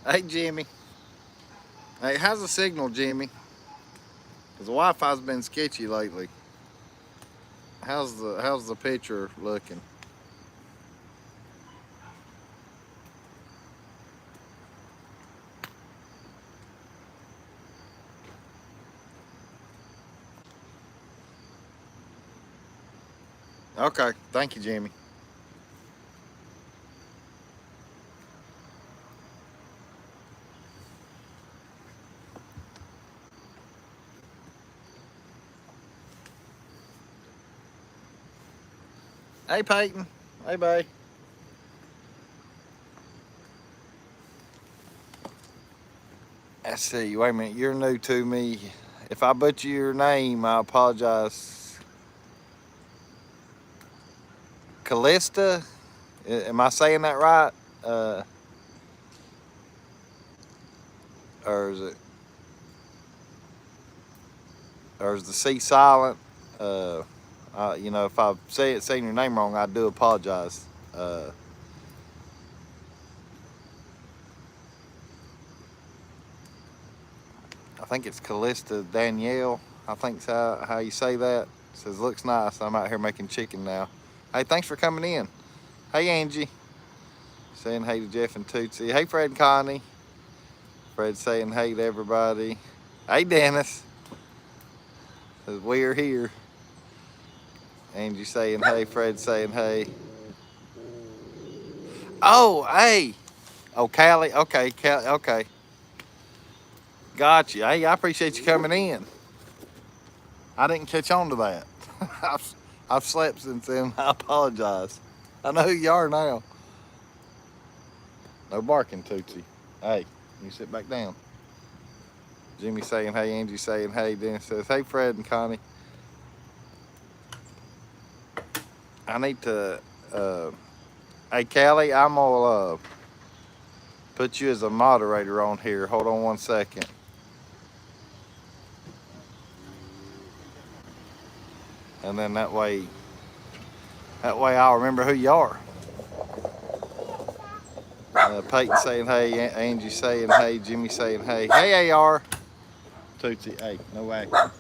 Hey, Jimmy. Hey, how's the signal, Jimmy? Because the Wi-Fi's been sketchy lately. How's the picture looking? Okay, thank you, Jimmy. Hey, Peyton. Hey, babe. Let's see. Wait a minute. You're new to me. If I butcher your name, I apologize. Callista? Am I saying that right? Uh, or is it? Or is the C silent? Uh, if I saying your name wrong, I do apologize. I think it's Callista Danielle. I think's how you say that. Says looks nice. I'm out here making chicken now. Hey, thanks for coming in. Hey, Angie. Saying hey to Jeff and Tootsie. Hey, Fred and Connie. Fred saying hey to everybody. Hey, Dennis. Says we're here. Angie saying hey. Fred saying hey. Oh, hey. Oh, Callie. Okay, Callie. Okay. Got you. Hey, I appreciate you coming in. I didn't catch on to that. I've slept since then. I apologize. I know who you are now. No barking, Tootsie. Hey, you sit back down. Jimmy saying hey, Angie saying hey, Dennis says hey, Fred and Connie. I need to, hey, Callie, I'm gonna put you as a moderator on here. Hold on one second. And then that way I'll remember who you are. Peyton saying hey, Angie saying hey, Jimmy saying hey. Hey, AR. Tootsie, hey, no acting.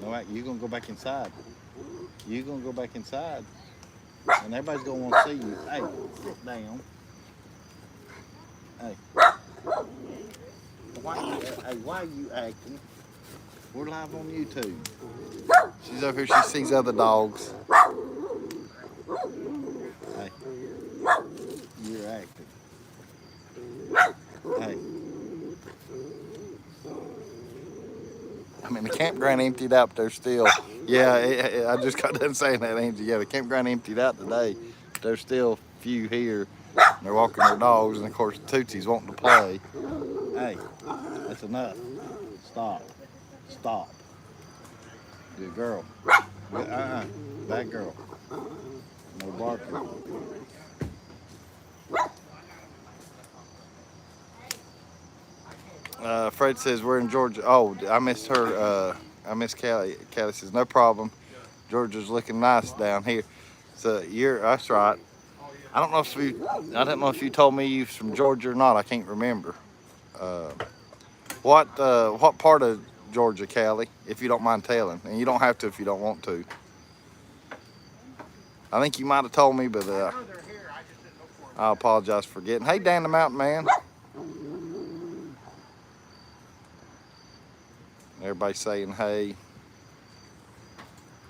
No acting. You're gonna go back inside. You're gonna go back inside. And everybody's gonna want to see you. Hey, sit down. Hey, why are you acting? We're live on YouTube. She's over here. She sees other dogs. Hey, you're acting. Hey, I mean the campground emptied out there still. Yeah, I just got done saying that, Angie. Yeah, the campground emptied out today. There's still a few here. They're walking their dogs, and of course Tootsie's wanting to play. Hey, that's enough. Stop. Stop. Good girl. Bad girl. No barking. Fred says we're in Georgia. Oh, I missed her. I missed Callie. Callie says no problem. Georgia's looking nice down here. So that's right. I don't know if you told me you're from Georgia or not. I can't remember. Uh, what part of Georgia, Callie? If you don't mind telling, and you don't have to if you don't want to. I think you might have told me, but I apologize for forgetting. Hey, Dan the Mountain Man. Everybody saying hey.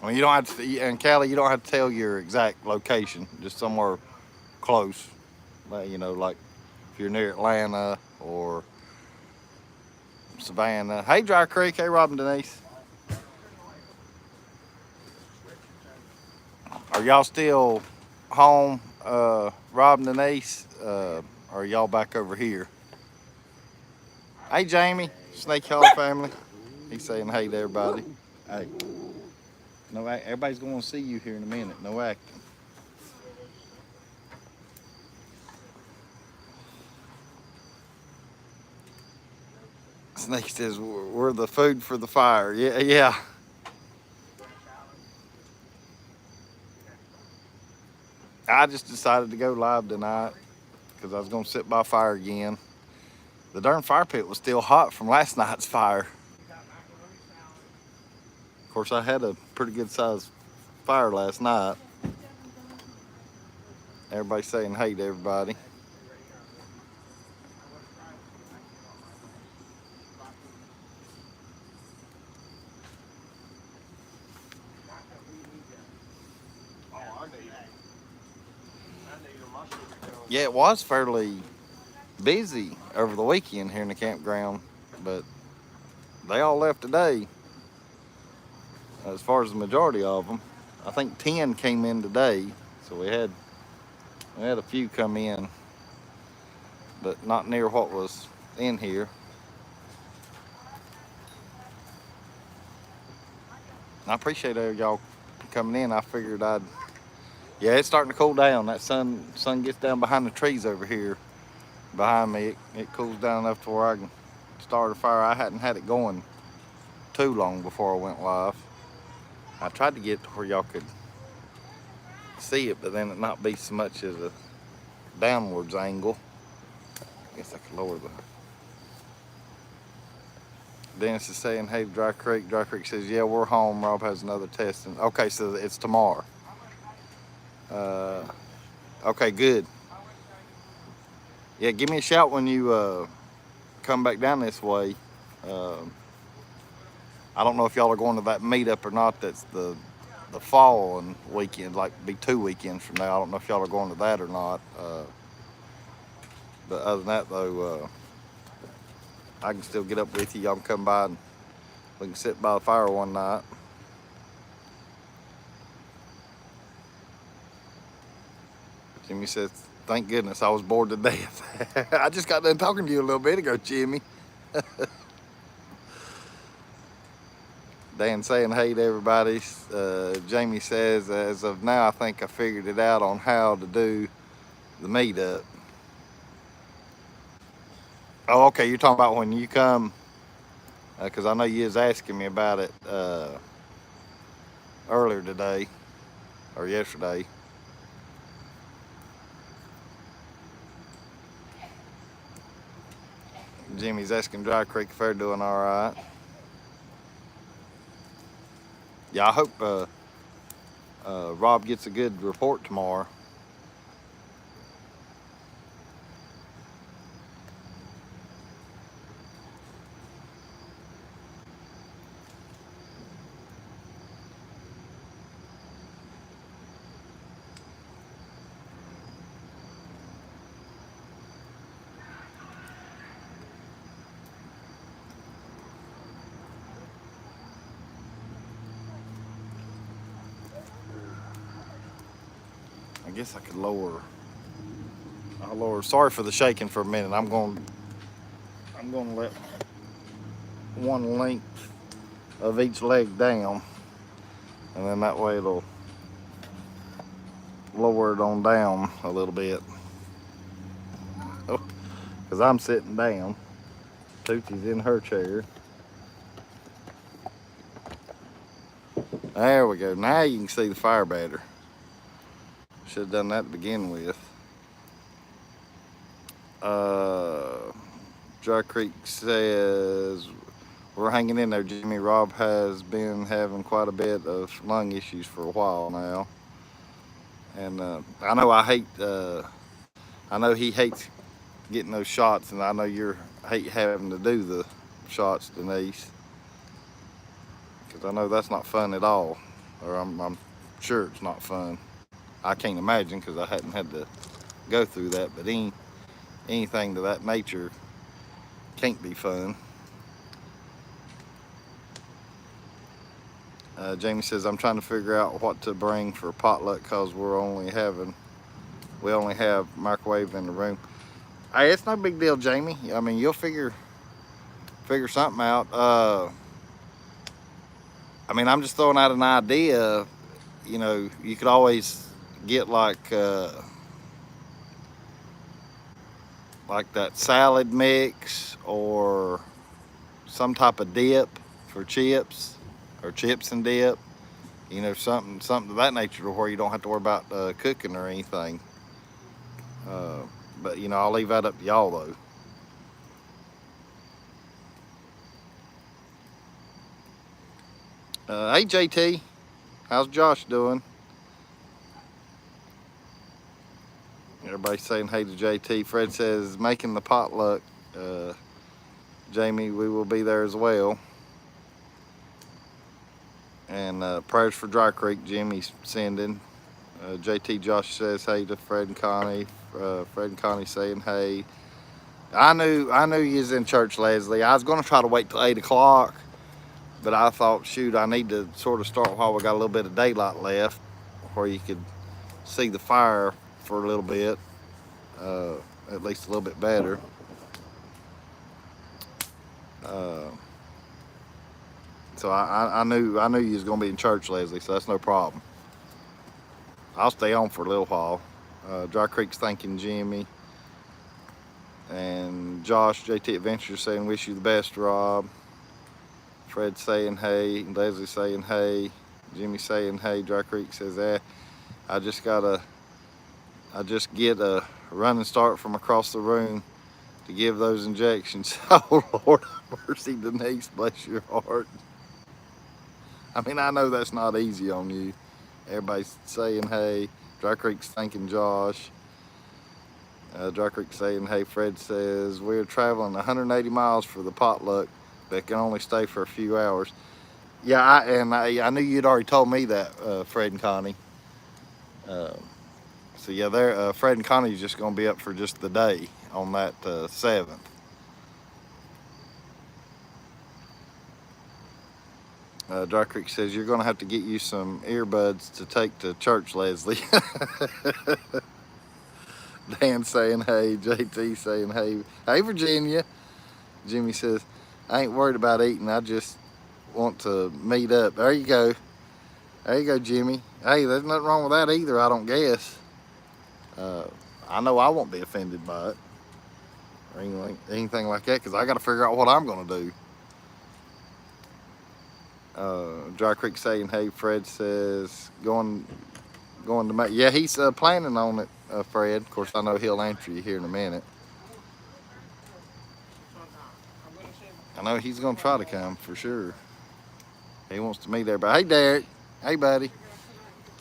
I mean, you don't have to, and Callie, you don't have to tell your exact location, just somewhere close. Like if you're near Atlanta or Savannah. Hey, Dry Creek. Hey, Robin Denise. Are y'all still home, Rob and Denise? Or are y'all back over here? Hey, Jamie, Snake Hollow family. He's saying hey to everybody. Hey, no, everybody's going to see you here in a minute. No acting. Snake says we're the food for the fire. Yeah, yeah. I just decided to go live tonight because I was going to sit by fire again. The darn fire pit was still hot from last night's fire. Of course, I had a pretty good sized fire last night. Everybody saying hey to everybody. Yeah, it was fairly busy over the weekend here in the campground, but they all left today. As far as the majority of them, I think 10 came in today, so we had a few come in, but not near what was in here. I appreciate y'all coming in. I figured yeah, it's starting to cool down. That sun gets down behind the trees over here behind me. It cools down enough to where I can start a fire. I hadn't had it going too long before I went live. I tried to get to where y'all could see it, but then it not be so much as a downwards angle. I guess I could lower the... Dennis is saying, hey, Dry Creek. Dry Creek says, yeah, we're home. Rob has another test. Okay, so it's tomorrow. Okay, good. Yeah, give me a shout when you come back down this way. I don't know if y'all are going to that meetup or not. That's the fall and weekend, like be 2 weekends from now. I don't know if y'all are going to that or not. But other than that, though, I can still get up with you. Y'all can come by and we can sit by the fire one night. Jimmy says, thank goodness I was bored to death. I just got done talking to you a little bit ago, Jimmy. Dan saying hey to everybody. Jamie says, as of now, I think I figured it out on how to do the meetup. Oh, okay, you're talking about when you come, because I know you was asking me about it earlier today, or yesterday. Jimmy's asking Dry Creek if they're doing all right. Yeah, I hope Rob gets a good report tomorrow. I guess I could lower. I'll lower. Sorry for the shaking for a minute. I'm going to let one length of each leg down, and then that way it'll lower it on down a little bit. Because I'm sitting down. Tootsie's in her chair. There we go. Now you can see the fire batter. Should have done that to begin with. Dry Creek says, we're hanging in there, Jimmy. Rob has been having quite a bit of lung issues for a while now. And I know he hates getting those shots, and I know you hate having to do the shots, Denise. Because I know that's not fun at all. Or I'm sure it's not fun. I can't imagine, because I hadn't had to go through that, but anything to that nature can't be fun. Jamie says, I'm trying to figure out what to bring for potluck because we only have microwave in the room. Hey, it's no big deal, Jamie. I mean, you'll figure something out. I mean, I'm just throwing out an idea. You know, you could always get like that salad mix or some type of dip for chips, or chips and dip. You know, something to that nature, to where you don't have to worry about cooking or anything. But you know, I'll leave that up to y'all though. Hey JT, how's Josh doing? Everybody's saying hey to JT. Fred says making the potluck. Uh, Jamie, we will be there as well. And prayers for Dry Creek. Jimmy's sending. JT Josh says hey to Fred and Connie. Fred and Connie saying hey. I knew you was in church, Leslie. I was gonna try to wait till 8 o'clock, but I thought, shoot, I need to sort of start while we got a little bit of daylight left, where you could see the fire for a little bit, uh, at least a little bit better. Uh, so I knew you was gonna be in church, Leslie. So that's no problem. I'll stay on for a little while. Dry Creek's thanking Jimmy. And Josh, JT Adventure saying, wish you the best, Rob. Fred saying hey. Leslie saying hey. Jimmy saying hey. Dry Creek says, I just get a running start from across the room to give those injections. Oh, Lord have mercy, Denise, bless your heart. I mean, I know that's not easy on you. Everybody's saying hey. Dry Creek's thanking Josh. Dry Creek saying hey. Fred says, we're traveling 180 miles for the potluck, but can only stay for a few hours. Yeah, I knew you'd already told me that, Fred and Connie. So yeah, Fred and Connie's just gonna be up for just the day on that 7th. Dry Creek says you're gonna have to get you some earbuds to take to church, Leslie. Dan saying hey, JT saying hey, hey Virginia. Jimmy says, I ain't worried about eating, I just want to meet up. There you go. There you go, Jimmy. Hey, there's nothing wrong with that either, I don't guess. I know I won't be offended by it or anything like that, because I got to figure out what I'm going to do. Dry Creek saying hey. Fred says going to make, yeah, he's planning on it, Fred. Of course, I know he'll answer you here in a minute. I know he's going to try to come for sure. He wants to meet everybody. Hey, Derek. Hey, buddy.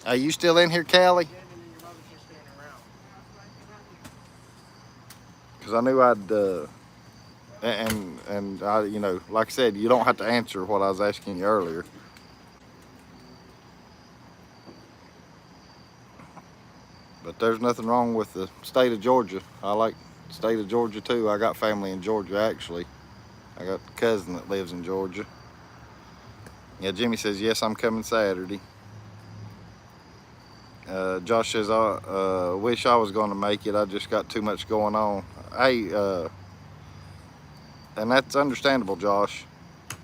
Are you still in here, Callie? Because I knew I'd, and I, like I said, you don't have to answer what I was asking you earlier. But there's nothing wrong with the state of Georgia. I like the state of Georgia too. I got family in Georgia actually. I got a cousin that lives in Georgia. Yeah, Jimmy says, yes, I'm coming Saturday. Josh says, I wish I was going to make it. I just got too much going on. Hey, and that's understandable, Josh.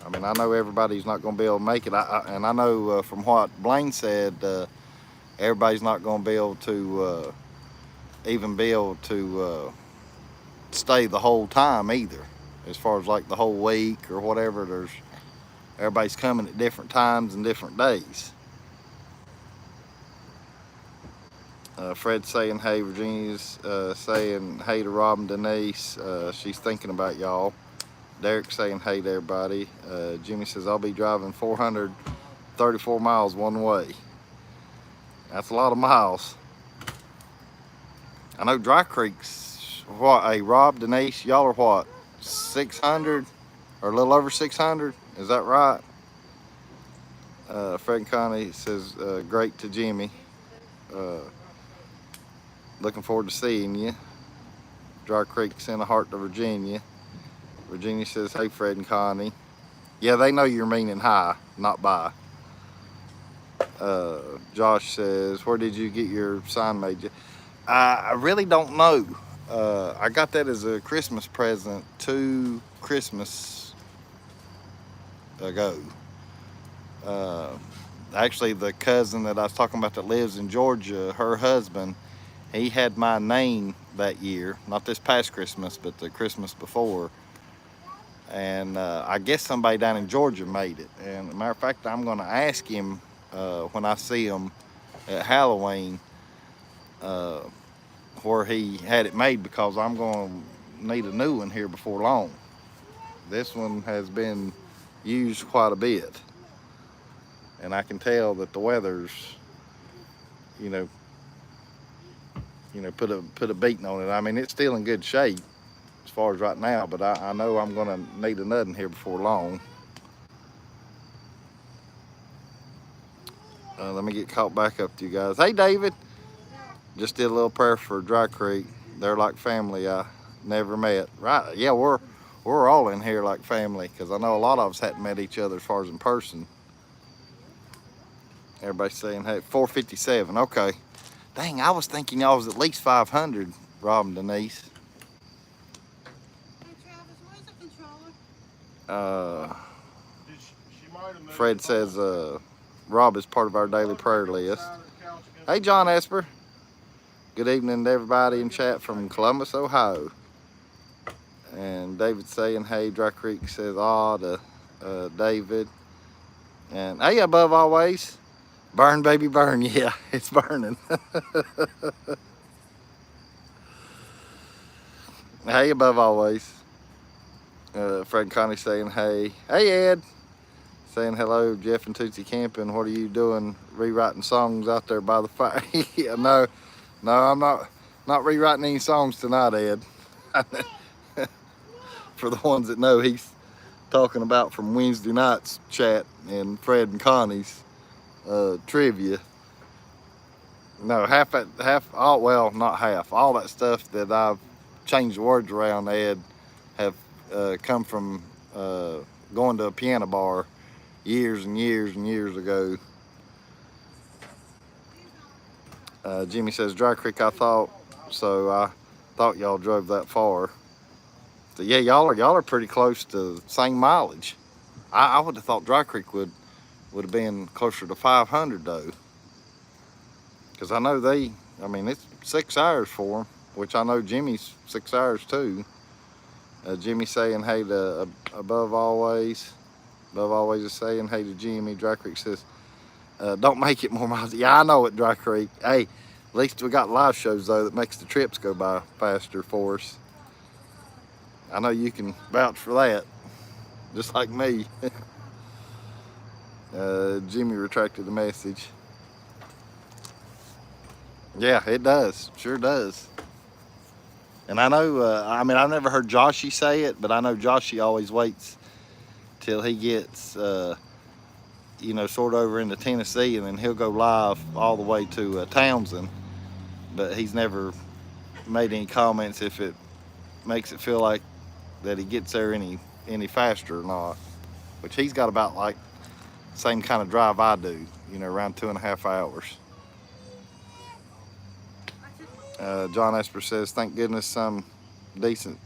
I mean, I know everybody's not going to be able to make it. And I know from what Blaine said, everybody's not going to be able to even be able to stay the whole time either. As far as like the whole week or whatever, everybody's coming at different times and different days. Fred's saying hey. Virginia's saying hey to Rob and Denise. She's thinking about y'all. Derek's saying hey to everybody. Jimmy says I'll be driving 434 miles one way. That's a lot of miles. I know Dry Creek's what? Hey, Rob, Denise, y'all are what? 600 or a little over 600? Is that right? Fred and Connie says great to Jimmy. Looking forward to seeing you. Dry Creek's in the heart of Virginia. Virginia says, hey, Fred and Connie. Yeah, they know you're meaning hi, not bye. Josh says, where did you get your sign made? I really don't know. I got that as a Christmas present 2 Christmas ago. Actually, the cousin that I was talking about that lives in Georgia, her husband, he had my name that year. Not this past Christmas, but the Christmas before. And I guess somebody down in Georgia made it. And as a matter of fact, I'm going to ask him when I see him at Halloween where he had it made, because I'm going to need a new one here before long. This one has been used quite a bit. and I can tell that the weather's, you know, put a beating on it. I mean, it's still in good shape as far as right now, but I know I'm gonna need a nut in here before long. Let me get caught back up to you guys. Hey, David. Just did a little prayer for Dry Creek. They're like family I never met. Right? Yeah, we're all in here like family, because I know a lot of us hadn't met each other as far as in person. Everybody's saying, hey, 457. Okay. Dang, I was thinking y'all was at least 500, Rob and Denise. Hey, Travis, where's the controller? Fred says Rob is part of our daily prayer list. Hey, John Esper. Good evening to everybody in chat from Columbus, Ohio. And David saying, hey, Dry Creek says, to David. And hey, above always, burn, baby, burn. Yeah, it's burning. Hey, above always. Fred and Connie saying, hey. Hey, Ed. Saying hello, Jeff and Tootsie camping. What are you doing rewriting songs out there by the fire? Yeah, no, I'm not rewriting any songs tonight, Ed. For the ones that know, he's talking about from Wednesday night's chat and Fred and Connie's trivia. No, well, not half. All that stuff that I've changed the words around, Ed, have come from going to a piano bar years and years and years ago. Jimmy says, Dry Creek, I thought y'all drove that far. So yeah, y'all are pretty close to the same mileage. I would have thought Dry Creek would have been closer to 500 though. Because I know it's 6 hours for them, which I know Jimmy's 6 hours too. Jimmy saying hey to Above Always. Above Always is saying hey to Jimmy. Dry Creek says, don't make it more miles. Yeah, I know it, Dry Creek. Hey, at least we got live shows though that makes the trips go by faster for us. I know you can vouch for that, just like me. Jimmy retracted the message. Yeah, it does. Sure does. And I know, I've never heard Joshy say it, but I know Joshy always waits till he gets, sort of over into Tennessee, and then he'll go live all the way to Townsend. But he's never made any comments if it makes it feel like that he gets there any faster or not. Which he's got about like the same kind of drive I do, around 2.5 hours. John Esper says, thank goodness some decent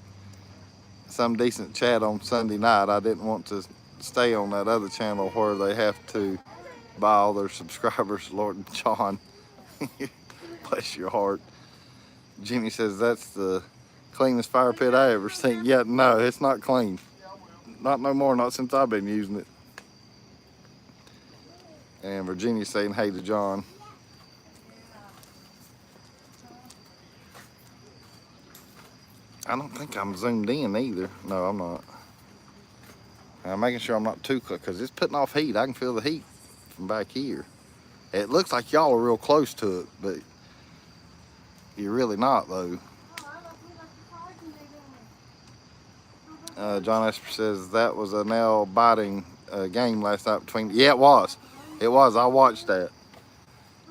chat on Sunday night. I didn't want to stay on that other channel where they have to buy all their subscribers. Lord John, bless your heart. Jimmy says, that's the cleanest fire pit I ever seen. Yeah, no, it's not clean. Not no more, not since I've been using it. And Virginia's saying hey to John. I don't think I'm zoomed in either. No, I'm not. I'm making sure I'm not too close because it's putting off heat. I can feel the heat from back here. It looks like y'all are real close to it, but you're really not though. John Esper says that was a nail-biting game last night between. Yeah, it was. It was. I watched that.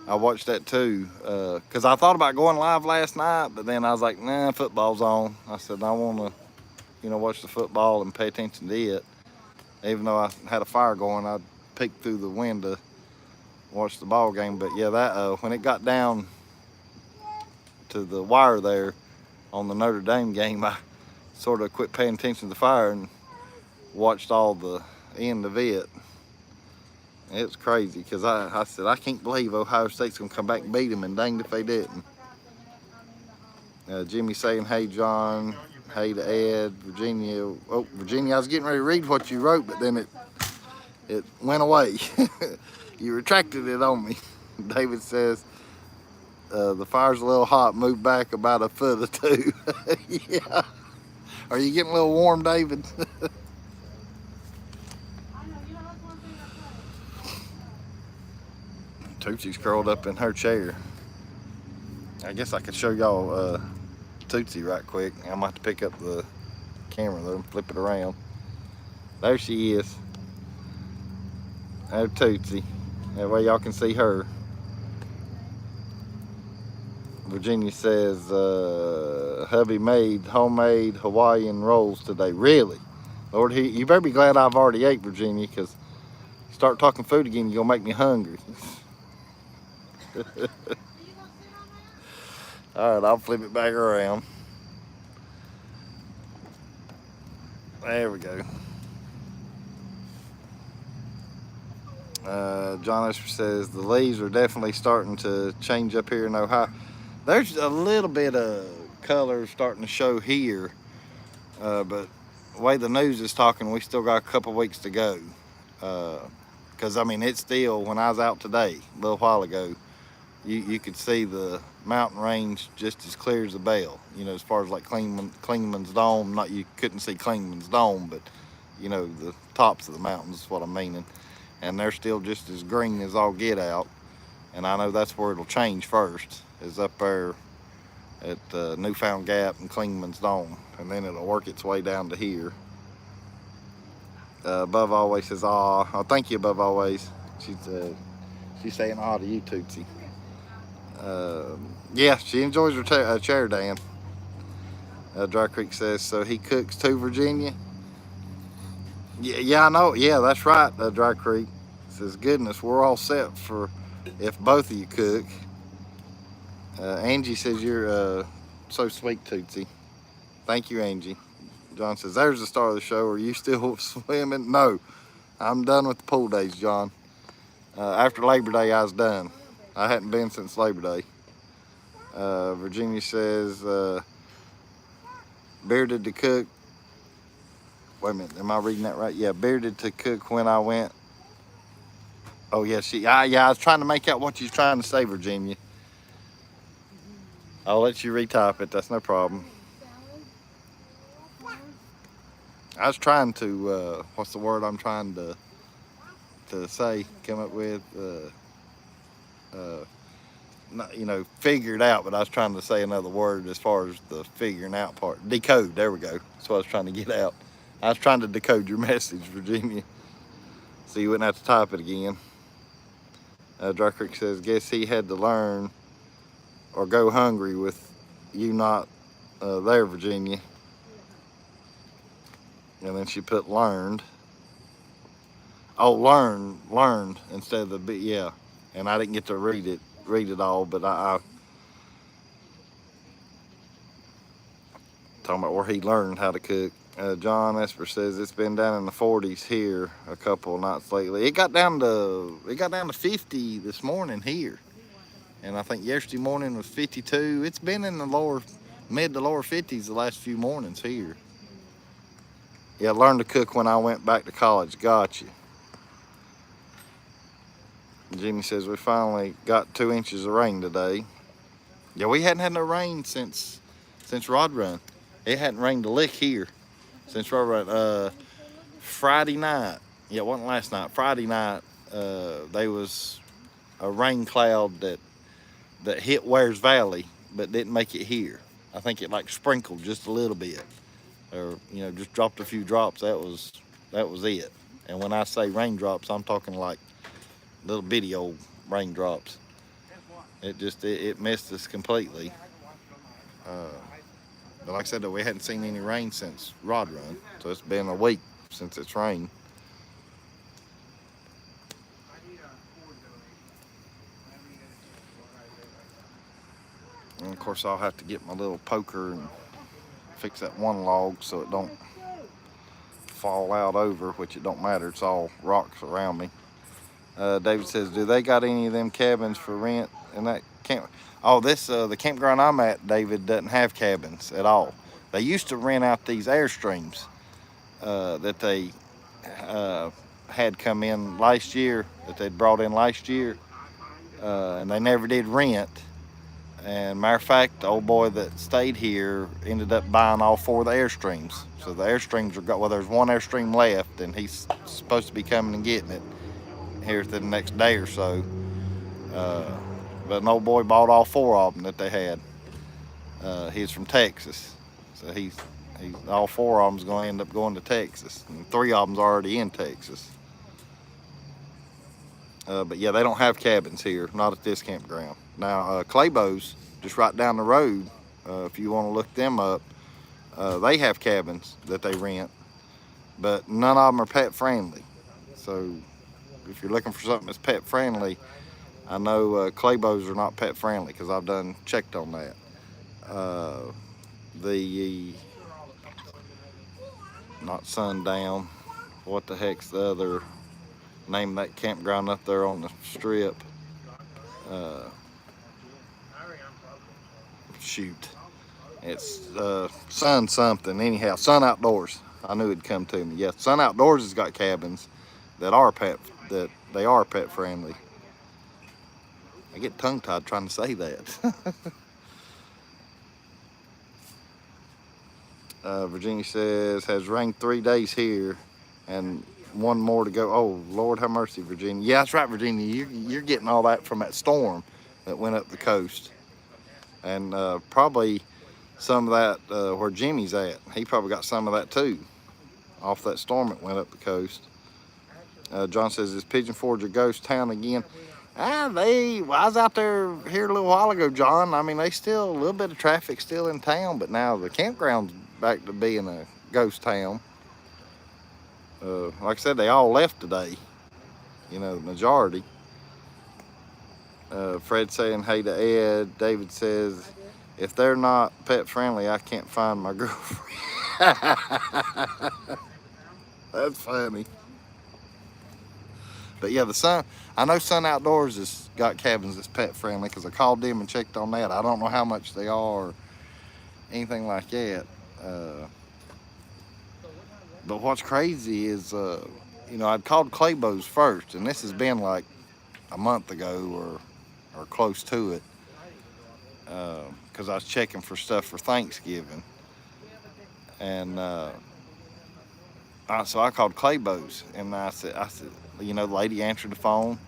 I watched that too, because I thought about going live last night, but then I was like, nah, football's on. I said, I want to, watch the football and pay attention to it. Even though I had a fire going, I'd peek through the window, watch the ball game. But yeah, that when it got down to the wire there on the Notre Dame game, I sort of quit paying attention to the fire and watched all the end of it. It was crazy because I said, I can't believe Ohio State's going to come back and beat them, and danged if they didn't. Jimmy saying, hey, John. Hey to Ed. Virginia. Oh, Virginia, I was getting ready to read what you wrote, but then it went away. You retracted it on me. David says, the fire's a little hot. Move back about a foot or two. Yeah. Are you getting a little warm, David? Tootsie's curled up in her chair. I guess I could show y'all Tootsie right quick. I'm gonna have to pick up the camera though and flip it around. There she is. There's Tootsie. That way y'all can see her. Virginia says, hubby made homemade Hawaiian rolls today. Really? Lord, you better be glad I've already ate, Virginia, because start talking food again, you're gonna make me hungry. All right, I'll flip it back around. There we go. John Esper says the leaves are definitely starting to change up here in Ohio. There's a little bit of color starting to show here, but the way the news is talking, we still got a couple weeks to go. Because I mean, it's still, when I was out today, a little while ago, you could see the mountain range just as clear as a bell. You know, as far as like Klingman's Dome, not you couldn't see Klingman's Dome, but you know, the tops of the mountains is what I'm meaning. And they're still just as green as all get out. And I know that's where it'll change first, is up there at Newfound Gap and Klingman's Dome. And then it'll work its way down to here. Above Always says, "Aw." Oh, thank you, Above Always. She's saying "aw" to you, Tootsie. Yeah, she enjoys her chair, Dan. Dry Creek says, so he cooks too, Virginia? Yeah, I know. Yeah, that's right, Dry Creek. Says, goodness, we're all set for if both of you cook. Angie says, you're so sweet, Tootsie. Thank you, Angie. John says, there's the star of the show. Are you still swimming? No, I'm done with the pool days, John. After Labor Day, I was done. I hadn't been since Labor Day. Virginia says, bearded to cook. Wait a minute, am I reading that right? Yeah, bearded to cook when I went. Oh, yeah, I was trying to make out what you're trying to say, Virginia. I'll let you retype it, that's no problem. I was trying to, what's the word I'm trying to say, come up with, not, you know, figure it out, but I was trying to say another word as far as the figuring out part. Decode, there we go. That's what I was trying to get out. I was trying to decode your message, Virginia, so you wouldn't have to type it again. Dry Creek says, guess he had to learn or go hungry with you not there, Virginia. And then she put learned. Oh, learned instead of the B, yeah. And I didn't get to read it all, but I talking about where he learned how to cook. John Esper says it's been down in the 40s here a couple of nights lately. It got down to 50 this morning here, and I think yesterday morning was 52. It's been in the mid to lower 50s the last few mornings here. Yeah, I learned to cook when I went back to college. Gotcha. Jimmy says we finally got 2 inches of rain today. Yeah, we hadn't had no rain since Rod Run. It hadn't rained a lick here since Rod Run. Friday night, yeah, it wasn't last night. Friday night, there was a rain cloud that hit Wares Valley, but didn't make it here. I think it like sprinkled just a little bit, or you know, just dropped a few drops. That was it. And when I say raindrops, I'm talking like little bitty old raindrops. It missed us completely. But like I said, we hadn't seen any rain since Rod Run, so it's been a week since it's rained. And of course, I'll have to get my little poker and fix that one log so it don't fall out over, which it don't matter. It's all rocks around me. David says, do they got any of them cabins for rent in that camp? Oh, the campground I'm at, David, doesn't have cabins at all. They used to rent out these Airstreams that they had come in last year, that they'd brought in last year, and they never did rent. And matter of fact, the old boy that stayed here ended up buying all 4 of the Airstreams. So the Airstreams are well, there's one Airstream left, and he's supposed to be coming and getting it here within the next day or so. But an old boy bought all 4 of them that they had. He's from Texas, so he's all 4 of them's going to end up going to Texas, and 3 of them's already in Texas. But yeah, they don't have cabins here, not at this campground. Now, Claybo's, just right down the road, if you want to look them up, they have cabins that they rent, but none of them are pet friendly. So if you're looking for something that's pet friendly, I know Claybo's are not pet friendly because I've done checked on that. The not Sundown, what the heck's the other name of that campground up there on the strip? Shoot, it's Sun something. Anyhow, Sun Outdoors. I knew it'd come to me. Yeah, Sun Outdoors has got cabins that are pet friendly. I get tongue tied trying to say that. Virginia says, has rained 3 days here and 1 more to go. Oh, Lord have mercy, Virginia. Yeah, that's right, Virginia. You're getting all that from that storm that went up the coast. And probably some of that where Jimmy's at. He probably got some of that too, off that storm that went up the coast. John says, is Pigeon Forge a ghost town again? I was out there here a little while ago, John. I mean, they still, a little bit of traffic still in town, but now the campground's back to being a ghost town. Like I said, they all left today, the majority. Fred saying hey to Ed. David says, if they're not pet friendly, I can't find my girlfriend. That's funny. But yeah, I know Sun Outdoors has got cabins that's pet friendly because I called them and checked on that. I don't know how much they are or anything like that. But what's crazy is, I'd called Claybo's first, and this has been like a month ago or close to it, because I was checking for stuff for Thanksgiving. And so I called Claybo's, and I said, the lady answered the phone.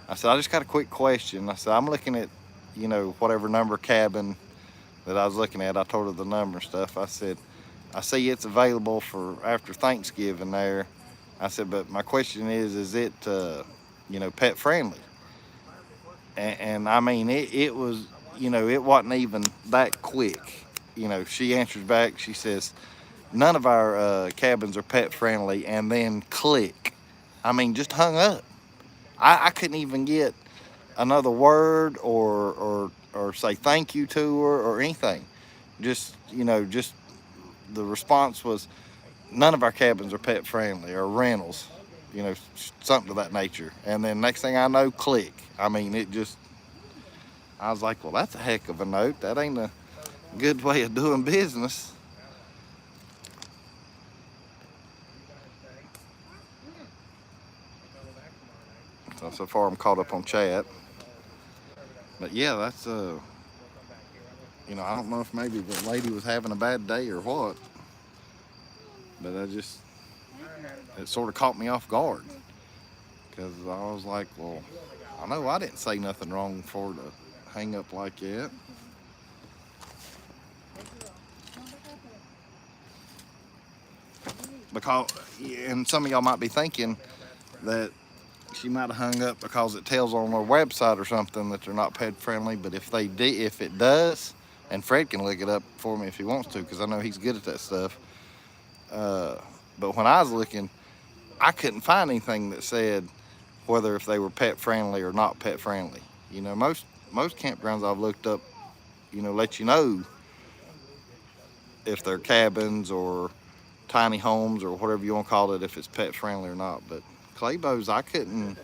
I said, I just got a quick question. I said, I'm looking at, whatever number cabin that I was looking at. I told her the number and stuff. I said, I see it's available for after Thanksgiving there. I said, but my question is it, pet friendly? And I mean, it was, it wasn't even that quick. She answers back, she says, none of our cabins are pet friendly, and then click. I mean, just hung up. I couldn't even get another word or say thank you to her or anything. Just the response was, none of our cabins are pet friendly or rentals, something to that nature. And then next thing I know, click. I mean, I was like, well, that's a heck of a note. That ain't a good way of doing business. So far I'm caught up on chat. But yeah, that's, I don't know if maybe the lady was having a bad day or what. But it sort of caught me off guard. Because I was like, well, I know I didn't say nothing wrong for her to hang up like that. Because, and some of y'all might be thinking that she might have hung up because it tells on their website or something that they're not pet friendly. But if it does, and Fred can look it up for me if he wants to, because I know he's good at that stuff. But when I was looking, I couldn't find anything that said whether if they were pet friendly or not pet friendly. Most campgrounds I've looked up, let you know if they're cabins or tiny homes or whatever you want to call it, if it's pet friendly or not. But Claybo's, I couldn't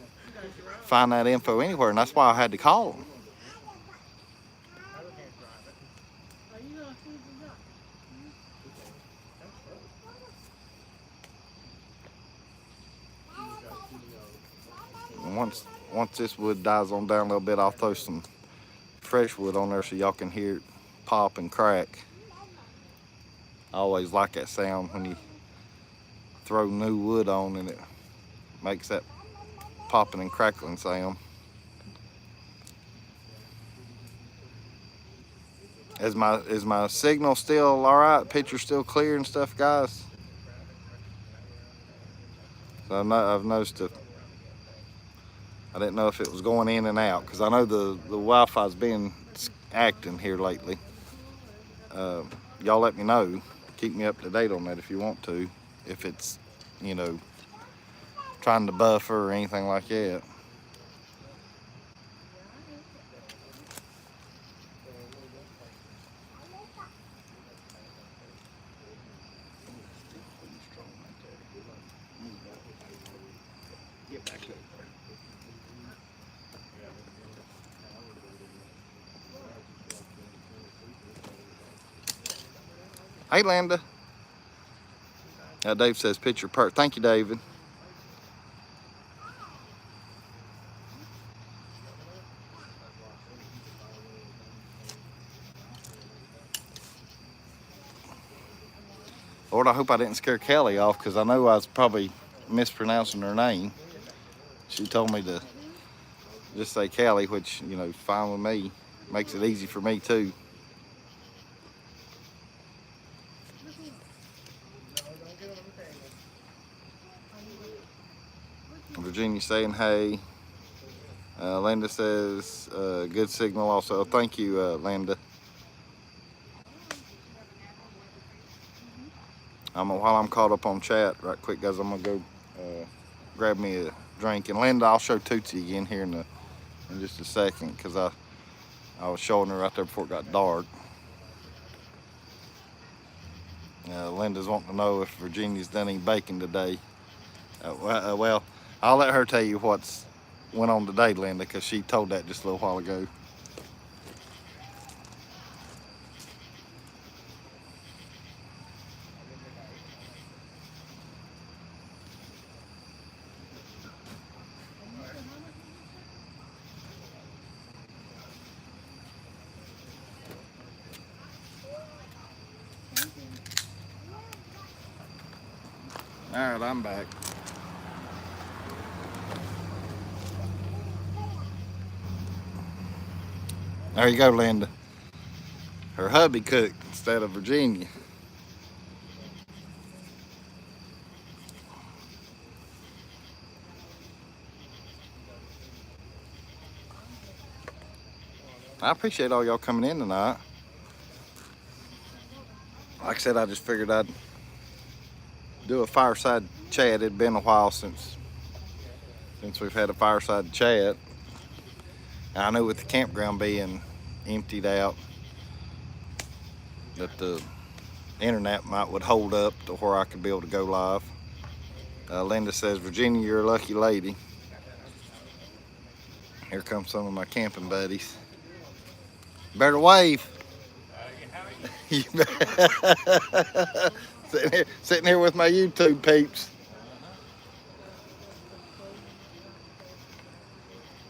find that info anywhere, and that's why I had to call them. And once this wood dies on down a little bit, I'll throw some fresh wood on there so y'all can hear it pop and crack. I always like that sound when you throw new wood on and it makes that popping and crackling sound. Is my signal still all right? Picture still clear and stuff, guys? So I've noticed it. I didn't know if it was going in and out because I know the Wi-Fi's been acting here lately. Y'all let me know. Keep me up to date on that if you want to. If it's, you know, trying to buffer or anything like that. Hey, Linda. Dave says picture perfect. Thank you, David. Lord, I hope I didn't scare Kelly off because I know I was probably mispronouncing her name. She told me to just say Kelly, which, you know, fine with me. Makes it easy for me, too. Virginia saying hey. Linda says good signal also. Thank you, Linda. While I'm caught up on chat right quick, guys, I'm gonna go grab me a drink. And Linda, I'll show Tootsie again here in just a second because I was showing her right there before it got dark. Linda's wanting to know if Virginia's done any baking today. Well, I'll let her tell you what's went on today, Linda, because she told that just a little while ago. All right, I'm back. There you go, Linda. Her hubby cooked instead of Virginia. I appreciate all y'all coming in tonight. Like I said, I just figured I'd do a fireside chat. It'd been a while since we've had a fireside chat. And I know with the campground being emptied out that the internet would hold up to where I could be able to go live. Linda says, Virginia, you're a lucky lady. Here come some of my camping buddies. Better wave. Sitting here with my YouTube peeps.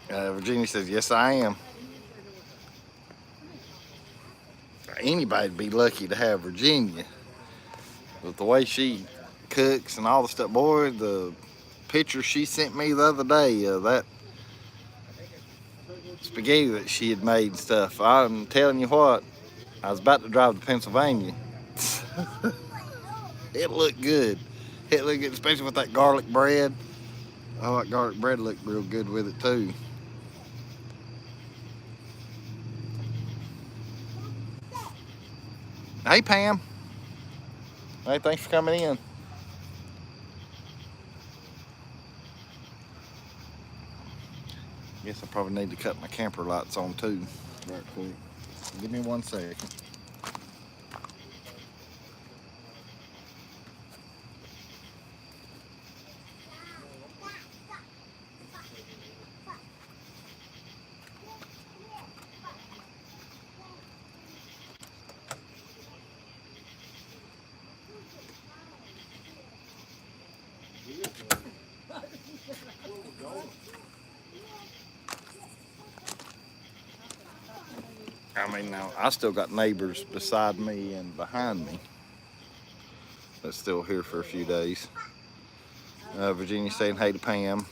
Virginia says, yes, I am. Anybody'd be lucky to have Virginia. With the way she cooks and all the stuff. Boy, the picture she sent me the other day of that spaghetti that she had made and stuff. I'm telling you what, I was about to drive to Pennsylvania. It looked good. It looked good, especially with that garlic bread. Oh, that garlic bread looked real good with it too. Hey, Pam. Hey, thanks for coming in. Guess I probably need to cut my camper lights on too, right quick. Give me 1 second. I mean, now I still got neighbors beside me and behind me that's still here for a few days. Virginia saying hey to Pam.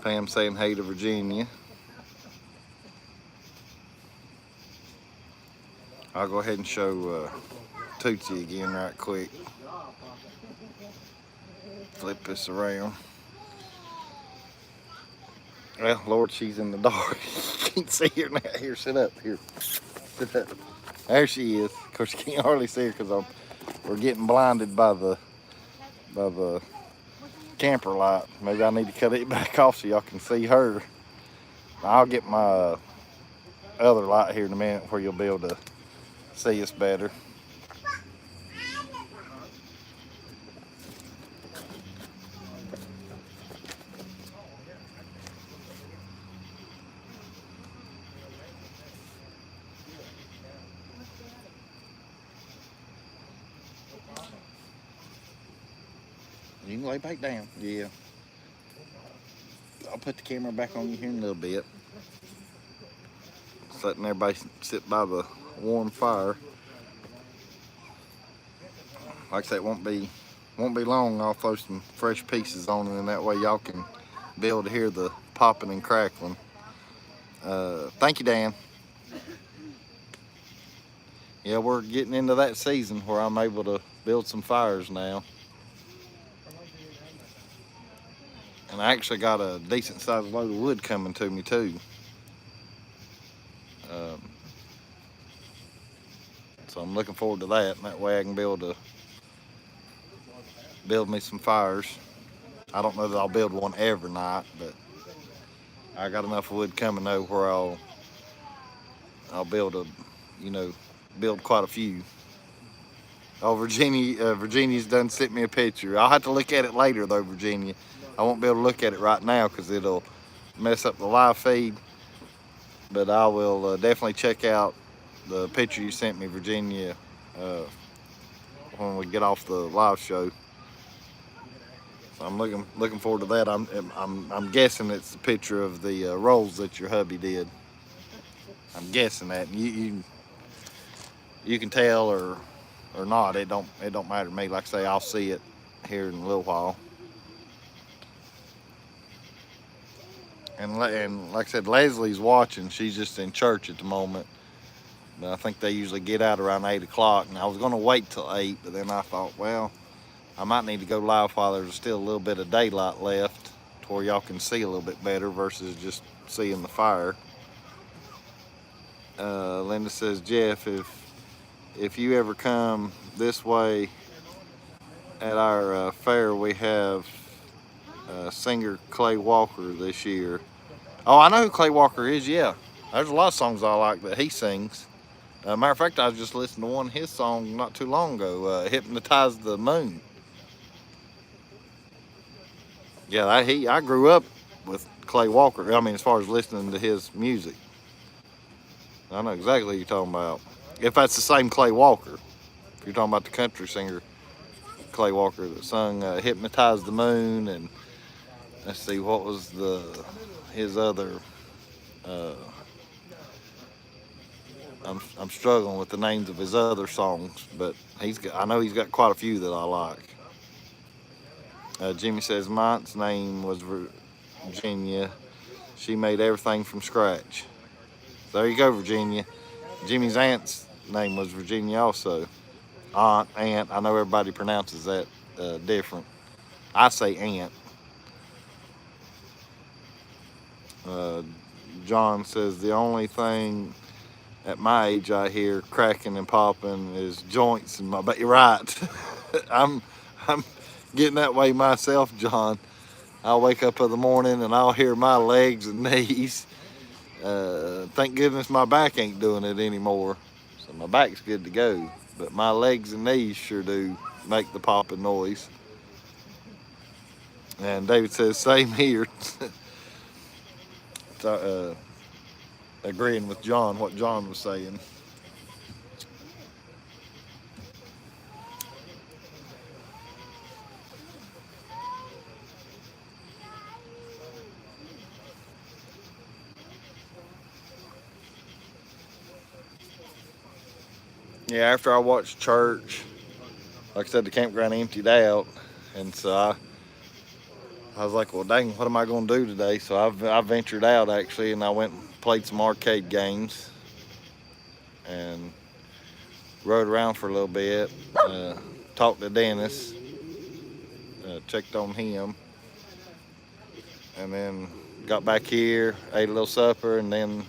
Pam saying hey to Virginia. I'll go ahead and show Tootsie again right quick. Flip this around. Well, Lord, she's in the dark. You can't see her now. Here, sit up. Here, sit up. There she is. Of course, you can't hardly see her because we're getting blinded by the camper light. Maybe I need to cut it back off so y'all can see her. I'll get my other light here in a minute where you'll be able to see us better. You can lay back down. Yeah. I'll put the camera back on you here in a little bit. Just letting everybody sit by the warm fire. Like I said, it won't be long. I'll throw some fresh pieces on it, and that way y'all can be able to hear the popping and crackling. Thank you, Dan. Yeah, we're getting into that season where I'm able to build some fires now. And I actually got a decent sized load of wood coming to me too. So I'm looking forward to that, and that way I can be able to build me some fires. I don't know that I'll build one every night, but I got enough wood coming though where I'll be able to, you know, build quite a few. Oh, Virginia's done sent me a picture. I'll have to look at it later though, Virginia. I won't be able to look at it right now because it'll mess up the live feed. But I will definitely check out the picture you sent me, Virginia, when we get off the live show. So I'm looking forward to that. I'm guessing it's the picture of the rolls that your hubby did. I'm guessing that. You can tell or not. It don't matter to me. Like I say, I'll see it here in a little while. And like I said, Leslie's watching. She's just in church at the moment. But I think they usually get out around 8 o'clock. And I was going to wait till 8, but then I thought, well, I might need to go live while there's still a little bit of daylight left to where y'all can see a little bit better versus just seeing the fire. Linda says, Jeff, if you ever come this way at our fair, we have singer Clay Walker this year. Oh, I know who Clay Walker is, yeah. There's a lot of songs I like that he sings. Matter of fact, I was just listening to one of his songs not too long ago, Hypnotize the Moon. Yeah, I grew up with Clay Walker. I mean, as far as listening to his music. I know exactly what you're talking about. If that's the same Clay Walker. If you're talking about the country singer Clay Walker that sung Hypnotize the Moon, and let's see, what was his other, I'm struggling with the names of his other songs, but I know he's got quite a few that I like. Jimmy says my aunt's name was Virginia. She made everything from scratch. So there you go, Virginia. Jimmy's aunt's name was Virginia also. Aunt. I know everybody pronounces that different. I say aunt. John says the only thing at my age I hear cracking and popping is joints in my back. You're right. I'm getting that way myself, John. I'll wake up in the morning and I'll hear my legs and knees. Thank goodness my back ain't doing it anymore. So my back's good to go. But my legs and knees sure do make the popping noise. And David says, same here. Agreeing with John, what John was saying. Yeah, after I watched church, like I said, the campground emptied out, and so I was like, well, dang, what am I going to do today? So I ventured out, actually, and I went and played some arcade games. And rode around for a little bit, talked to Dennis, checked on him, and then got back here, ate a little supper, and then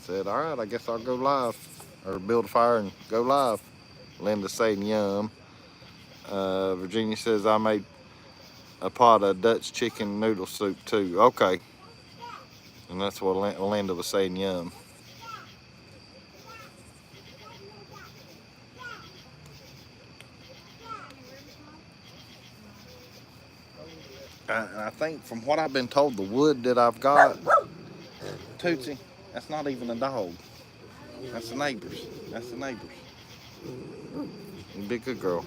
said, all right, I guess I'll go live, or build a fire and go live. Linda's saying yum. Virginia says I made a pot of Dutch chicken noodle soup too. Okay. And that's what Linda was saying yum. I think from what I've been told, the wood that I've got, Tootsie, that's not even a dog. That's the neighbors. That's the neighbors. You be a good girl.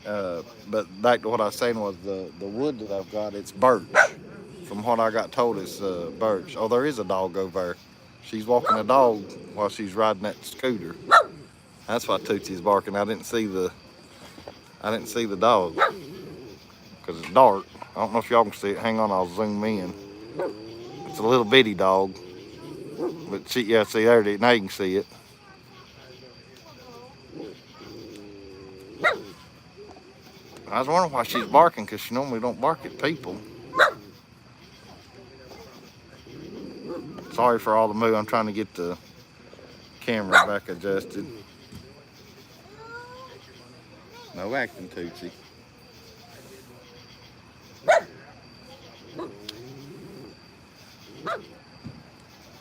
But back to what I was saying was the wood that I've got, it's birch. From what I got told, it's birch. Oh, there is a dog over there. She's walking a dog while she's riding that scooter. That's why Tootsie's barking. I didn't see the dog because it's dark. I don't know if y'all can see it. Hang on, I'll zoom in. It's a little bitty dog, but see there it is. Now you can see it. I was wondering why she's barking because she normally don't bark at people. Sorry for all the moo. I'm trying to get the camera back adjusted. No acting, Tootsie.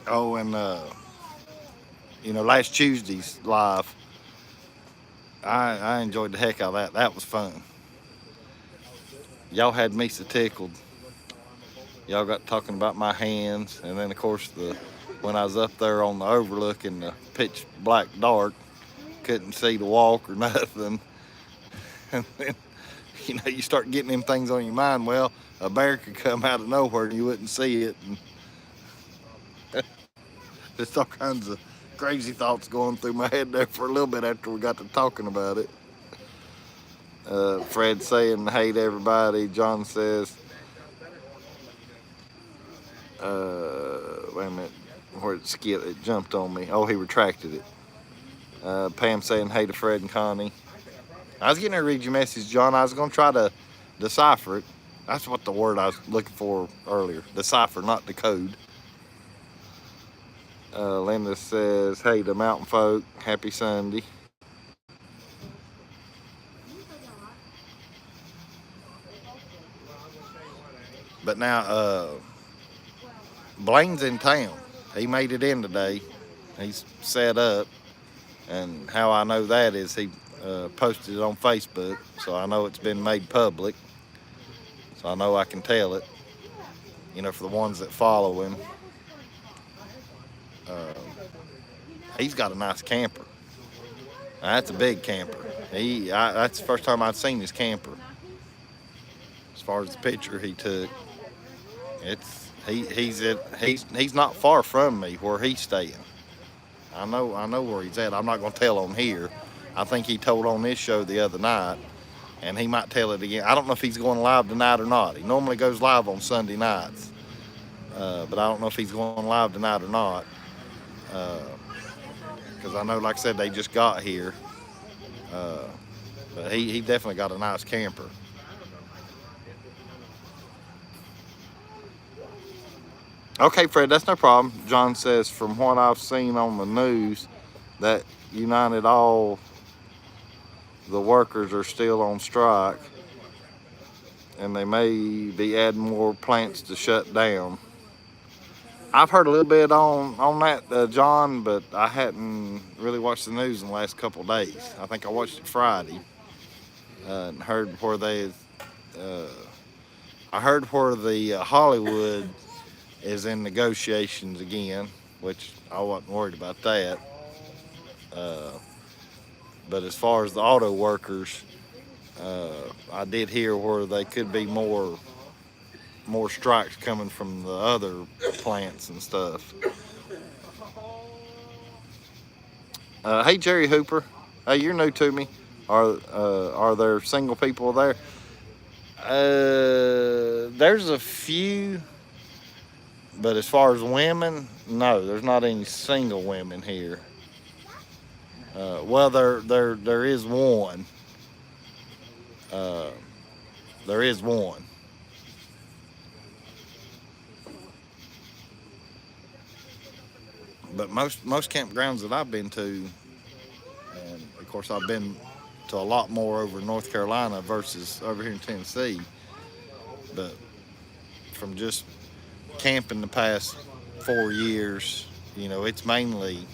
Oh, and last Tuesday's live, I enjoyed the heck out of that. That was fun. Y'all had me so tickled. Y'all got talking about my hands, and then of course when I was up there on the overlook in the pitch black dark, couldn't see to walk or nothing. And then you start getting them things on your mind. Well, a bear could come out of nowhere and you wouldn't see it. And there's all kinds of crazy thoughts going through my head there for a little bit after we got to talking about it. Fred saying, hey to everybody. John says, wait a minute, where it skipped, it jumped on me. Oh, he retracted it. Pam saying, hey to Fred and Connie. I was getting to read your message, John. I was going to try to decipher it. That's what the word I was looking for earlier. Decipher, not decode. Linda says, hey to Mountain Folk. Happy Sunday. But now, Blaine's in town. He made it in today. He's set up. And how I know that is he posted it on Facebook, so I know it's been made public. So I know I can tell it, for the ones that follow him. He's got a nice camper. Now, that's a big camper. That's the first time I've seen his camper. As far as the picture he took, he's not far from me where he's staying. I know where he's at. I'm not going to tell on here. I think he told on this show the other night, and he might tell it again. I don't know if he's going live tonight or not. He normally goes live on Sunday nights, but I don't know if he's going live tonight or not. Because I know, like I said, they just got here. But he definitely got a nice camper. Okay, Fred, that's no problem. John says, from what I've seen on the news, that United all the workers are still on strike, and they may be adding more plants to shut down. I've heard a little bit on that, John, but I hadn't really watched the news in the last couple of days. I think I watched it Friday and heard where I heard where the Hollywood is in negotiations again, which I wasn't worried about that. But as far as the auto workers, I did hear where they could be more strikes coming from the other plants and stuff. Hey, Jerry Hooper. Hey, you're new to me. Are there single people there? There's a few, but as far as women, no, there's not any single women here. Well, there is one. Uh, there is one. But most campgrounds that I've been to, and of course I've been to a lot more over in North Carolina versus over here in Tennessee. But from just camping the past 4 years, it's mainly,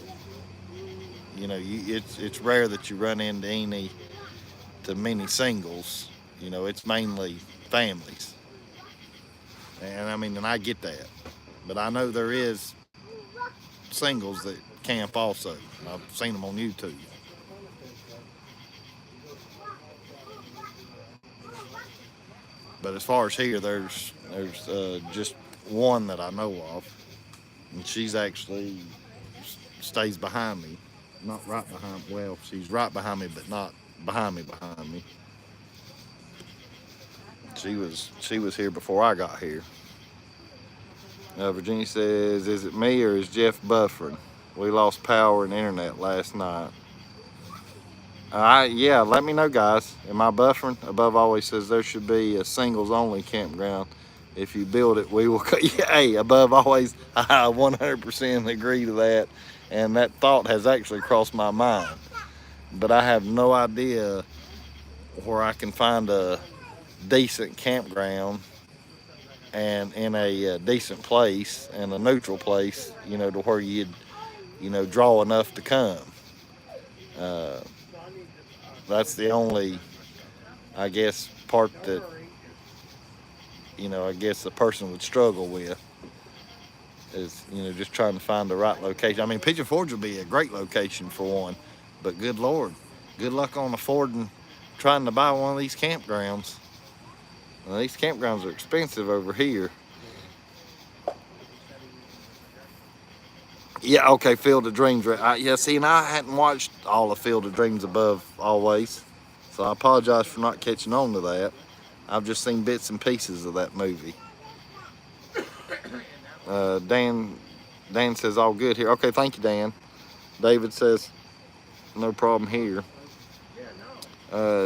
it's rare that you run into many singles. It's mainly families, and I mean, and I get that, but I know there is singles that camp also. I've seen them on YouTube. But as far as here, there's just one that I know of, and she's actually stays behind me, not right behind. Well, she's right behind me, but not behind me. Behind me. She was here before I got here. Virginia says, "Is it me or is Jeff buffering? We lost power and internet last night." Yeah, let me know, guys. Am I buffering? Above always says there should be a singles only campground. If you build it, we will. Yeah, hey, above always, I 100% agree to that, and that thought has actually crossed my mind. But I have no idea where I can find a decent campground and in a decent place and a neutral place, to where you'd, draw enough to come. Uh, that's the only, I guess, part that, I guess the person would struggle with is, just trying to find the right location. I mean, Pigeon Forge would be a great location for one, but good Lord, good luck on affording trying to buy one of these campgrounds. Now, these campgrounds are expensive over here. Yeah, okay, Field of Dreams. Yeah, see, and I hadn't watched all of Field of Dreams above always, so I apologize for not catching on to that. I've just seen bits and pieces of that movie. Dan says all good here. Okay, thank you, Dan. David says no problem here.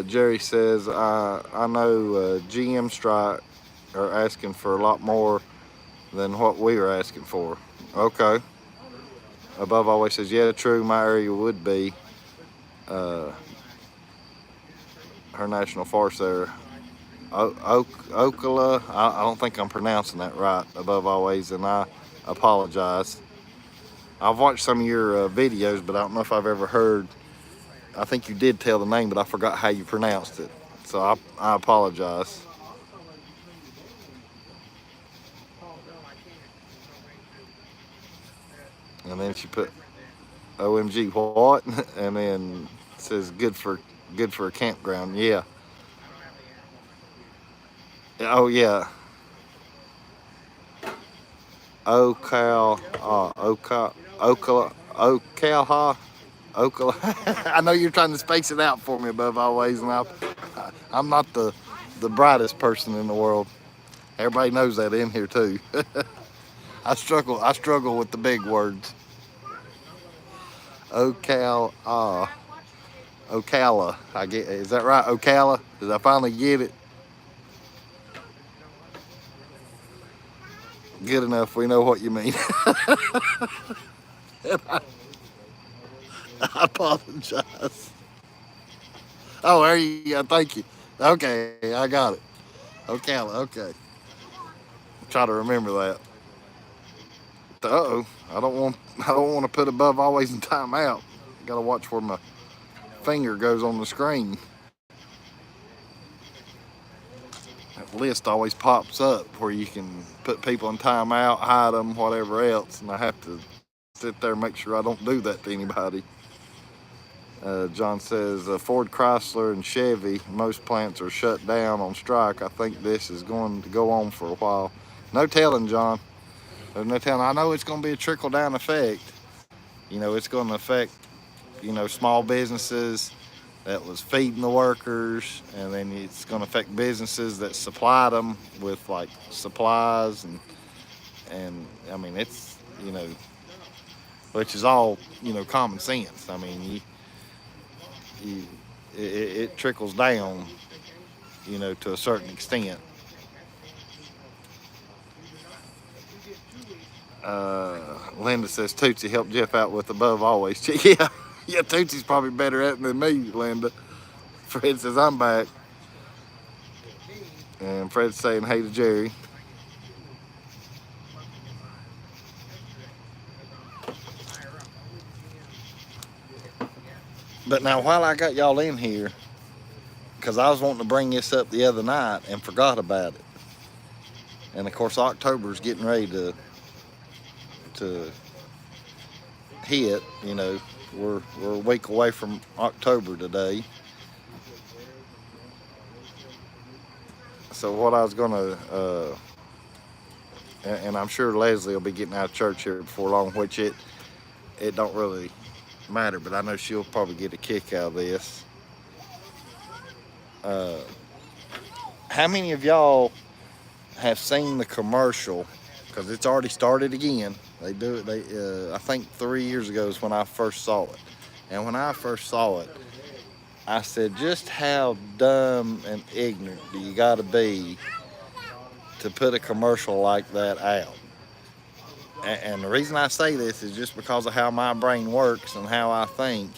Jerry says I know GM Strike are asking for a lot more than what we are asking for. Okay. Above always says, yeah, true, my area would be her national forest there. Ocala, I don't think I'm pronouncing that right, above always, and I apologize. I've watched some of your videos, but I don't know if I've ever heard. I think you did tell the name, but I forgot how you pronounced it. So I apologize. And then she put OMG what? And then says good for a campground. Yeah. Oh yeah. Ocala. I know you're trying to space it out for me above always, and I'm not the brightest person in the world. Everybody knows that in here too. I struggle with the big words. Ocala. I get. Is that right? Ocala. Did I finally get it? Good enough. We know what you mean. I apologize. Oh, there you go. Thank you. Okay, I got it. Ocala. Okay. Try to remember that. Uh-oh. I don't want to put above always in timeout. Gotta watch where my finger goes on the screen. That list always pops up where you can put people in timeout, hide them, whatever else, and I have to sit there and make sure I don't do that to anybody. John says Ford, Chrysler, and Chevy, most plants are shut down on strike. I think this is going to go on for a while. No telling, John. There's no telling. I know it's going to be a trickle down effect. It's going to affect, small businesses that was feeding the workers, and then it's going to affect businesses that supplied them with like supplies and I mean it's which is all common sense. I mean you, it trickles down, to a certain extent. Linda says Tootsie helped Jeff out with above always. Yeah, yeah, Tootsie's probably better at it than me, Linda. Fred says I'm back, and Fred's saying hey to Jerry. But now, while I got y'all in here, because I was wanting to bring this up the other night and forgot about it, and of course October's getting ready to hit. We're a week away from October today. So what I was gonna, and I'm sure Leslie will be getting out of church here before long, which it don't really matter, but I know she'll probably get a kick out of this. How many of y'all have seen the commercial? Because it's already started again. They do it. I think 3 years ago is when I first saw it, and when I first saw it, I said, just how dumb and ignorant do you got to be to put a commercial like that out? And the reason I say this is just because of how my brain works and how I think.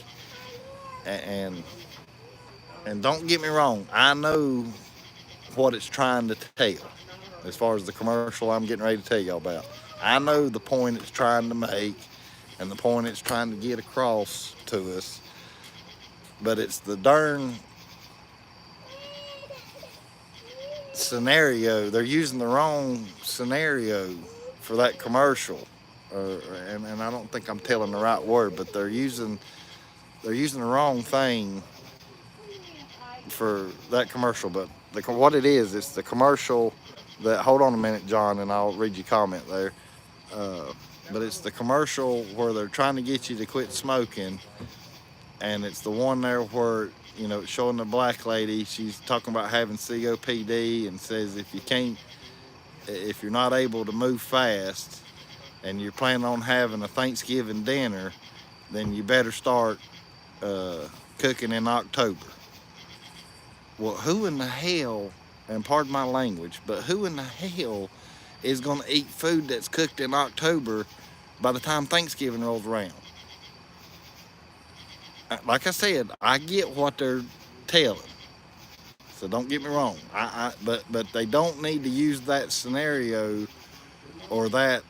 And don't get me wrong, I know what it's trying to tell as far as the commercial I'm getting ready to tell y'all about. I know the point it's trying to make and the point it's trying to get across to us, but it's the darn scenario. They're using the wrong scenario for that commercial, and I don't think I'm telling the right word, but they're using the wrong thing for that commercial. But what it is, it's the commercial that, hold on a minute, John, and I'll read your comment there. But it's the commercial where they're trying to get you to quit smoking, and it's the one there where, it's showing the black lady. She's talking about having COPD and says if you're not able to move fast and you're planning on having a Thanksgiving dinner, then you better start cooking in October. Well, who in the hell, and pardon my language, but who in the hell is going to eat food that's cooked in October by the time Thanksgiving rolls around? Like I said, I get what they're telling, so don't get me wrong. But they don't need to use that scenario or that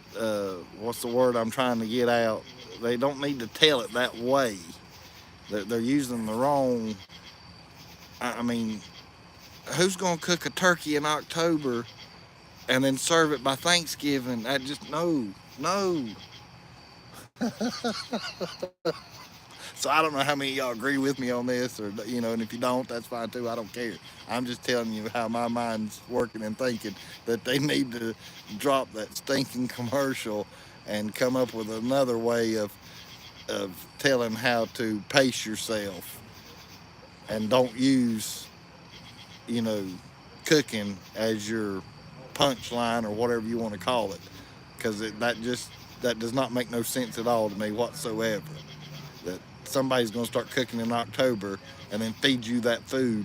what's the word I'm trying to get out. They don't need to tell it that way. They're using the wrong. I mean, who's gonna cook a turkey in October and then serve it by Thanksgiving? I just no. So I don't know how many of y'all agree with me on this, or and if you don't, that's fine too. I don't care. I'm just telling you how my mind's working and thinking that they need to drop that stinking commercial and come up with another way of telling how to pace yourself, and don't use cooking as your punchline or whatever you want to call it, because that does not make no sense at all to me whatsoever. That somebody's going to start cooking in October and then feed you that food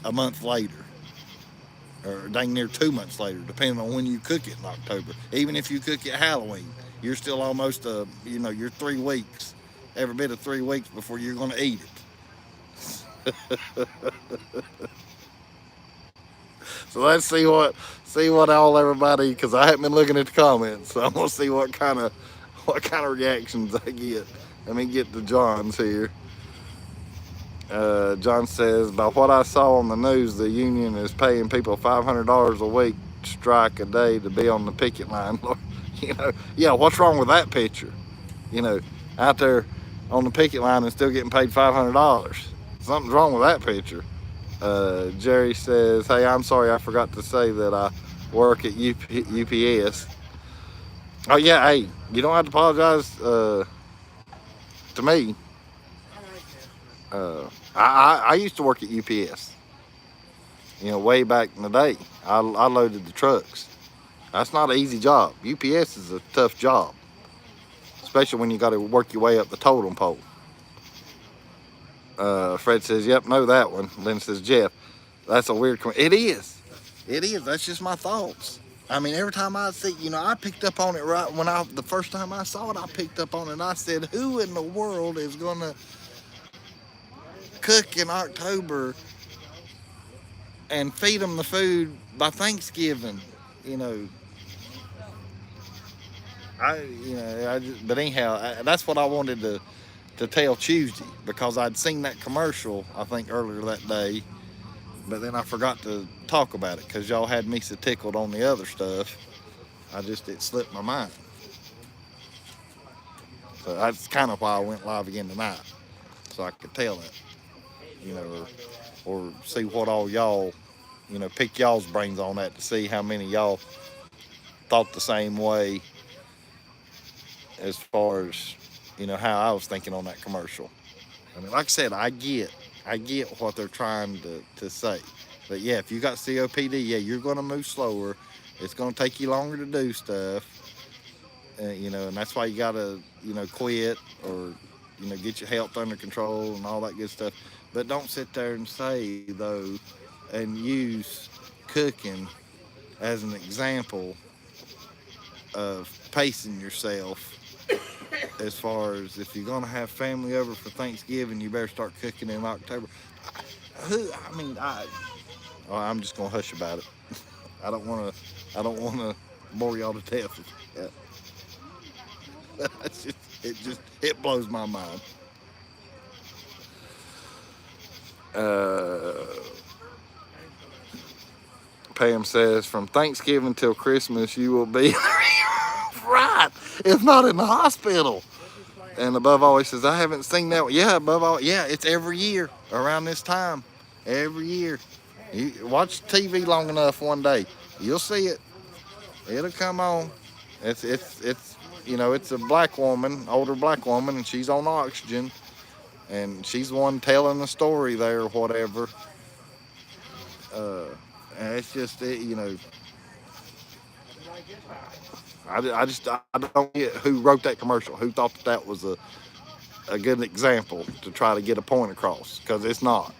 a month later, or dang near 2 months later, depending on when you cook it in October. Even if you cook it Halloween, you're still almost you're 3 weeks, every bit of 3 weeks before you're going to eat it. So let's see what everybody, because I haven't been looking at the comments, so I'm gonna see what kind of reactions I get. Let me get to John's here. John says, by what I saw on the news, the union is paying people $500 a week, strike a day, to be on the picket line. Yeah, what's wrong with that picture? Out there on the picket line and still getting paid $500. Something's wrong with that picture. Jerry says, hey, I'm sorry, I forgot to say that I work at UPS. Oh yeah, hey, you don't have to apologize to me. I used to work at UPS. Way back in the day. I loaded the trucks. That's not an easy job. UPS is a tough job, especially when you got to work your way up the totem pole. Fred says, yep, know that one. Lynn says, Jeff, that's a weird It is. It is. That's just my thoughts. I mean, every time I see, I picked up on it right when the first time I saw it, I picked up on it and I said, who in the world is going to cook in October and feed them the food by Thanksgiving? You know, but anyhow, that's what I wanted to tell Tuesday because I'd seen that commercial, I think, earlier that day, but then I forgot to talk about it because y'all had me so tickled on the other stuff. It slipped my mind. So that's kind of why I went live again tonight, so I could tell it, or see what all y'all, pick y'all's brains on that to see how many y'all thought the same way as far as, how I was thinking on that commercial. I mean, like I said, I get what they're trying to say. But yeah, if you got COPD, yeah, you're going to move slower. It's going to take you longer to do stuff. And that's why you got to, quit or, get your health under control and all that good stuff. But don't sit there and say, though, and use cooking as an example of pacing yourself as far as if you're going to have family over for Thanksgiving, you better start cooking in October. I'm just going to hush about it. I don't want to bore y'all to death with that. It blows my mind. Uh, Pam says, from Thanksgiving till Christmas, you will be right, if not in the hospital. And above all, he says, I haven't seen that one. Yeah, above all, yeah, it's every year around this time. Every year. You watch TV long enough one day, you'll see it. It'll come on. It's a black woman, older black woman, and she's on oxygen. And she's the one telling the story there or whatever. Uh, and it's just, I don't get who wrote that commercial, who thought that was a good example to try to get a point across, because it's not.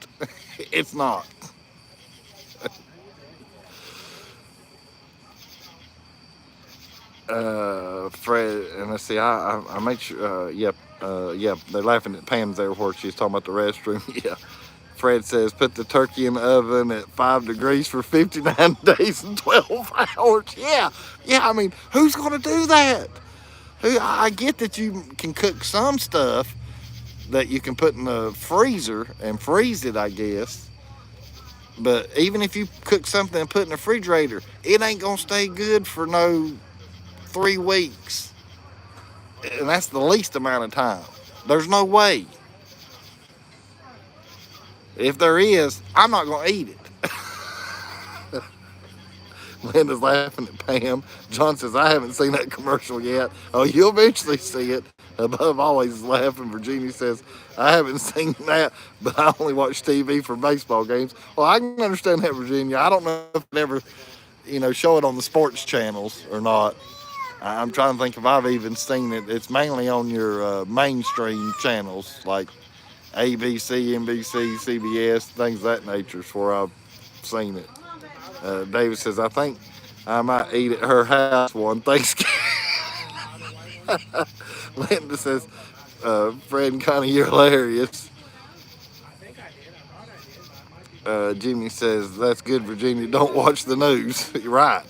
It's not. Fred, and let's see, I make sure, yep, they're laughing at Pam's there where she's talking about the restroom. Yeah. Fred says, put the turkey in the oven at 5 degrees for 59 days and 12 hours. Yeah, I mean, who's going to do that? I get that you can cook some stuff that you can put in the freezer and freeze it, I guess. But even if you cook something and put in the refrigerator, it ain't going to stay good for no 3 weeks. And that's the least amount of time. There's no way. If there is, I'm not going to eat it. Linda's laughing at Pam. John says, I haven't seen that commercial yet. Oh, you'll eventually see it. Above always laughing. Virginia says, I haven't seen that, but I only watch TV for baseball games. Well, I can understand that, Virginia. I don't know if it ever, show it on the sports channels or not. I'm trying to think if I've even seen it. It's mainly on your mainstream channels like ABC, NBC, CBS, things of that nature is where I've seen it. David says, I think I might eat at her house one Thanksgiving. Linda says, Fred and Connie, you're hilarious. Jimmy says, that's good, Virginia. Don't watch the news. You're right.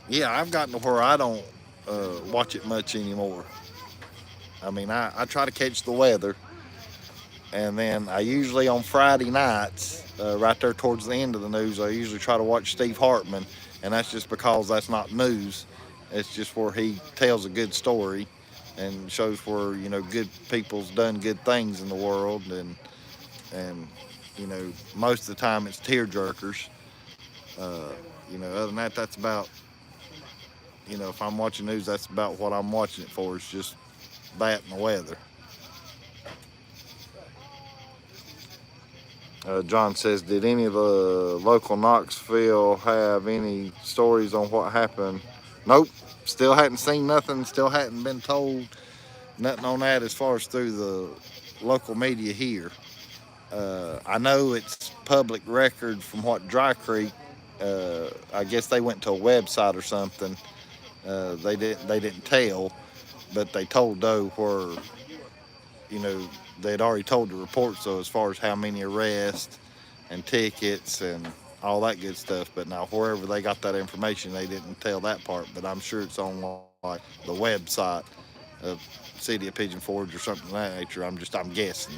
Yeah, I've gotten to where I don't watch it much anymore. I mean, I try to catch the weather. And then I usually on Friday nights, right there towards the end of the news, I usually try to watch Steve Hartman. And that's just because that's not news. It's just where he tells a good story and shows where, good people's done good things in the world. And most of the time it's tear jerkers. Other than that, that's about, if I'm watching news, that's about what I'm watching it for. It's just that and the weather. John says, did any of the local Knoxville have any stories on what happened? Nope. Still hadn't seen nothing. Still hadn't been told nothing on that as far as through local media here. I know it's public record from what Dry Creek. I guess they went to a website or something. They didn't tell, but they told Doe where you know they'd already told the report. So as far as how many arrests and tickets and all that good stuff, but now wherever they got that information, they didn't tell that part. But I'm sure it's on like the website of City of Pigeon Forge or something of that nature. I'm guessing,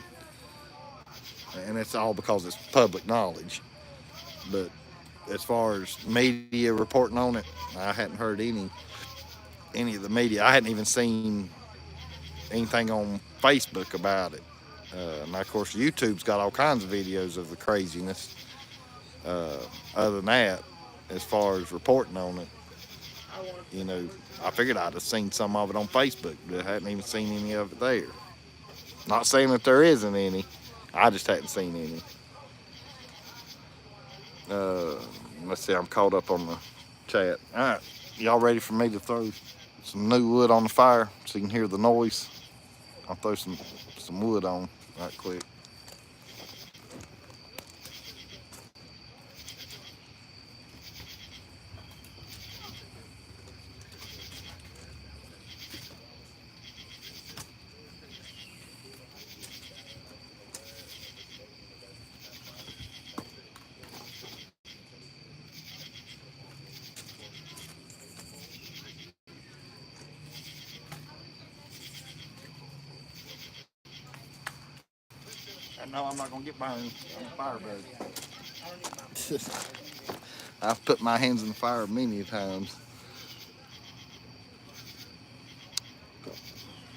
and it's all because it's public knowledge. But as far as media reporting on it, I hadn't heard any of the media. I hadn't even seen anything on Facebook about it. Now, of course, YouTube's got all kinds of videos of the craziness. Other than that, as far as reporting on it, you know, I figured I'd have seen some of it on Facebook, but I hadn't even seen any of it there. Not saying that there isn't any, I just hadn't seen any. Uh, let's see, I'm caught up on the chat. All right, y'all ready for me to throw some new wood on the fire so you can hear the noise? I'll throw some wood on right quick. And no, I'm not gonna get behind on the fire, buddy. I've put my hands in the fire many times.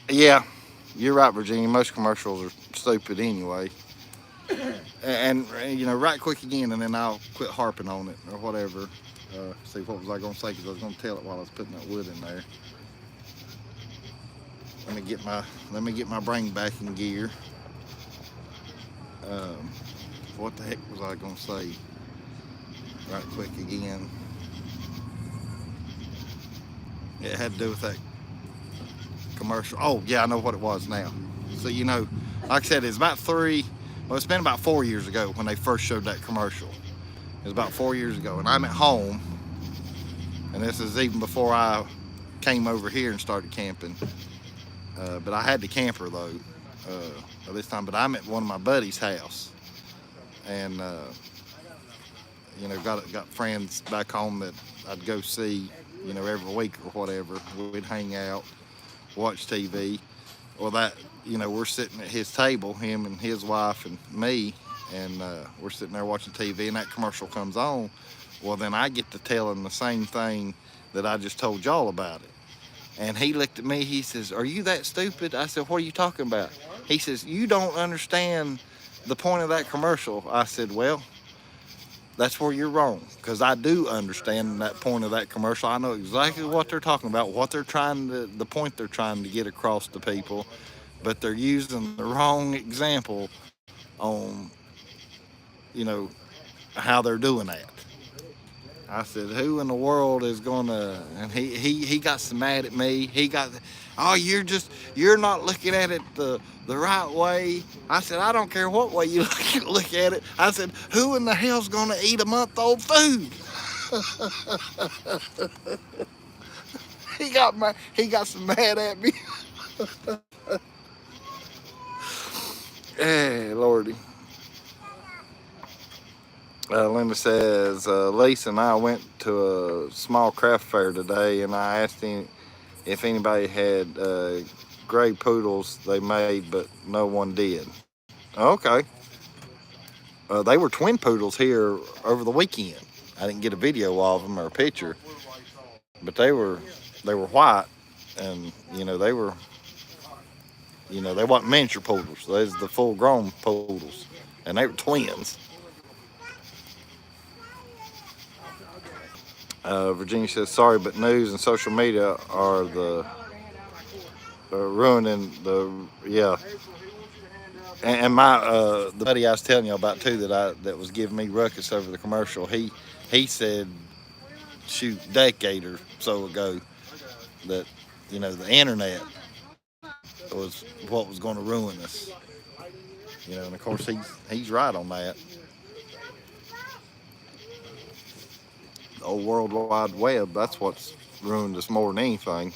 Yeah, you're right, Virginia. Most commercials are stupid anyway. And you know, right quick again, and then I'll quit harping on it or whatever. See, what was I gonna say? Because I was gonna tell it while I was putting that wood in there. Let me get my brain back in gear. Um, what the heck was I gonna say? Right quick again. It had to do with that commercial. Oh yeah, I know what it was now. So you know, like I said, it's about it's been about 4 years ago when they first showed that commercial. It was about 4 years ago, and I'm at home, and this is even before I came over here and started camping. But I had the camper though this time. But I'm at one of my buddy's house, and you know, got friends back home that I'd go see, you know, every week or whatever. We'd hang out, watch TV. Well, that, you know, we're sitting at his table, him and his wife and me, and we're sitting there watching TV, and that commercial comes on. Well, then I get to tell him the same thing that I just told y'all about it. And he looked at me, he says, "Are you that stupid?" I said, "What are you talking about?" He says, "You don't understand the point of that commercial." I said, "Well, that's where you're wrong, because I do understand that point of that commercial. I know exactly what they're talking about, the point they're trying to get across to people, but they're using the wrong example on, you know, how they're doing that." I said, "Who in the world is gonna?" And he got so mad at me. He got, "Oh, you're not looking at it the right way." I said, "I don't care what way you look at it." I said, "Who in the hell's gonna eat a month-old food?" He got so mad at me. Hey, Lordy. Linda says, Lisa and I went to a small craft fair today, and I asked him if anybody had gray poodles they made, but no one did. Okay. They were twin poodles here over the weekend. I didn't get a video of them or a picture, but they were white, and they weren't miniature poodles. They was the full grown poodles, and they were twins. Virginia says, "Sorry, but news and social media are ruining the yeah." And my the buddy I was telling you about too that was giving me ruckus over the commercial. He said, shoot, decade or so ago, that the internet was what was going to ruin us. You know, and of course he's right on that. The old World Wide Web, that's what's ruined us more than anything.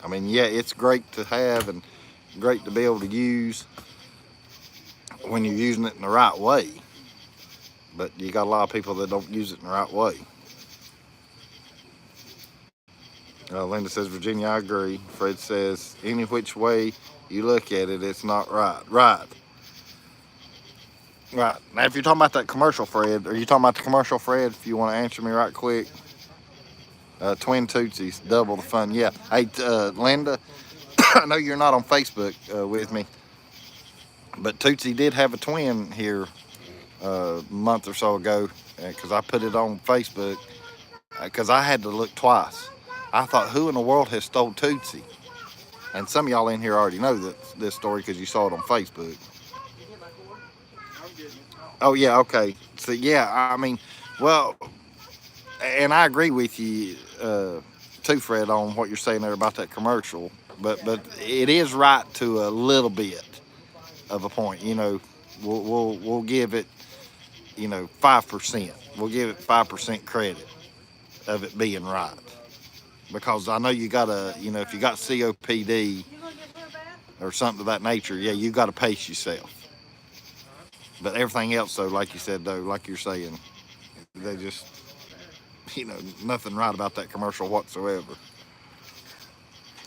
I mean, yeah, it's great to have and great to be able to use when you're using it in the right way. But you got a lot of people that don't use it in the right way. Linda says, Virginia, I agree. Fred says, any which way you look at it, it's not right. Right. Right. Now, if you're talking about that commercial, Fred, are you talking about the commercial, Fred? If you want to answer me right quick. Twin Tootsies, double the fun. Yeah. Hey, Linda, I know you're not on Facebook with me, but Tootsie did have a twin here a month or so ago because I put it on Facebook because I had to look twice. I thought, who in the world has stole Tootsie? And some of y'all in here already know this story because you saw it on Facebook. Oh, yeah, okay. So, yeah, I mean, well, and I agree with you, too, Fred, on what you're saying there about that commercial. But it is right to a little bit of a point. You know, we'll give it, 5%. We'll give it 5% credit of it being right. Because I know you gotta, if you got COPD or something of that nature, yeah, you gotta pace yourself. But everything else, though, like you said, though, like you're saying, they just, nothing right about that commercial whatsoever.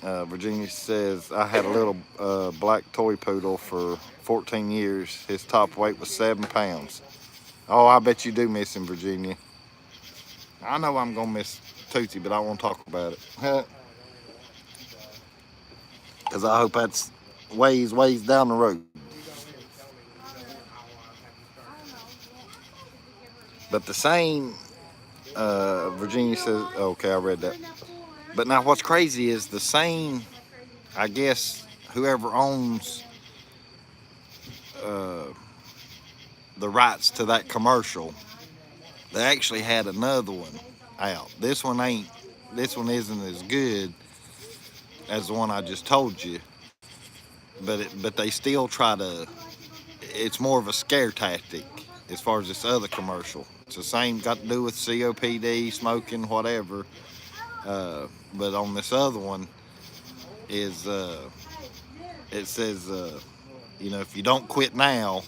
Virginia says, I had a little black toy poodle for 14 years. His top weight was 7 pounds. Oh, I bet you do miss him, Virginia. I know I'm going to miss Tootsie, but I won't talk about it. Because I hope that's ways down the road. But the same, Virginia says, okay, I read that. But now what's crazy is the same, I guess, whoever owns the rights to that commercial, they actually had another one out. This one isn't as good as the one I just told you, but they still try to. It's more of a scare tactic as far as this other commercial. It's the same, got to do with COPD, smoking, whatever. But on this other one is it says if you don't quit now.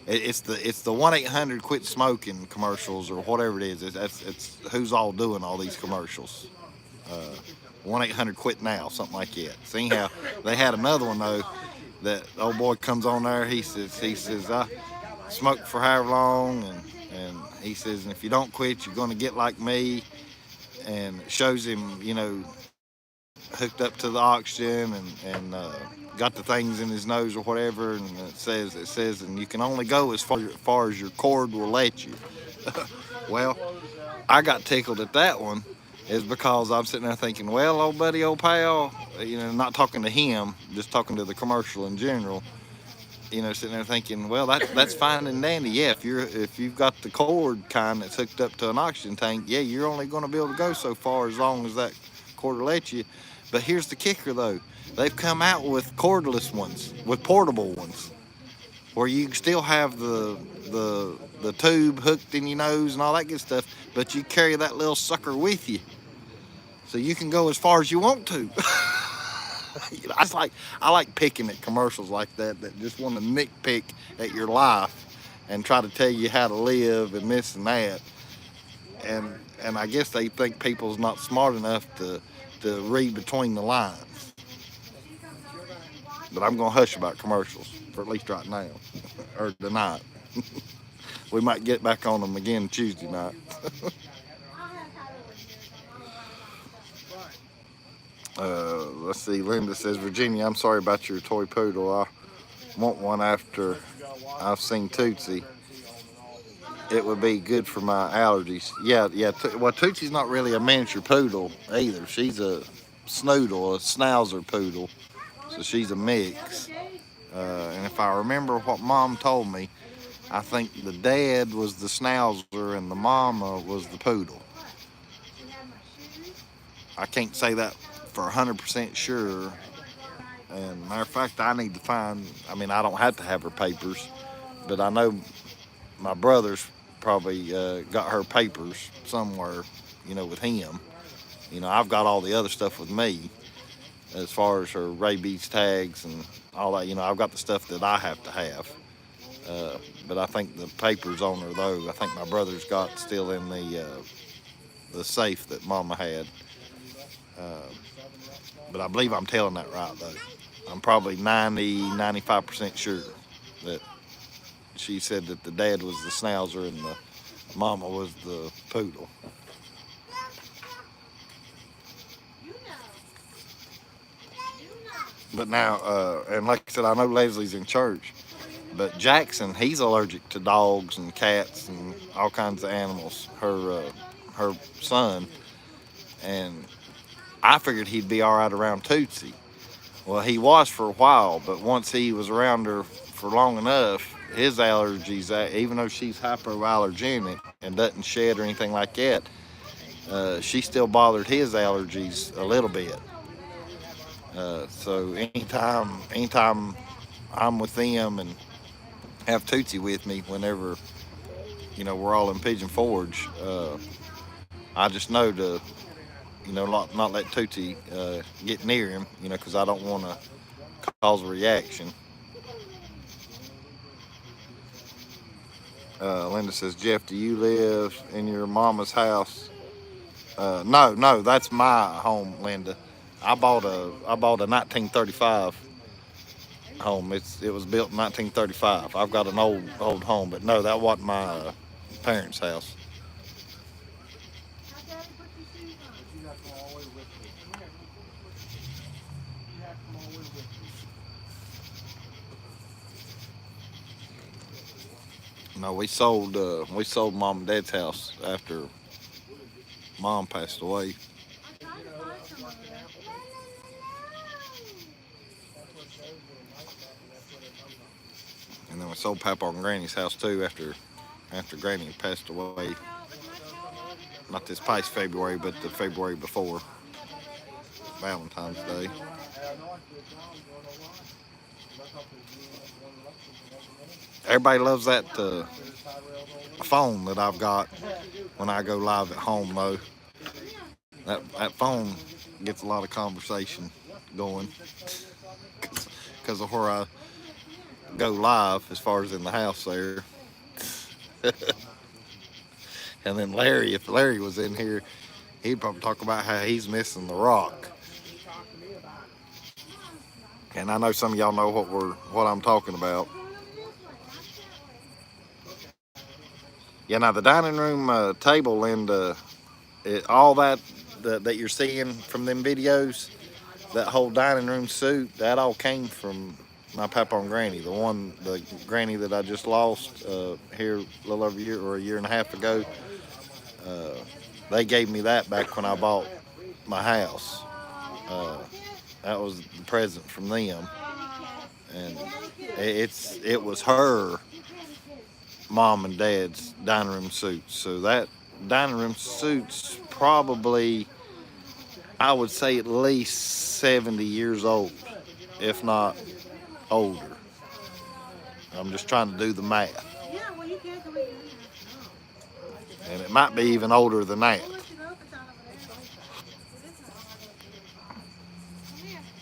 It's the 1-800 quit smoking commercials or whatever it is. It's who's all doing all these commercials. 1-800 quit now, something like that. See how they had another one though. That old boy comes on there. He says I smoked for however long, and he says, and if you don't quit, you're going to get like me. And it shows him, hooked up to the oxygen and got the things in his nose or whatever, and it says, and you can only go as far as your cord will let you. Well, I got tickled at that one, is because I'm sitting there thinking, well, old buddy, old pal, not talking to him, just talking to the commercial in general. Sitting there thinking, well, that's fine and dandy. Yeah, if you've got the cord kind that's hooked up to an oxygen tank, yeah, you're only going to be able to go so far as long as that cord will let you. But here's the kicker, though. They've come out with cordless ones, with portable ones, where you still have the tube hooked in your nose and all that good stuff, but you carry that little sucker with you, so you can go as far as you want to. I like picking at commercials like that just want to nitpick at your life and try to tell you how to live and this and that. And I guess they think people's not smart enough to read between the lines. But I'm gonna hush about commercials for at least right now or tonight. We might get back on them again Tuesday night. Let's see. Linda says, Virginia, I'm sorry about your toy poodle. I want one after I've seen Tootsie. It would be good for my allergies. Yeah. Well, Tootsie's not really a miniature poodle either. She's a snoodle, a schnauzer poodle. So she's a mix. And if I remember what Mom told me, I think the dad was the schnauzer and the mama was the poodle. I can't say that for 100% sure, And matter of fact, I need to find. I mean, I don't have to have her papers, but I know my brother's probably got her papers somewhere. With him. I've got all the other stuff with me as far as her rabies tags and all that. I've got the stuff that I have to have. But I think the papers on her though. I think my brother's got still in the safe that Mama had. Uh, but I believe I'm telling that right though. I'm probably 95% sure that she said that the dad was the schnauzer and the mama was the poodle. But now, and like I said, I know Leslie's in church, but Jackson, he's allergic to dogs and cats and all kinds of animals. Her son, and I figured he'd be all right around Tootsie. Well, he was for a while, but once he was around her for long enough, his allergies, even though she's hypoallergenic and doesn't shed or anything like that, she still bothered his allergies a little bit. So anytime I'm with them and have Tootsie with me, whenever we're all in Pigeon Forge, I just know to not let Tootsie get near him, because I don't want to cause a reaction. Linda says, Jeff, do you live in your mama's house? No, that's my home, Linda. I bought a 1935 home. It was built in 1935. I've got an old home, but no, that wasn't my parents' house. No, we sold mom and dad's house after mom passed away. And then we sold Papa and Granny's house too after Granny passed away. Not this past February, but the February before Valentine's Day. Everybody loves that phone that I've got when I go live at home, though. That phone gets a lot of conversation going because of where I go live as far as in the house there. And then Larry, if Larry was in here, he'd probably talk about how he's missing the rock. And I know some of y'all know what I'm talking about. Yeah, now the dining room table and all that you're seeing from them videos, that whole dining room suit, that all came from my papa and granny. The granny that I just lost here a little over a year and a half ago. They gave me that back when I bought my house. Uh, that was the present from them, and it was her mom and dad's dining room suits. So that dining room suit's probably, I would say, at least 70 years old, if not older. I'm just trying to do the math. And it might be even older than that.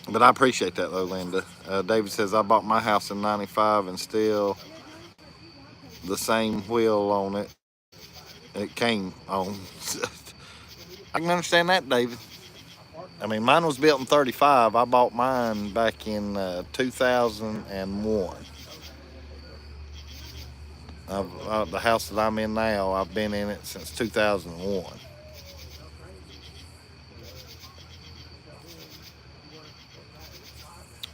But I appreciate that though, Linda. David says, I bought my house in 95 and still the same wheel on it. It came on. I can understand that, David. I mean, mine was built in 35. I bought mine back in 2001. The house that I'm in now, I've been in it since 2001.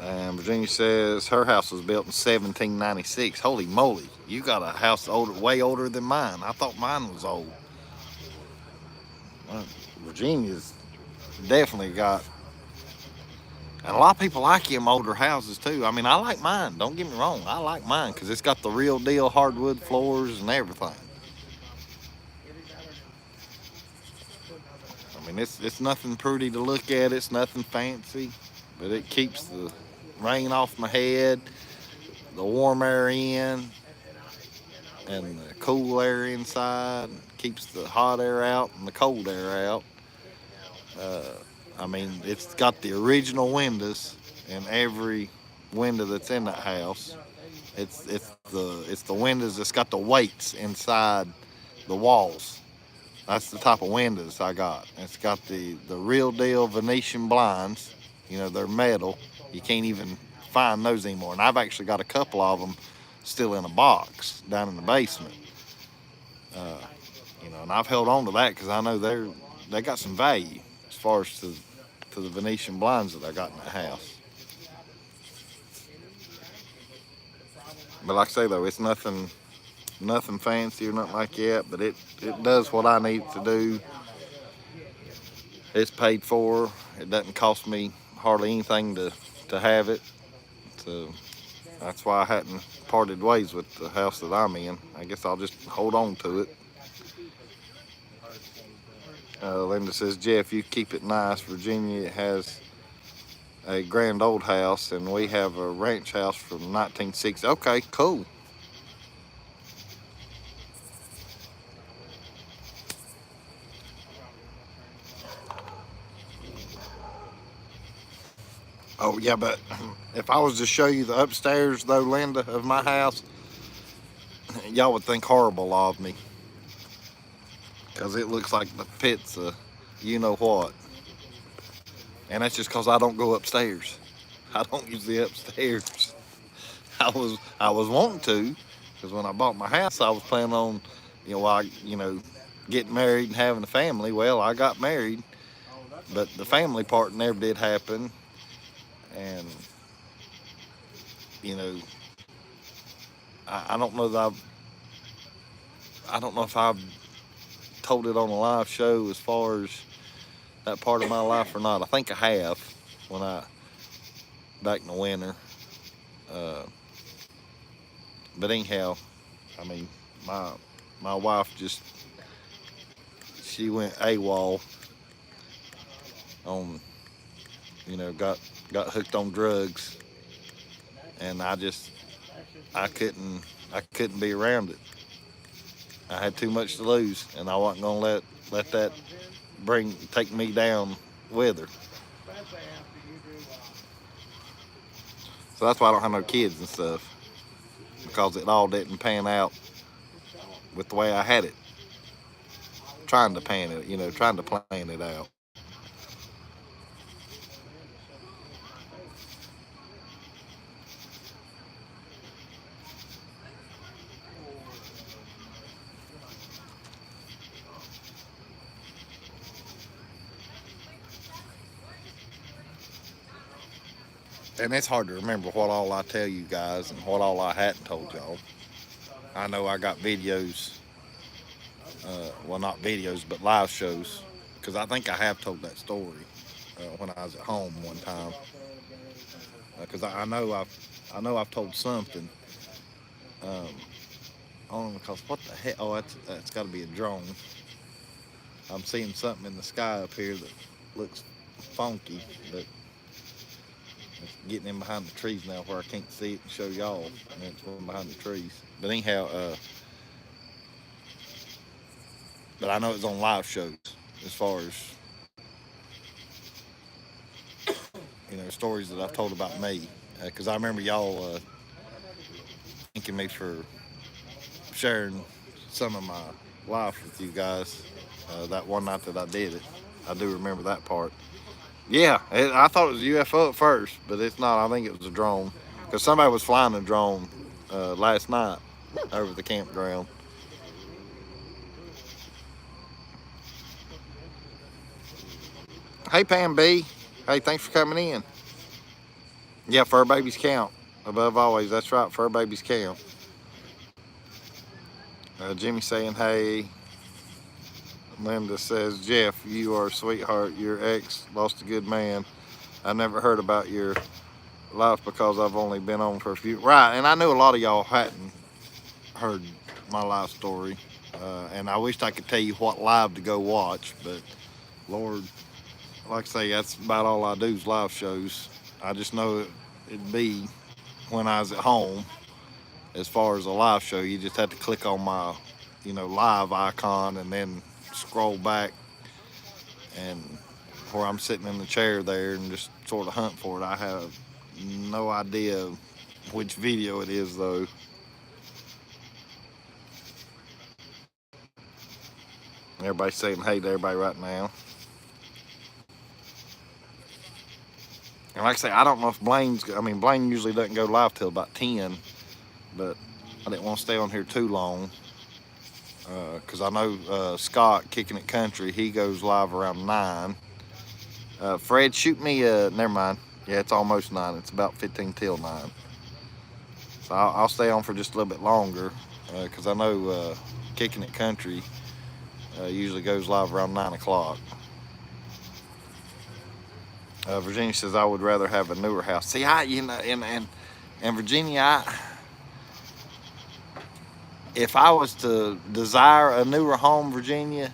And Virginia says her house was built in 1796. Holy moly, you got a house way older than mine. I thought mine was old. Well, Virginia's definitely got, and a lot of people like them older houses too. I mean, I like mine. Don't get me wrong. I like mine because it's got the real deal hardwood floors and everything. I mean, it's nothing pretty to look at. It's nothing fancy, but it keeps rain off my head, the warm air in, and the cool air inside. Keeps the hot air out and the cold air out. Uh, I mean, it's got the original windows in every window that's in that house. It's the windows that's got the weights inside the walls. That's the type of windows I got. It's got the real deal Venetian blinds. You know, they're metal. You can't even find those anymore. And I've actually got a couple of them still in a box down in the basement. Uh, and I've held on to that because I know they got some value as far as to the Venetian blinds that I got in the house. But like I say though, it's nothing fancy or nothing like that. But it does what I need to do. It's paid for. It doesn't cost me hardly anything to have it. So that's why I hadn't parted ways with the house that I'm in. I guess I'll just hold on to it. Linda says, Jeff, you keep it nice. Virginia has a grand old house, and we have a ranch house from 1960. Okay, cool. Oh, yeah, but if I was to show you the upstairs, though, Linda, of my house, y'all would think horrible of me. Because it looks like the pits of you know what. And that's just because I don't go upstairs. I don't use the upstairs. I was wanting to, because when I bought my house, I was planning on, getting married and having a family. Well, I got married, but the family part never did happen. And you know, I don't know that I don't know if I've told it on a live show as far as that part of my life or not. I think I have when I back in the winter. Uh, but anyhow, I mean, my wife she went AWOL on, got hooked on drugs, and I couldn't be around it. I had too much to lose, and I wasn't gonna let that take me down with her. So that's why I don't have no kids and stuff, because it all didn't pan out with the way I had it. Trying to plan it out. And it's hard to remember what all I tell you guys and what all I hadn't told y'all. I know I got videos, well, not videos, but live shows, because I think I have told that story when I was at home one time. Because I know I've told something. Um, Only because what the heck? Oh, that's got to be a drone. I'm seeing something in the sky up here that looks funky, but it's getting in behind the trees now where I can't see it and show y'all. And it's going behind the trees. But anyhow, but I know it's on live shows as far as stories that I've told about me. Because I remember y'all thanking me for sharing some of my life with you guys that one night that I did it. I do remember that part. Yeah, I thought it was a UFO at first, but it's not. I think it was a drone. Because somebody was flying a drone last night over the campground. Hey, Pam B. Hey, thanks for coming in. Yeah, fur babies count. Above always, that's right, fur babies count. Jimmy saying, hey. Linda says, Jeff, you are a sweetheart. Your ex lost a good man. I never heard about your life because I've only been on for a few. Right, and I knew a lot of y'all hadn't heard my life story. And I wished I could tell you what live to go watch, but Lord, like I say, that's about all I do is live shows. I just know it'd be when I was at home. As far as a live show, you just have to click on my, live icon and then scroll back and where I'm sitting in the chair there and just sort of hunt for it. I have no idea which video it is though. Everybody's saying hey to everybody right now. And like I say, I don't know if Blaine usually doesn't go live till about 10, but I didn't want to stay on here too long. Because I know Scott, Kicking It Country, he goes live around 9. Fred, shoot me, never mind. Yeah, it's almost 9. It's about 15 till 9. So I'll stay on for just a little bit longer because I know Kicking It Country usually goes live around 9 o'clock. Virginia says, I would rather have a newer house. See, and Virginia, if I was to desire a newer home, Virginia,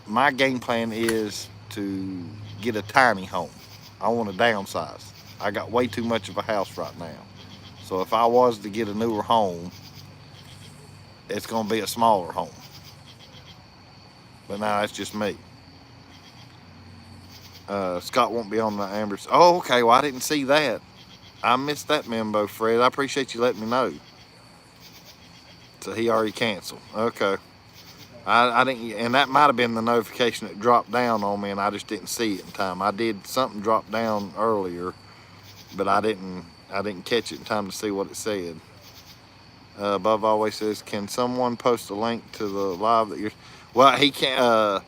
my game plan is to get a tiny home. I want to downsize. I got way too much of a house right now. So if I was to get a newer home, it's going to be a smaller home. But now that's just me. Scott won't be on the Amber. Oh, okay. Well, I didn't see that. I missed that memo, Fred. I appreciate you letting me know. So he already canceled. Okay. I didn't, and that might have been the notification that dropped down on me, and I just didn't see it in time. I did something drop down earlier, but I didn't catch it in time to see what it said. Above always says, can someone post a link to the live that you're? Well, he can't.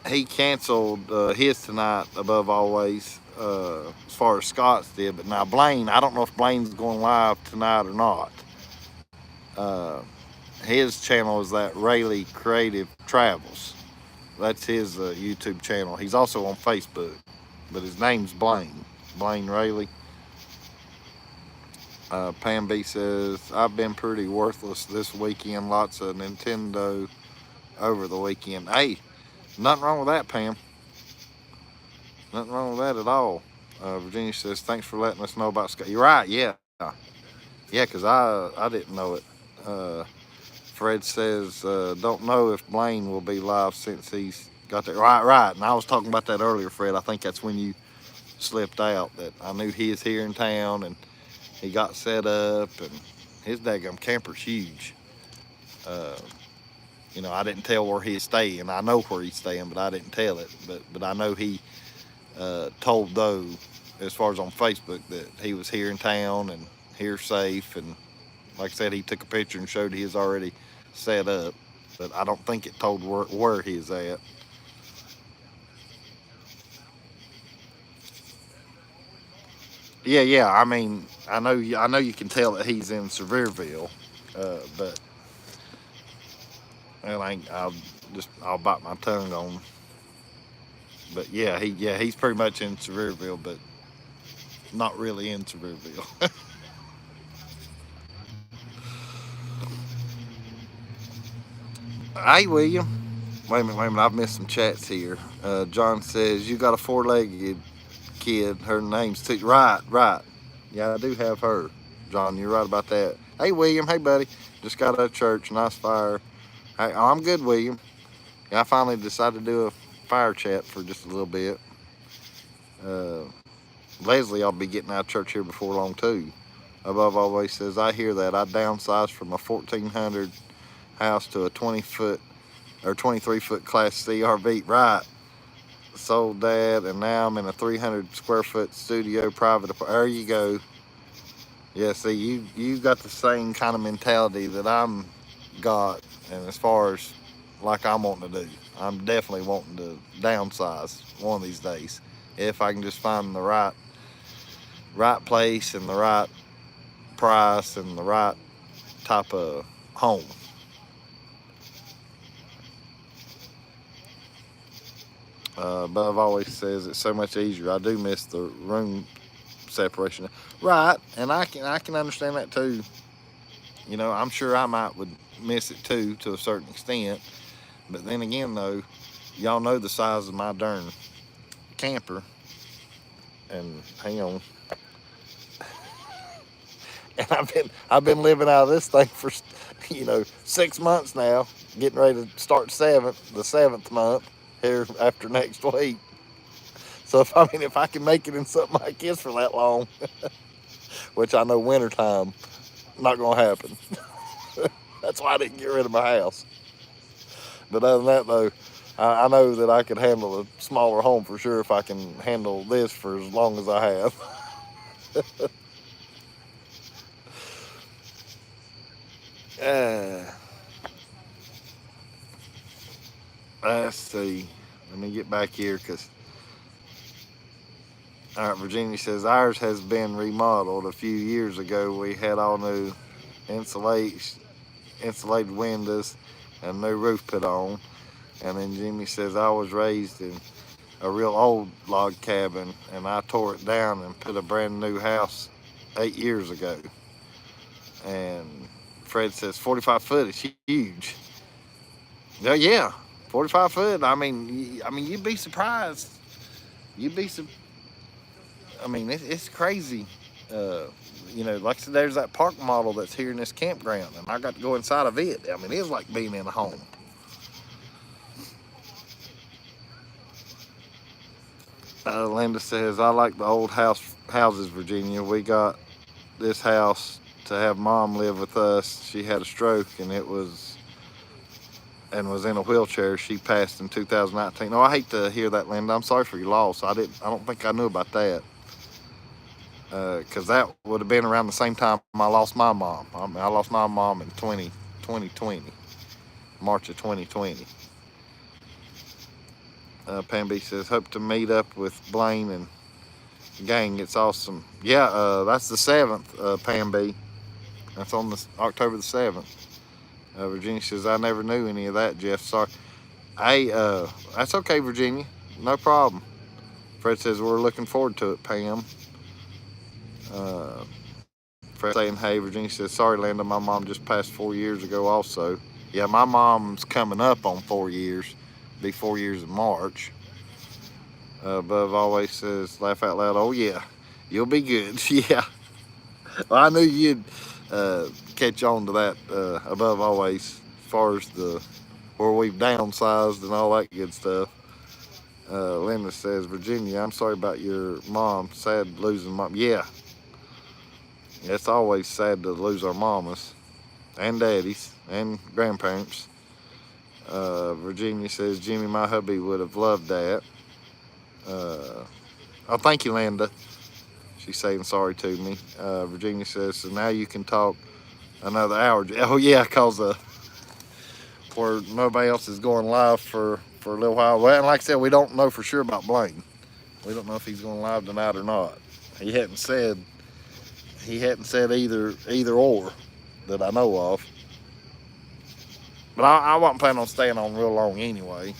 He canceled his tonight. Above always, as far as Scott's did, but now Blaine. I don't know if Blaine's going live tonight or not. His channel is that Rayleigh Creative Travels. That's his YouTube channel. He's also on Facebook, but his name's Blaine Rayleigh. Pam B says, I've been pretty worthless this weekend. Lots of Nintendo over the weekend. Hey, nothing wrong with that, Pam. Nothing wrong with that at all. Virginia says, thanks for letting us know about Scott. You're right, yeah. Yeah, because I didn't know it. Fred says, don't know if Blaine will be live since he's got there. Right. And I was talking about that earlier, Fred. I think that's when you slipped out, that I knew he is here in town and he got set up, and his daggum camper's huge. I didn't tell where he's staying. I know where he's staying, but I didn't tell it. But I know he told Doe, as far as on Facebook, that he was here in town and here safe. And like I said, he took a picture and showed he is already set up. But I don't think it told where he's at. Yeah. I mean, I know you can tell that he's in Sevierville, but I'll bite my tongue on. But he's pretty much in Sevierville, but not really in Sevierville. Hey, William. Wait a minute. I've missed some chats here. John says, you got a four-legged kid. Her name's Tootsie. Right. Yeah, I do have her. John, you're right about that. Hey, William. Hey, buddy. Just got out of church. Nice fire. Hey, I'm good, William. Yeah, I finally decided to do a fire chat for just a little bit. Leslie, I'll be getting out of church here before long, too. Above always says, I hear that. I downsized from a 1,400 house to a 20-foot or 23-foot Class C RV. Right. Sold that, and now I'm in a 300 square foot studio private. There you go. Yeah, see, you got the same kind of mentality that I'm got, and as far as like I'm wanting to do, I'm definitely wanting to downsize one of these days if I can just find the right place and the right price and the right type of home. Bev always says it's so much easier. I do miss the room separation. Right, and I can understand that too. I'm sure I would miss it too to a certain extent. But then again, though, y'all know the size of my darn camper. And hang on, And I've been living out of this thing for 6 months now, getting ready to start the seventh month here after next week. So if I can make it in something like this for that long, which I know wintertime not gonna happen. That's why I didn't get rid of my house. But other than that though, I know that I could handle a smaller home for sure if I can handle this for as long as I have. Uh, let's see. Let me get back here because all right, Virginia says ours has been remodeled. A few years ago, we had all new insulation, insulated windows, and new roof put on. And then Jimmy says I was raised in a real old log cabin, and I tore it down and put a brand new house 8 years ago. And Fred says 45 foot is huge. Yeah, 45 foot. I mean, you'd be surprised. You'd be I mean, it's crazy. Uh, like I said, there's that park model that's here in this campground, and I got to go inside of it. I mean, it's like being in a home. Linda says, I like the old houses, Virginia. We got this house to have mom live with us. She had a stroke and was in a wheelchair. She passed in 2019. Oh, I hate to hear that, Linda. I'm sorry for your loss. I don't think I knew about that. Because that would have been around the same time I lost my mom. I lost my mom in 2020, March of 2020. Pam B says, hope to meet up with Blaine and gang. It's awesome. Yeah, that's the 7th, Pam B. That's on October the 7th. Virginia says, I never knew any of that, Jeff. Sorry. Hey, that's okay, Virginia. No problem. Fred says, we're looking forward to it, Pam. Fred saying, hey, Virginia says, sorry, Linda, my mom just passed 4 years ago also. Yeah, my mom's coming up on 4 years. Be 4 years in March. Above always says, laugh out loud, oh yeah, you'll be good. Yeah. Well, I knew you'd catch on to that above always, as far as where we've downsized and all that good stuff. Linda says, Virginia, I'm sorry about your mom. Sad losing mom. Yeah, it's always sad to lose our mamas and daddies and grandparents. Virginia says, Jimmy, my hubby would have loved that. Oh, thank you, Linda. She's saying sorry to me. Virginia says, so now you can talk another hour. Oh, yeah, because where nobody else is going live for a little while. Well, and like I said, we don't know for sure about Blaine. We don't know if he's going live tonight or not. He hadn't said either or that I know of. But I wasn't planning on staying on real long anyway.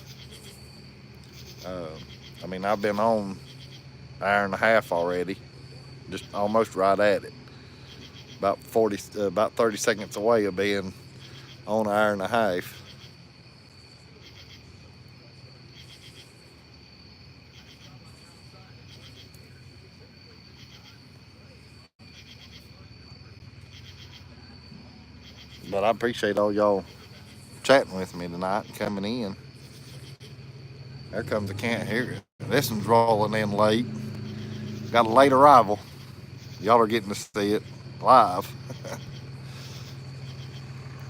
I mean, I've been on an hour and a half already, just almost right at it. About 30 seconds away of being on an hour and a half. But I appreciate all y'all chatting with me tonight and coming in. There comes, I can't hear it. This one's rolling in late. Got a late arrival. Y'all are getting to see it live.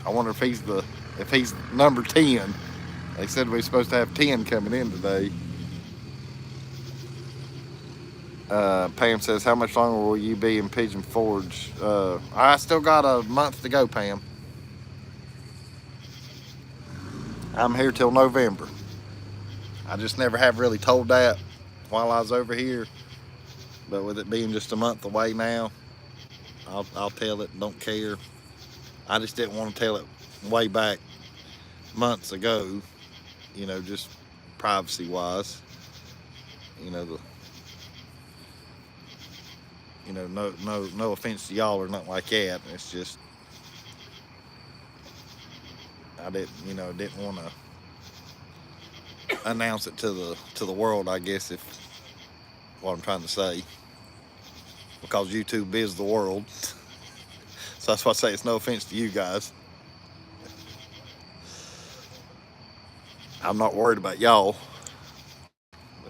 I wonder if he's number 10. They said we're supposed to have 10 coming in today. Pam says, how much longer will you be in Pigeon Forge? I still got a month to go, Pam. I'm here till November. I just never have really told that while I was over here. But with it being just a month away now, I'll tell it, don't care. I just didn't want to tell it way back months ago, just privacy wise. No offense to y'all or nothing like that. It's just I didn't want to announce it to the world, I guess, if what I'm trying to say, because YouTube is the world. So that's why I say it's no offense to you guys. I'm not worried about y'all.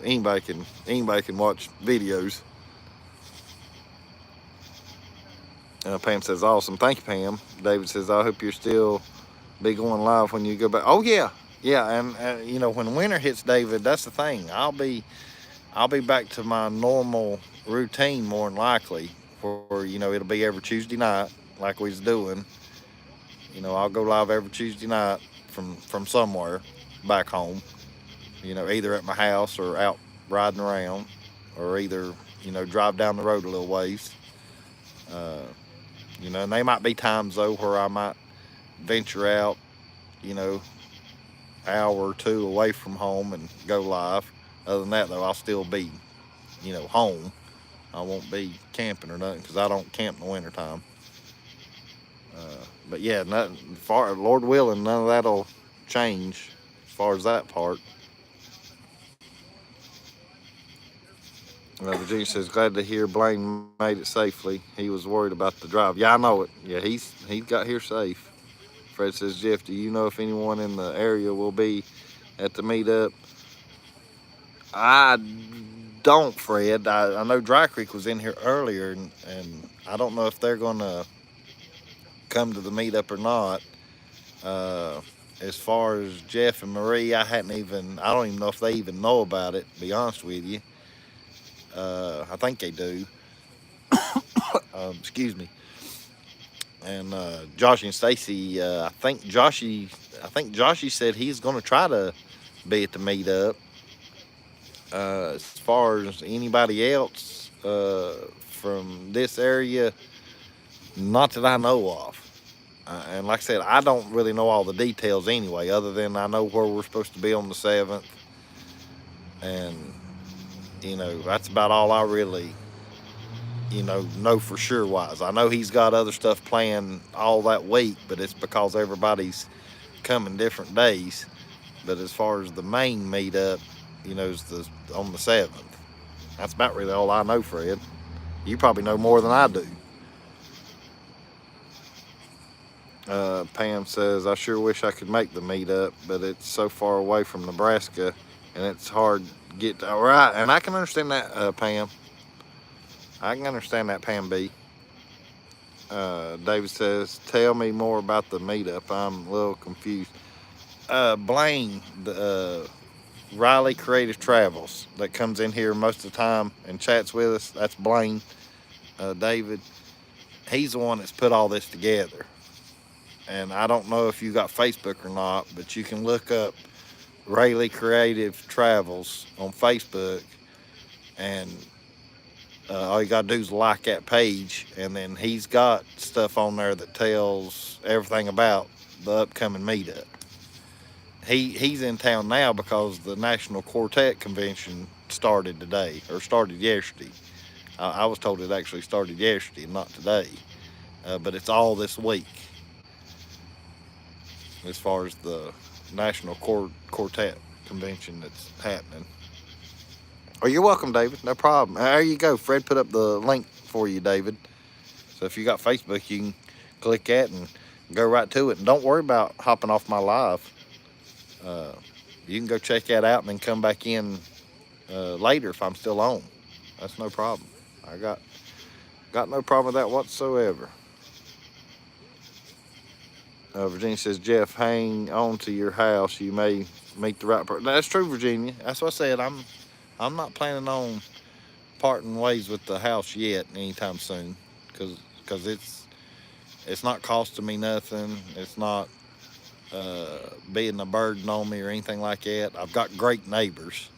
Anybody can watch videos. Pam says awesome. Thank you, Pam. David says I hope you're still be going live when you go back. Oh yeah, yeah. And you know when winter hits, David, that's the thing. I'll be back to my normal routine more than likely. Where you know it'll be every Tuesday night like we was doing. You know I'll go live every Tuesday night from somewhere back home. You know either at my house or out riding around, or either you know drive down the road a little ways. Uh, you know, and they might be times though where I might venture out. You know, hour or two away from home and go live. Other than that, though, I'll still be, you know, home. I won't be camping or nothing because I don't camp in the wintertime. But yeah, nothing, far, Lord willing, none of that'll change as far as that part. Virginia says, glad to hear Blaine made it safely. He was worried about the drive. Yeah, I know it. Yeah, he's got here safe. Fred says, Jeff, do you know if anyone in the area will be at the meetup? I don't, Fred. I know Dry Creek was in here earlier, and I don't know if they're going to come to the meetup or not. As far as Jeff and Marie, I don't even know if they even know about it, to be honest with you. I think they do. Excuse me. And Joshy and Stacy, I think Joshy said he's going to try to be at the meetup. As far as anybody else from this area, not that I know of. And like I said, I don't really know all the details anyway, other than I know where we're supposed to be on the 7th. And, you know, that's about all I really, you know for sure wise. I know he's got other stuff planned all that week, but it's because everybody's coming different days. But as far as the main meetup, you know, is on the 7th. That's about really all I know, Fred. You probably know more than I do. Pam says, I sure wish I could make the meetup, but it's so far away from Nebraska and it's hard to get to. All right, and I can understand that, Pam. I can understand that, Pam B. David says, tell me more about the meetup. I'm a little confused. Blaine, the Riley Creative Travels, that comes in here most of the time and chats with us, that's Blaine. David, he's the one that's put all this together. And I don't know if you got Facebook or not, but you can look up Rayleigh Creative Travels on Facebook, and all you gotta do is like that page, and then he's got stuff on there that tells everything about the upcoming meetup. He's in town now because the National Quartet Convention started today, or started yesterday. I was told it actually started yesterday, not today, but it's all this week as far as the National Quartet Convention that's happening. Oh, you're welcome, David. No problem. There you go. Fred put up the link for you, David. So if you got Facebook, you can click that and go right to it. And don't worry about hopping off my live. Uh, you can go check that out and then come back in later if I'm still on. That's no problem. I got no problem with that whatsoever. Virginia says, Jeff, hang on to your house. You may meet the right person. That's true, Virginia. That's what I said. I'm not planning on parting ways with the house yet anytime soon, because it's not costing me nothing. It's not being a burden on me or anything like that. I've got great neighbors,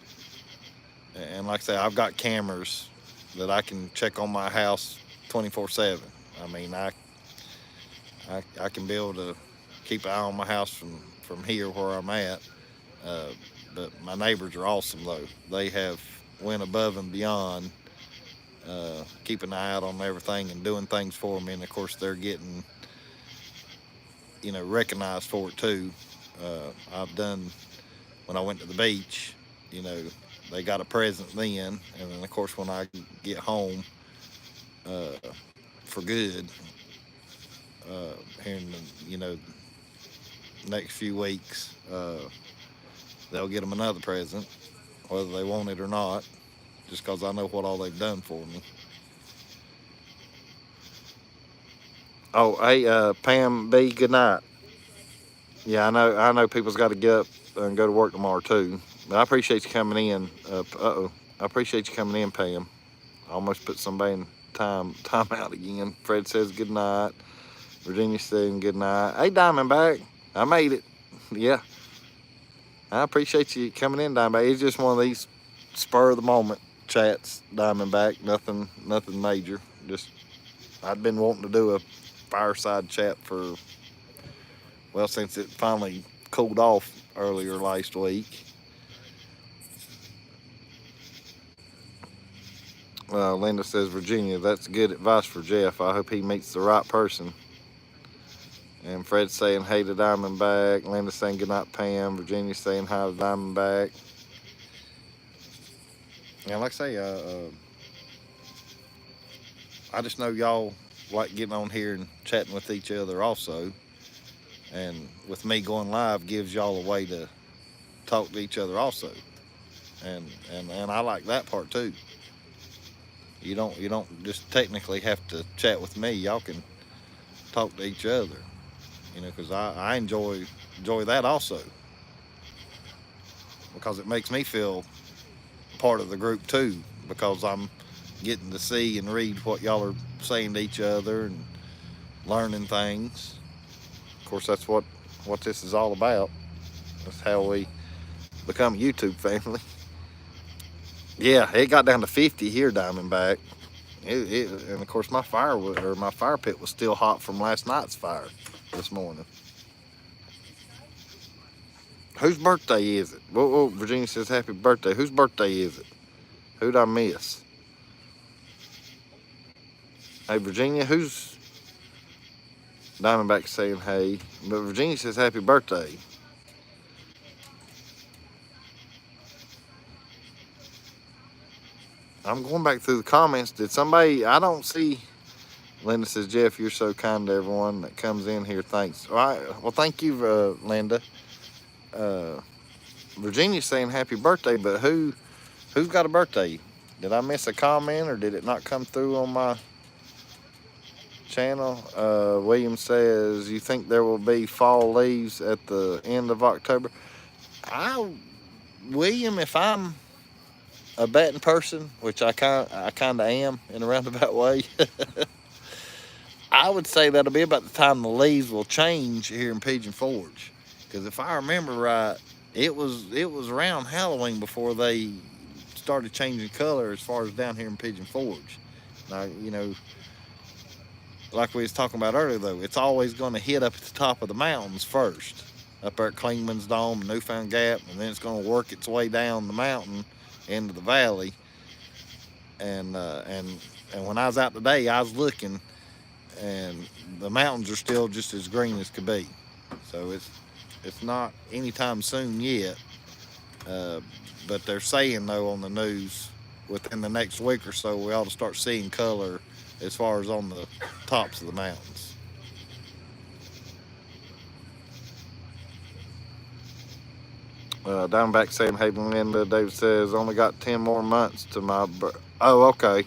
and like I say, I've got cameras that I can check on my house 24/7. I mean, I can be able to keep an eye on my house from here where I'm at. Uh, but my neighbors are awesome though. They have went above and beyond, keeping an eye out on everything and doing things for me. And of course, they're getting recognized for it too. I've done when I went to the beach. You know, they got a present then, and then of course when I get home uh, for good, here in the, next few weeks. They'll get them another present, whether they want it or not, just because I know what all they've done for me. Oh, hey, Pam B, good night. Yeah, I know people's got to get up and go to work tomorrow too. But I appreciate you coming in. Uh-oh. I appreciate you coming in, Pam. I almost put somebody in time out again. Fred says good night. Virginia saying good night. Hey, Diamondback, I made it. Yeah, I appreciate you coming in, Diamondback. It's just one of these spur of the moment chats, Diamondback. Nothing major. Just I'd been wanting to do a fireside chat for, well, since it finally cooled off earlier last week. Linda says, Virginia, that's good advice for Jeff. I hope he meets the right person. And Fred's saying hey to Diamondback. Linda saying good night, Pam. Virginia saying hi to Diamondback. And like I say, I just know y'all like getting on here and chatting with each other also. And with me going live gives y'all a way to talk to each other also. And I like that part too. You don't just technically have to chat with me. Y'all can talk to each other. Because I enjoy that also. Because it makes me feel part of the group too. Because I'm getting to see and read what y'all are saying to each other and learning things. Of course, that's what this is all about. That's how we become a YouTube family. Yeah, it got down to 50 here, Diamondback. And of course, my fire pit was still hot from last night's fire this morning. Whose birthday is it? Whoa, Virginia says happy birthday. Whose birthday is it? Who'd I miss? Hey, Virginia, who's Diamondback saying hey? But Virginia says happy birthday. I'm going back through the comments. Did somebody, I don't see. Linda says, Jeff, you're so kind to everyone that comes in here. Thanks. All right. Well, thank you, Linda. Virginia's saying happy birthday, but who's got a birthday? Did I miss a comment or did it not come through on my channel? William says, you think there will be fall leaves at the end of October? William, if I'm a betting person, which I kind of am in a roundabout way, I would say that'll be about the time the leaves will change here in Pigeon Forge. Because if I remember right, it was around Halloween before they started changing color as far as down here in Pigeon Forge. Now, like we was talking about earlier, though, it's always going to hit up at the top of the mountains first, up there at Klingman's Dome, Newfound Gap, and then it's going to work its way down the mountain into the valley. And when I was out today, I was looking, and the mountains are still just as green as could be. So it's not anytime soon yet. But they're saying, though, on the news, within the next week or so, we ought to start seeing color as far as on the tops of the mountains. Diamondback saying, hey, Linda. David says, only got 10 more months to my birth. Oh, okay.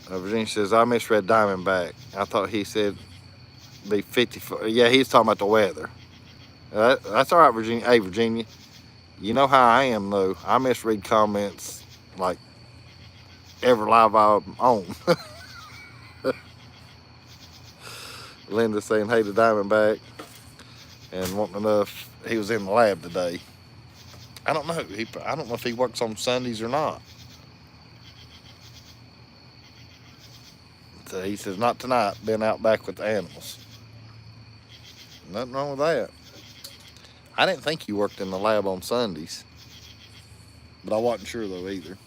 Virginia says, I misread Diamondback. I thought he said be 54. Yeah, he's talking about the weather. That's all right, Virginia. Hey, Virginia, you know how I am, though. I misread comments like every live I'm on. Linda saying, hey to Diamondback and wanting to know if he was in the lab today. I don't know. I don't know if he works on Sundays or not. So he says, not tonight. Been out back with the animals. Nothing wrong with that. I didn't think you worked in the lab on Sundays, but I wasn't sure though either.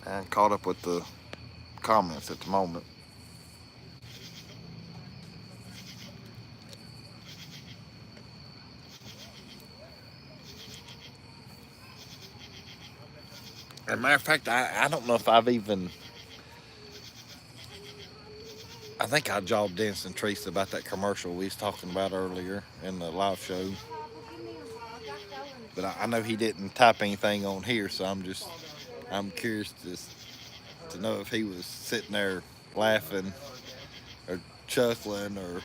I'm caught up with the comments at the moment. As a matter of fact, I don't know if I've even. I think I jawed Dennis and Teresa about that commercial we was talking about earlier in the live show. But I know he didn't type anything on here, so I'm curious to know if he was sitting there laughing or chuckling or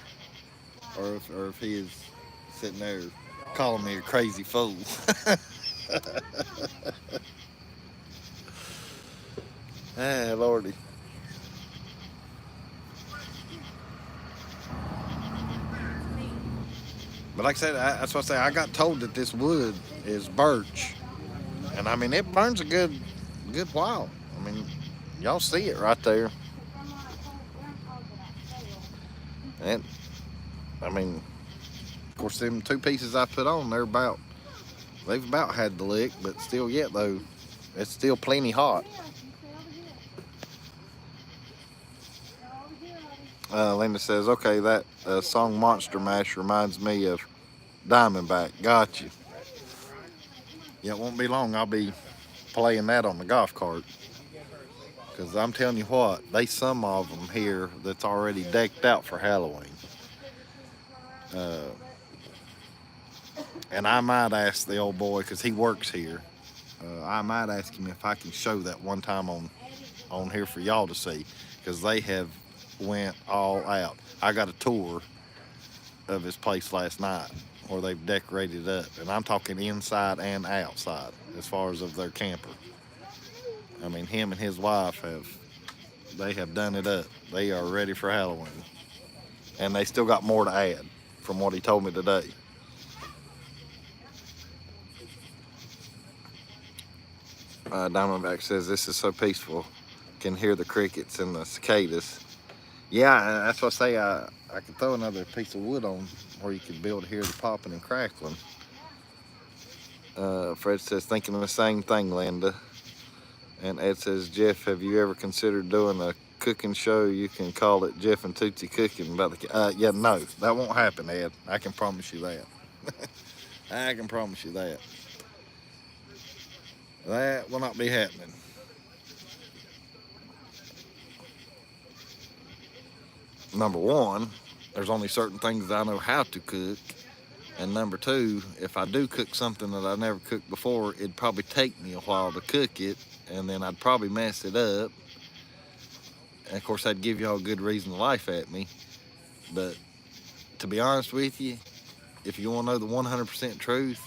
if he is sitting there calling me a crazy fool. Ah, Lordy. But like I said, that's what I say. I got told that this wood is birch, and I mean it burns a good while. I mean, y'all see it right there, and I mean, of course, them two pieces I put on, they've about had the lick, but still yet though, it's still plenty hot. Linda says, okay, that song Monster Mash reminds me of Diamondback. Got you. Yeah, it won't be long. I'll be playing that on the golf cart. Because I'm telling you what, they some of them here that's already decked out for Halloween. Uh, and I might ask the old boy, because he works here, I might ask him if I can show that one time on here for y'all to see. Because they have went all out. I got a tour of his place last night where they've decorated up, and I'm talking inside and outside as far as of their camper. I mean, him and his wife they have done it up. They are ready for Halloween, and they still got more to add from what he told me today. Diamondback says this is so peaceful. Can hear the crickets and the cicadas. Yeah, that's what I say. I could throw another piece of wood on where you could be able to hear the popping and crackling. Fred says, thinking the same thing, Linda. And Ed says, Jeff, have you ever considered doing a cooking show? You can call it Jeff and Tootsie Cooking. Yeah, no, that won't happen, Ed. I can promise you that. I can promise you that. That will not be happening. Number one, there's only certain things that I know how to cook. And number two, if I do cook something that I never cooked before, it'd probably take me a while to cook it, and then I'd probably mess it up. And of course, I'd give y'all a good reason to laugh at me. But to be honest with you, if you want to know the 100% truth,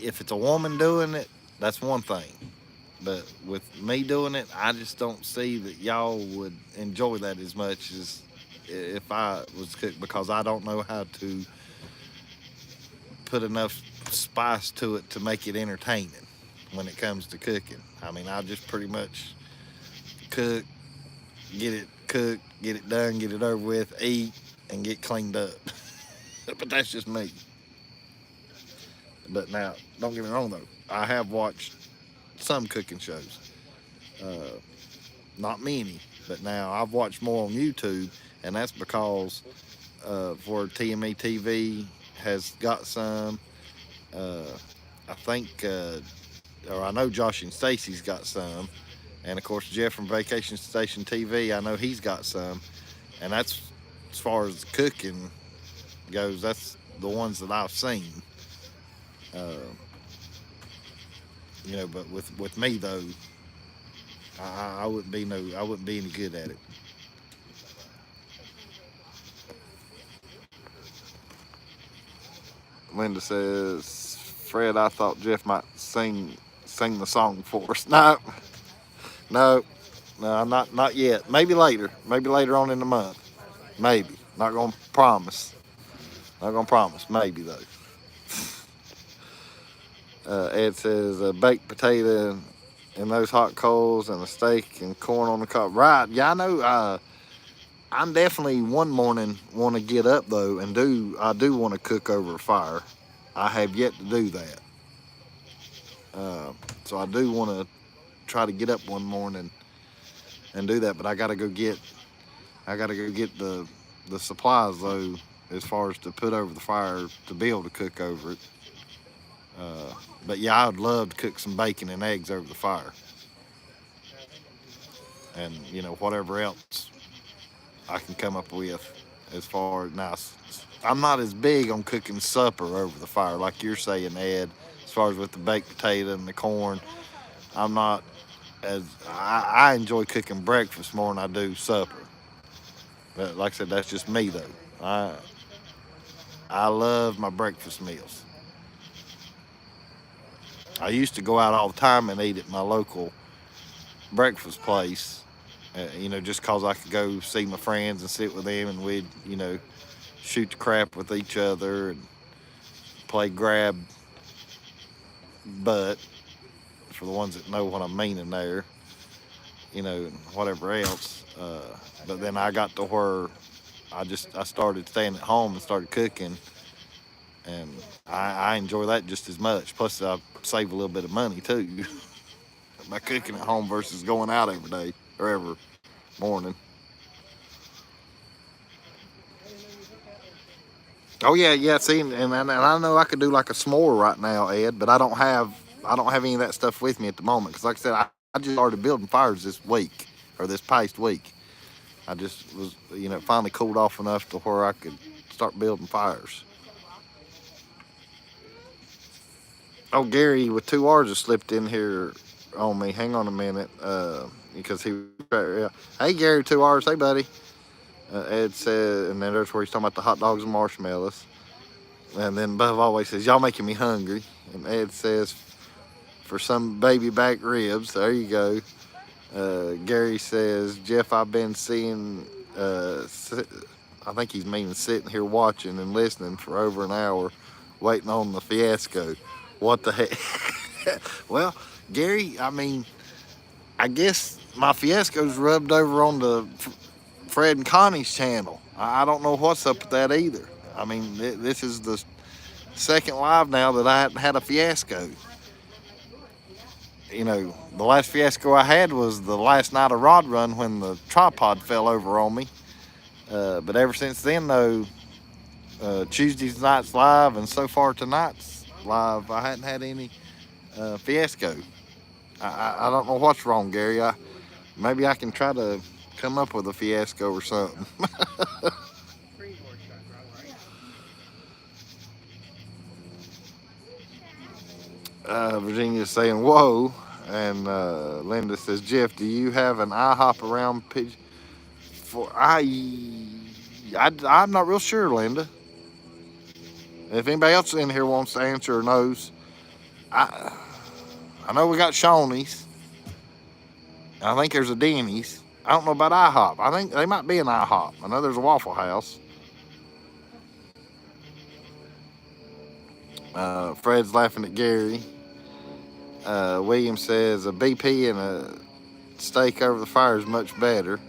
if it's a woman doing it, that's one thing. But with me doing it, I just don't see that y'all would enjoy that as much as if I was cooked, because I don't know how to put enough spice to it to make it entertaining when it comes to cooking. I mean, I just pretty much cook, get it cooked, get it done, get it over with, eat, and get cleaned up. But that's just me. But now, don't get me wrong though, I have watched some cooking shows. Not many, but now I've watched more on YouTube, and that's because for TME TV has got some. I think, or I know Josh and Stacy's got some, and of course Jeff from Vacation Station TV, I know he's got some, and that's as far as cooking goes. That's the ones that I've seen. But with me though, I wouldn't be any good at it. Linda says, Fred, I thought Jeff might sing the song for us. No, not yet. Maybe later. Maybe later on in the month. Maybe. Not gonna promise. Not gonna promise. Maybe though. Ed says baked potato and those hot coals and a steak and corn on the cob. Right? Yeah, I know. I'm definitely one morning want to get up though and I do want to cook over a fire. I have yet to do that. So I do want to try to get up one morning and do that, but I gotta go get the supplies though, as far as to put over the fire to be able to cook over it. But yeah, I would love to cook some bacon and eggs over the fire, and whatever else I can come up with as far as now. I'm not as big on cooking supper over the fire like you're saying, Ed. As far as with the baked potato and the corn, I'm not as I enjoy cooking breakfast more than I do supper. But like I said, that's just me though. I love my breakfast meals. I used to go out all the time and eat at my local breakfast place, just cause I could go see my friends and sit with them, and we'd, shoot the crap with each other and play grab butt for the ones that know what I'm meaning there, and whatever else. But then I got to where I started staying at home and started cooking, and I enjoy that just as much. Plus, I save a little bit of money too by cooking at home versus going out every day or every morning. Oh yeah, yeah. See, and I know I could do like a s'more right now, Ed, but I don't have any of that stuff with me at the moment because, like I said, I just started building fires this week or this past week. I just was, it finally cooled off enough to where I could start building fires. Oh, Gary with two R's has slipped in here on me. Hang on a minute, because he. Yeah. Hey, Gary, two R's. Hey, buddy. Ed said, and then there's where he's talking about the hot dogs and marshmallows. And then Bub always says, "Y'all making me hungry." And Ed says, "For some baby back ribs." There you go. Gary says, "Jeff, I've been seeing. I think he's meaning sitting here watching and listening for over an hour, waiting on the fiasco. What the heck?" Well, Gary, I mean, I guess my fiasco's rubbed over on the Fred and Connie's channel. I don't know what's up with that either. I mean, this is the second live now that I hadn't had a fiasco. The last fiasco I had was the last night of rod run when the tripod fell over on me. But ever since then, though, Tuesday's night's live and so far tonight's live, I hadn't had any fiasco. I don't know what's wrong, Gary. Maybe I can try to come up with a fiasco or something. Virginia's saying, "Whoa." And Linda says, "Jeff, do you have an IHOP around Pigeon?" I'm not real sure, Linda. If anybody else in here wants to answer or knows, I I know we got Shawnee's. I think there's a Denny's. I don't know about IHOP. I think they might be an IHOP. I know there's a Waffle House. Fred's laughing at Gary. William says a BP and a steak over the fire is much better.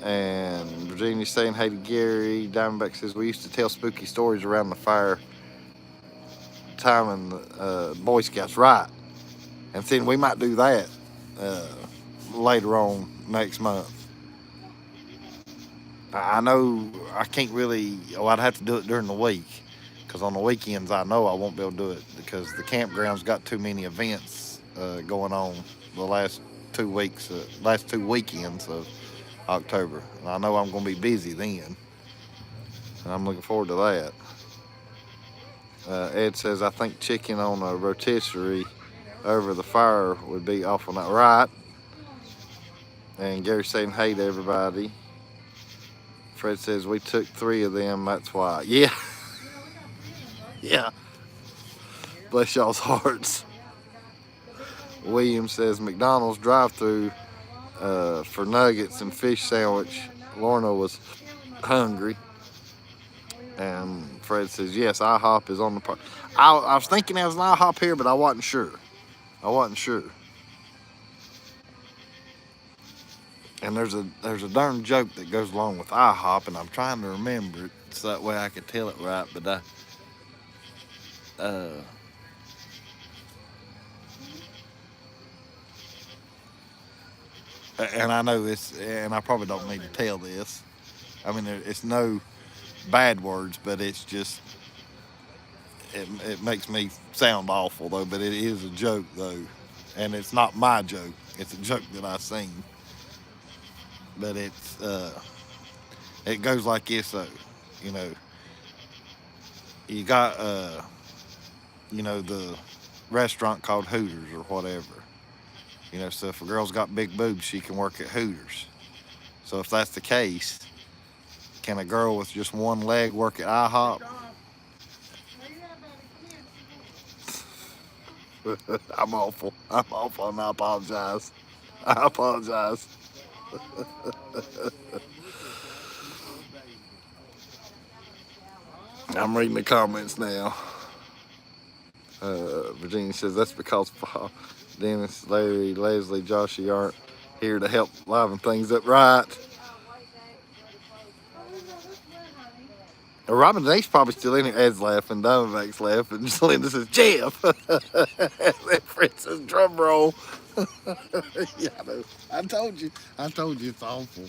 And Virginia's saying, "Hey to Gary." Diamondback says, "We used to tell spooky stories around the fire time in the Boy Scouts." Right. And then we might do that uh, later on next month. I know I can't really, I'd have to do it during the week because on the weekends I know I won't be able to do it because the campground's got too many events going on the last 2 weeks, last two weekends of October. And I know I'm going to be busy then, and I'm looking forward to that. Ed says, "I think chicken on a rotisserie over the fire would be awful not right." And Gary's saying, "Hey to everybody." Fred says, "We took 3 of them, that's why." Yeah, yeah. Bless y'all's hearts. William says, "McDonald's drive-through for nuggets and fish sandwich." Lorna was hungry. And Fred says, "Yes, IHOP is on the part." I was thinking there was an IHOP here, but I wasn't sure. I wasn't sure. And there's a darn joke that goes along with IHOP, and I'm trying to remember it so that way I could tell it right. But and I know this, and I probably don't need to tell this. I mean, it's no bad words, but it's just it makes me sound awful though, but it is a joke though, and it's not my joke. It's a joke that I seen, but it goes like this though. You know, you got the restaurant called Hooters or whatever. So if a girl's got big boobs, she can work at Hooters. So if that's the case, can a girl with just one leg work at IHOP? I'm awful. I'm awful, and I apologize. I apologize. I'm reading the comments now. Virginia says that's because Dennis, Larry, Leslie, Joshy aren't here to help liven things up, right? Robin Dane's probably still in here. Ed's laughing, Diamondback's laughing. Linda says, Jeff! And Fred says, drum roll. Yeah, I know. I told you it's awful.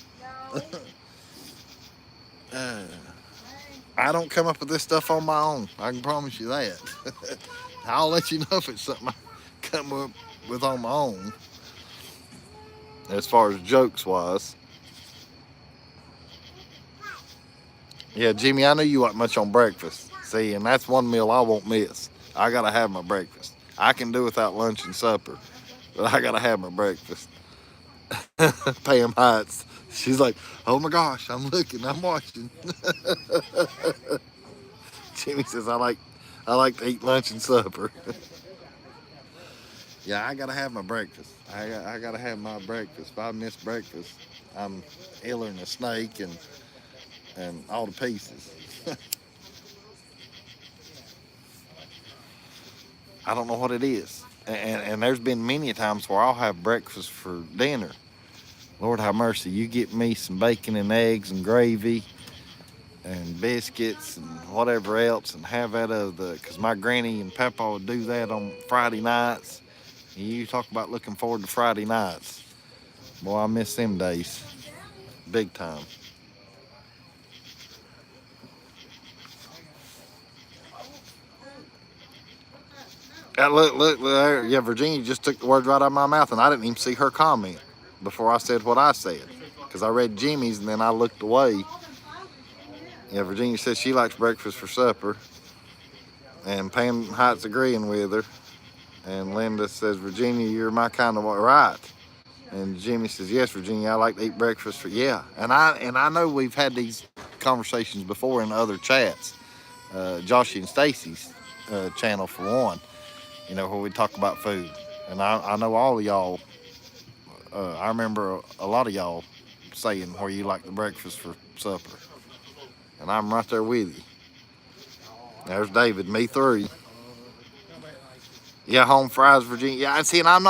I don't come up with this stuff on my own. I can promise you that. I'll let you know if it's something I come up with on my own. As far as jokes wise. Yeah, Jimmy, I know you want much on breakfast. See, and that's one meal I won't miss. I gotta have my breakfast. I can do without lunch and supper, but I gotta have my breakfast. Pam Heights. She's like, oh my gosh, I'm looking, I'm watching. Jimmy says, I like to eat lunch and supper. Yeah, I gotta have my breakfast. I gotta have my breakfast. If I miss breakfast, I'm iller than a snake and all the pieces. I don't know what it is. And there's been many times where I'll have breakfast for dinner. Lord have mercy, you get me some bacon and eggs and gravy and biscuits and whatever else and have that because my granny and papa would do that on Friday nights. And you talk about looking forward to Friday nights. Boy, I miss them days. Big time. Look there. Yeah, Virginia just took the words right out of my mouth, and I didn't even see her comment before I said what I said. Because I read Jimmy's, and then I looked away. Yeah, Virginia says she likes breakfast for supper. And Pam Heights agreeing with her. And Linda says, Virginia, you're my kind of right. And Jimmy says, yes, Virginia, I like to eat breakfast for, yeah. And I know we've had these conversations before in other chats. Joshy and Stacy's channel for one. Where we talk about food. And I know all of y'all, I remember a lot of y'all saying where you like the breakfast for supper. And I'm right there with you. There's David, me through. Yeah, home fries, Virginia. Yeah, and see, and I'm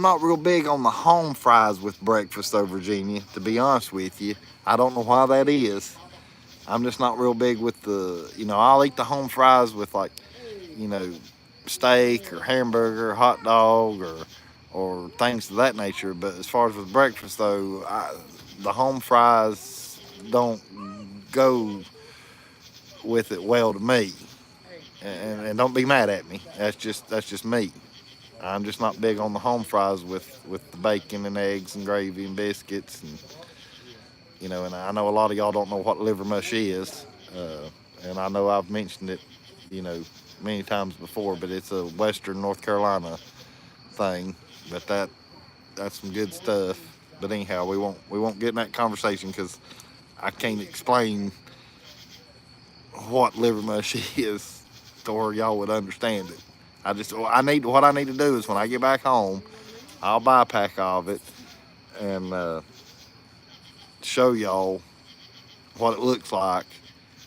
not real big on the home fries with breakfast though, Virginia, to be honest with you. I don't know why that is. I'm just not real big with I'll eat the home fries with steak or hamburger, or hot dog, or things of that nature. But as far as with breakfast, though, the home fries don't go with it well to me. And don't be mad at me. That's just me. I'm just not big on the home fries with the bacon and eggs and gravy and biscuits and I know a lot of y'all don't know what liver mush is, and I know I've mentioned it, many times before, but it's a Western North Carolina thing. But that's some good stuff. But anyhow, we won't get in that conversation because I can't explain what liver mush is to where y'all would understand it. What I need to do is when I get back home, I'll buy a pack of it and show y'all what it looks like,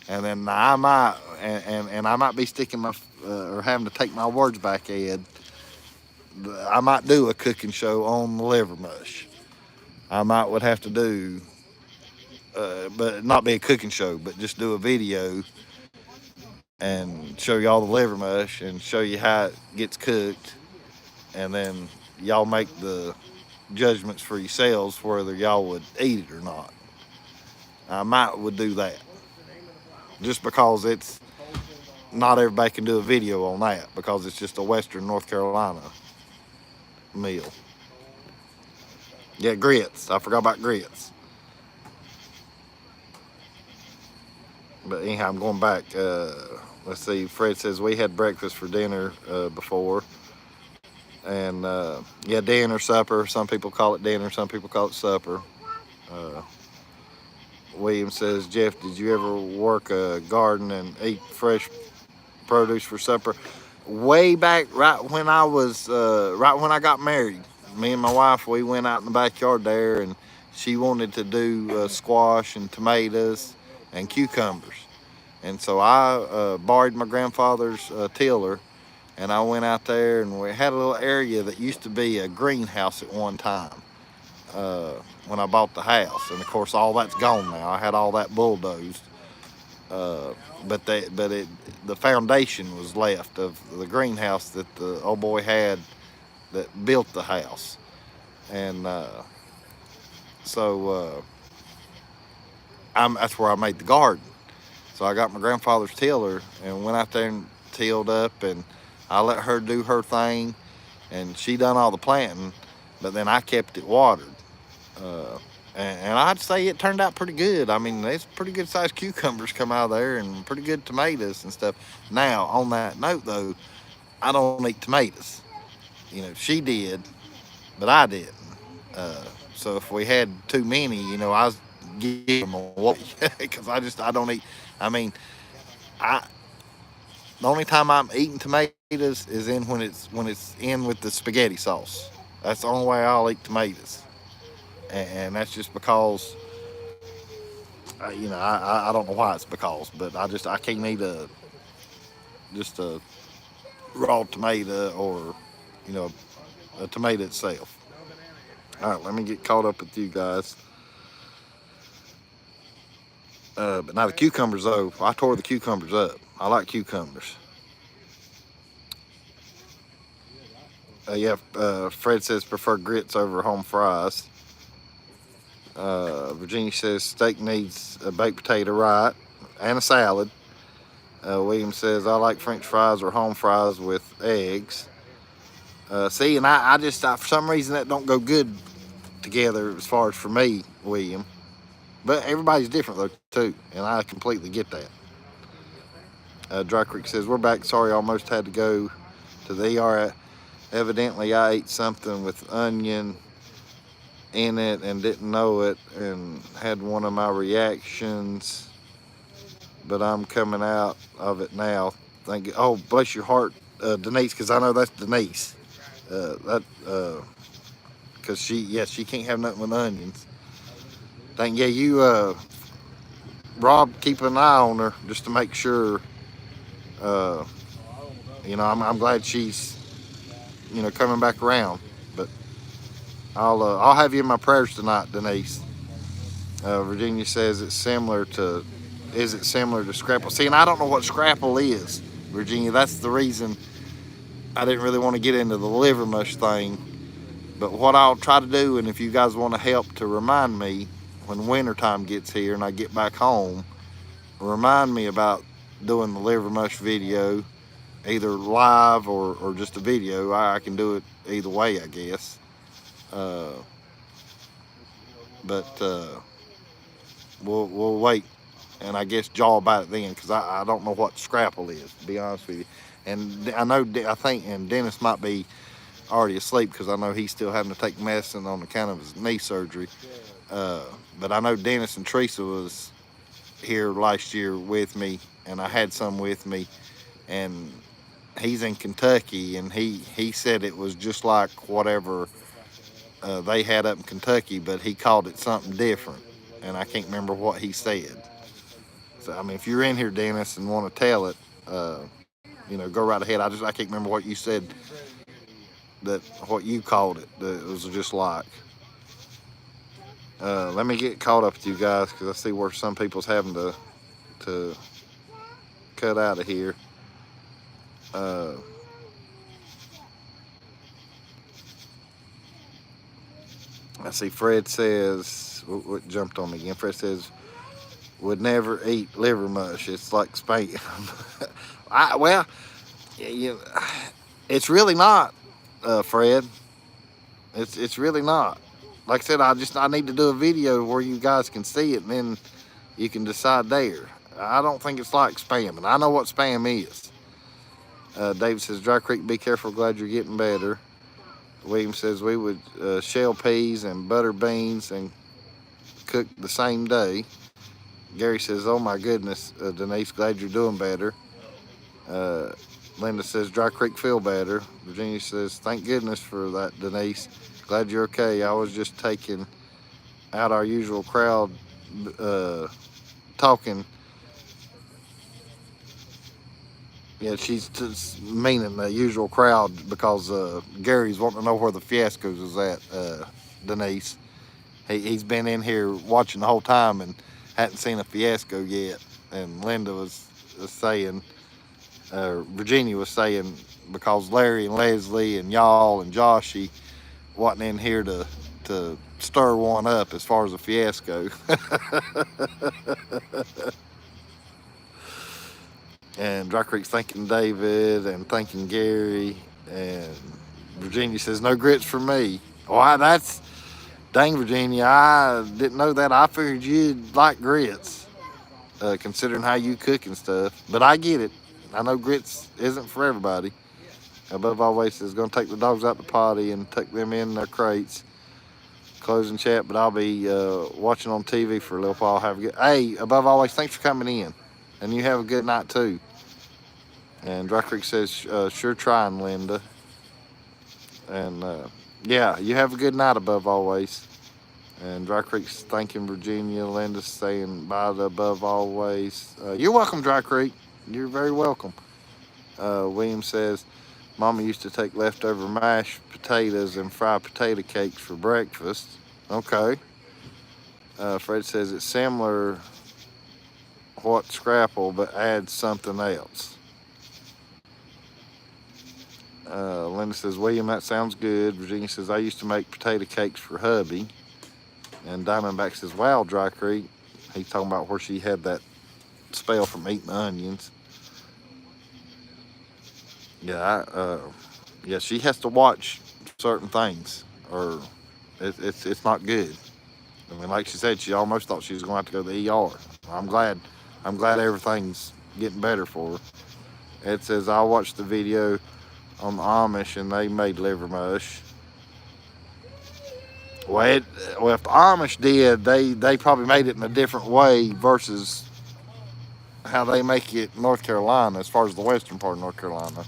and then I might and I might be sticking my or having to take my words back, Ed. I might do a cooking show on the liver mush. I would have to do, but not be a cooking show, but just do a video and show y'all the liver mush and show you how it gets cooked, and then y'all make the judgments for yourselves whether y'all would eat it or not. I would do that just because not everybody can do a video on that because it's just a Western North Carolina meal. Yeah, grits. I forgot about grits. But anyhow, I'm going back. Let's see. Fred says we had breakfast for dinner before. And yeah, dinner, supper. Some people call it dinner. Some people call it supper. Uh, William says, Jeff, did you ever work a garden and eat fresh produce for supper? Way back, right when I got married, me and my wife, we went out in the backyard there, and she wanted to do squash and tomatoes and cucumbers. And so I borrowed my grandfather's tiller, and I went out there, and we had a little area that used to be a greenhouse at one time uh, when I bought the house. And of course, all that's gone now. I had all that bulldozed. Uh, but the foundation was left of the greenhouse that the old boy had that built the house. And so that's where I made the garden. So I got my grandfather's tiller and went out there and tilled up, and I let her do her thing, and she done all the planting, but then I kept it watered. Uh, and I'd say it turned out pretty good. I mean, there's pretty good sized cucumbers come out of there and pretty good tomatoes and stuff. Now, on that note, though, I don't eat tomatoes. You know, she did, but I didn't. Uh, so if we had too many, I was giving them away because I don't eat. I mean, I the only time I'm eating tomatoes is when it's in with the spaghetti sauce. That's the only way I'll eat tomatoes, and that's just because I don't know why it's because, but I can't eat just a raw tomato or you know a tomato itself. All right, let me get caught up with you guys. But now the cucumbers though, I tore the cucumbers up. I like cucumbers. Yeah, Fred says prefer grits over home fries. Virginia says steak needs a baked potato, right, and a salad. William says I like French fries or home fries with eggs. See, and for some reason that don't go good together as far as for me, William. But everybody's different though too, and I completely get that. Dry Creek says we're back. Sorry, almost had to go to the ER. Evidently, I ate something with onion in it and didn't know it, and had one of my reactions. But I'm coming out of it now. Thank you. Oh, bless your heart, Denise, because I know that's Denise. Because she can't have nothing with onions. Thank yeah, Rob, keep an eye on her just to make sure. Uh, I'm glad she's coming back around. But I'll have you in my prayers tonight, Denise. Virginia says it's similar to. Is it similar to scrapple? See, and I don't know what scrapple is, Virginia. That's the reason I didn't really want to get into the liver mush thing. But what I'll try to do, and if you guys want to help to remind me when wintertime gets here and I get back home, remind me about doing the liver mush video, either live or just a video. I can do it either way, I guess. Uh, but we'll wait, and I guess jaw about it then, because I don't know what scrapple is, to be honest with you. And I think, and Dennis might be already asleep because I know he's still having to take medicine on account of his knee surgery. Uh, but I know Dennis and Teresa was here last year with me, and I had some with me, and he's in Kentucky, and he said it was just like whatever they had up in Kentucky, but he called it something different, and I can't remember what he said. So I mean, if you're in here, Dennis, and want to tell it, go right ahead. I can't remember what you said, that what you called it. That it was just like. Let me get caught up with you guys because I see where some people's having to cut out of here. Uh, I see Fred says, what jumped on me again? Fred says, would never eat liver mush. It's like spam. Well, you, it's really not, Fred. It's really not. Like I said, I need to do a video where you guys can see it, and then you can decide there. I don't think it's like spam, and I know what spam is. David says, Dry Creek, be careful. Glad you're getting better. William says, we would shell peas and butter beans and cook the same day. Gary says, oh my goodness, Denise, glad you're doing better. Linda says, Dry Creek feel better. Virginia says, thank goodness for that, Denise. Glad you're okay. I was just taking out our usual crowd talking. Yeah, she's meaning the usual crowd because Gary's wanting to know where the fiascos is at, Denise. He's been in here watching the whole time and hadn't seen a fiasco yet. And Linda was saying, Virginia was saying, because Larry and Leslie and y'all and Joshy wasn't in here to stir one up as far as a fiasco. And Dry Creek's thanking David and thanking Gary. And Virginia says, no grits for me. Why, that's, dang, Virginia, I didn't know that. I figured you'd like grits, considering how you cook and stuff. But I get it. I know grits isn't for everybody. Above always says, going to take the dogs out the potty and tuck them in their crates. Closing chat, but I'll be watching on TV for a little while. Have a good, hey, above always, thanks for coming in. And you have a good night too. And Dry Creek says, sure trying, Linda. And yeah, you have a good night above always. And Dry Creek's thanking Virginia. Linda's saying bye to above always. You're welcome, Dry Creek. You're very welcome. William says, Mama used to take leftover mashed potatoes and fry potato cakes for breakfast. Okay. Fred says it's similar what scrapple, but adds something else. Linda says, William, that sounds good. Virginia says, I used to make potato cakes for hubby. And Diamondback says, wow, Dry Creek. He's talking about where she had that spell from eating onions. Yeah, yeah, she has to watch certain things, or it's not good. I mean, like she said, she almost thought she was going to have to go to the ER. I'm glad everything's getting better for her. Ed says, I watched the video on the Amish and they made liver mush. Well, if the Amish did, they probably made it in a different way versus how they make it in North Carolina, as far as the western part of North Carolina.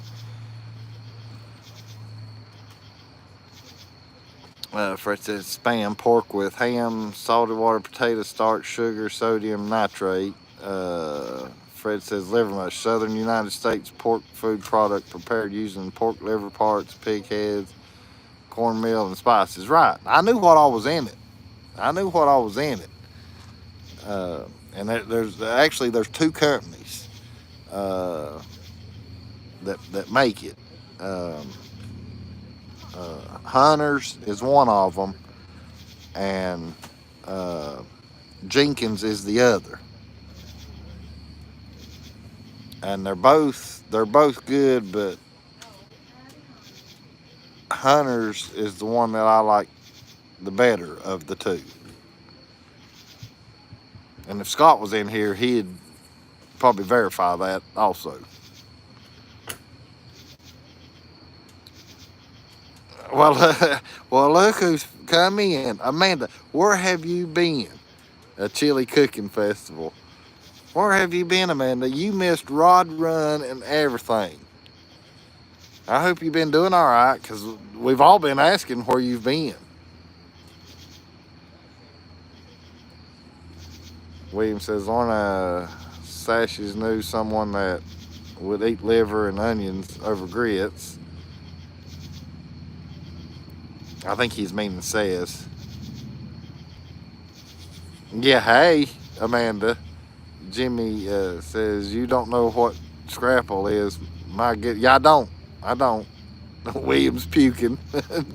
Fred says, spam, pork with ham, salted water, potato starch, sugar, sodium nitrate. Fred says, liver mush, southern United States pork food product prepared using pork liver parts, pig heads, cornmeal, and spices. Right. I knew what all was in it. And there's two companies that make it. Hunter's is one of them, and Jenkins is the other. And they're both good, but Hunter's is the one that I like the better of the two. And if Scott was in here, he'd probably verify that also. Well, well, look who's come in. Amanda, where have you been? A chili cooking festival. Where have you been, Amanda? You missed Rod Run and everything. I hope you've been doing all right, because we've all been asking where you've been. William says, Lorna Sashes knew someone that would eat liver and onions over grits. I think he's meaning says. Yeah, hey, Amanda. Jimmy says, you don't know what scrapple is. My good, yeah, I don't. William's puking.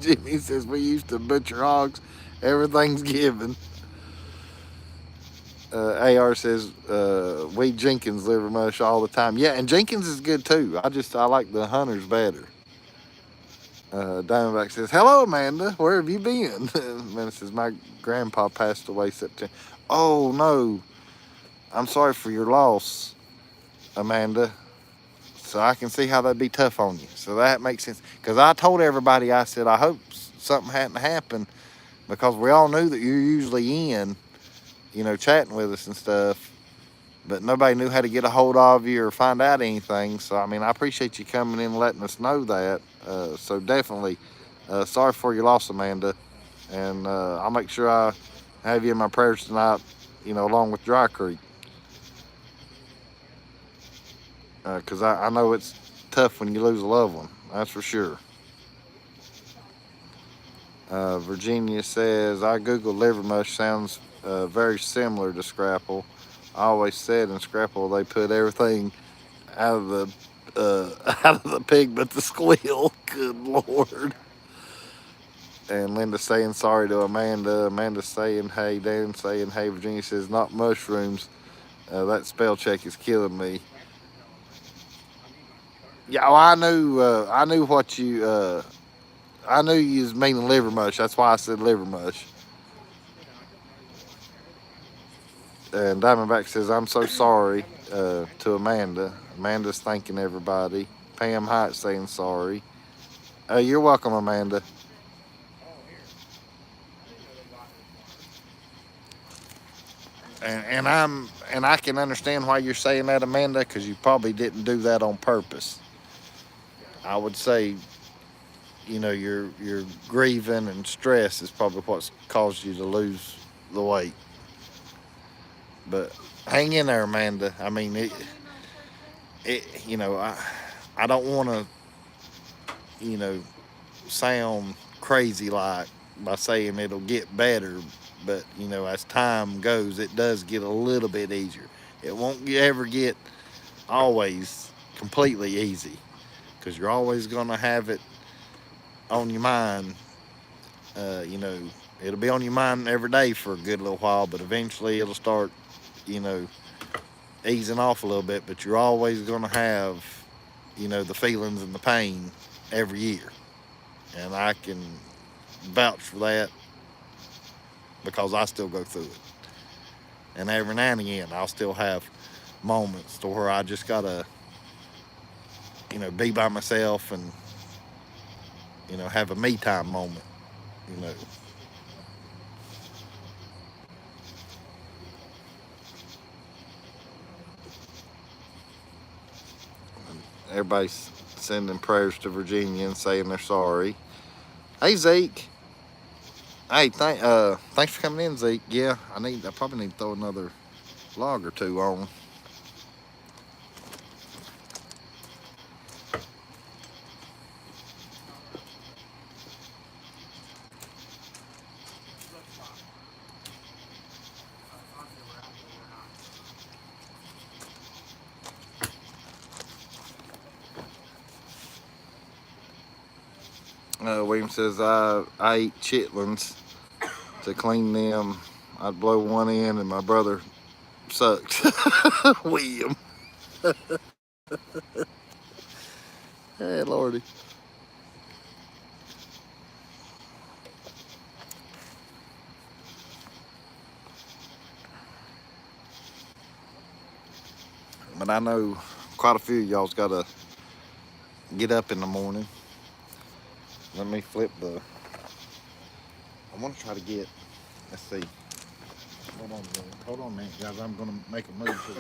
Jimmy says, we used to butcher hogs. Everything's given. AR says we Jenkins liver mush all the time. Yeah, and Jenkins is good too. I like the Hunters better. Diamondback says, "Hello, Amanda. Where have you been?" Amanda says, "My grandpa passed away September." Oh no, I'm sorry for your loss, Amanda. So I can see how that'd be tough on you. So that makes sense. Because I told everybody, I said, I hope something hadn't happened because we all knew that you're usually in, chatting with us and stuff. But nobody knew how to get a hold of you or find out anything. So, I mean, I appreciate you coming in and letting us know that. So definitely, sorry for your loss, Amanda. And I'll make sure I have you in my prayers tonight, along with Dry Creek. Because I know it's tough when you lose a loved one. That's for sure. Virginia says, I Googled liver mush, sounds very similar to scrapple. I always said in scrapple they put everything out of the out of the pig but the squeal. Good Lord. And Linda saying sorry to Amanda. Amanda saying hey. Dan saying hey. Virginia says not mushrooms. That spell check is killing me. Yeah, well, I knew what you. I knew you was meaning liver mush. That's why I said liver mush. And Diamondback says, I'm so sorry to Amanda. Amanda's thanking everybody. Pam Hyatt saying sorry. You're welcome, Amanda. And I can understand why you're saying that, Amanda, because you probably didn't do that on purpose. I would say, your grieving and stress is probably what's caused you to lose the weight. But hang in there, Amanda. I mean, I don't want to, you know, sound crazy like by saying it'll get better, but as time goes, it does get a little bit easier. It won't ever get always completely easy because you're always gonna have it on your mind. Uh, you know, it'll be on your mind every day for a good little while, but eventually it'll start, you know, easing off a little bit. But you're always gonna have, the feelings and the pain every year, and I can vouch for that because I still go through it. And every now and again, I'll still have moments to where I just gotta, be by myself and, have a me time moment, you know. Everybody's sending prayers to Virginia and saying they're sorry. Hey Zeke. Hey, thanks for coming in, Zeke. Yeah, I probably need to throw another log or two on. William says I eat chitlins to clean them. I'd blow one in and my brother sucked. William. Hey Lordy. But I know quite a few of y'all's gotta get up in the morning. Let me flip the. I want to try to get. Let's see. Hold on, man, guys. I'm gonna make a move to it.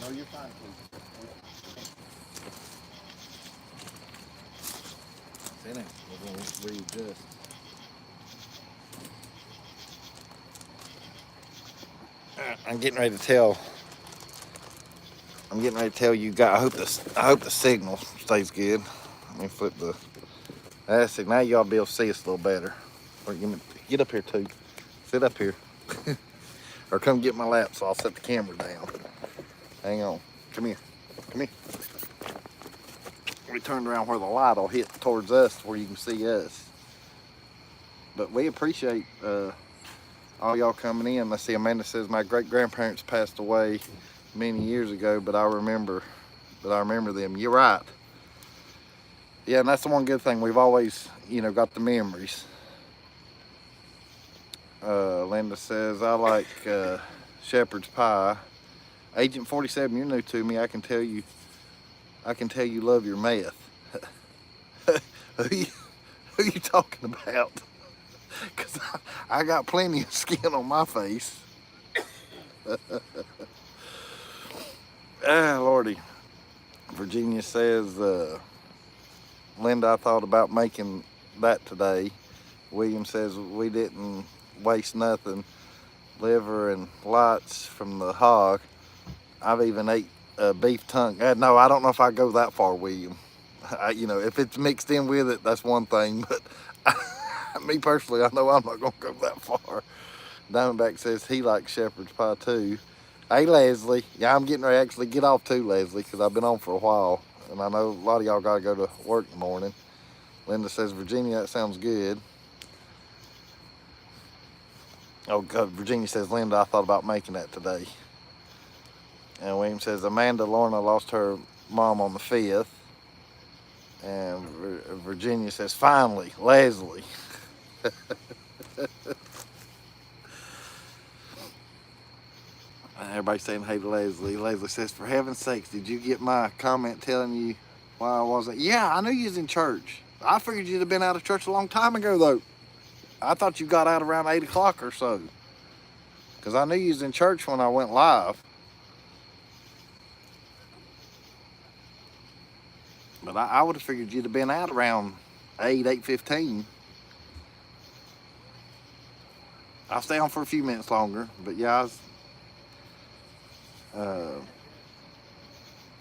No, you're fine, please. See now, we're gonna readjust. I'm getting ready to tell. I'm getting ready to tell you guys. I hope the signal stays good. Let me flip the. That's it. Now y'all be able to see us a little better. Or get up here too. Sit up here. Or come get my lap so I'll set the camera down. Hang on. Come here. Come here. We turned around where the light will hit towards us where you can see us. But we appreciate all y'all coming in. Let's see, Amanda says my great-grandparents passed away many years ago, but I remember them. You're right. Yeah, and that's the one good thing. We've always, got the memories. Linda says, I like shepherd's pie. Agent 47, you're new to me. I can tell you love your meth. who you talking about? Because I got plenty of skin on my face. Lordy. Virginia says, Linda, I thought about making that today. William says, we didn't waste nothing. Liver and lights from the hog. I've even ate beef tongue. No, I don't know if I go that far, William. If it's mixed in with it, that's one thing. But me personally, I know I'm not going to go that far. Diamondback says he likes shepherd's pie too. Hey, Leslie. Yeah, I'm getting ready to actually get off too, Leslie, because I've been on for a while. And I know a lot of y'all got to go to work in the morning. Linda says, Virginia, that sounds good. Oh, God, Virginia says, Linda, I thought about making that today. And William says, Amanda Lorna lost her mom on the 5th. And Virginia says, finally, Leslie. Everybody's saying hey to Leslie. Leslie says, for heaven's sakes, did you get my comment telling you why I wasn't? Yeah, I knew you was in church. I figured you'd have been out of church a long time ago, though. I thought you got out around 8 o'clock or so. Because I knew you was in church when I went live. But I would have figured you'd have been out around 8:15. I'll stay on for a few minutes longer. But yeah,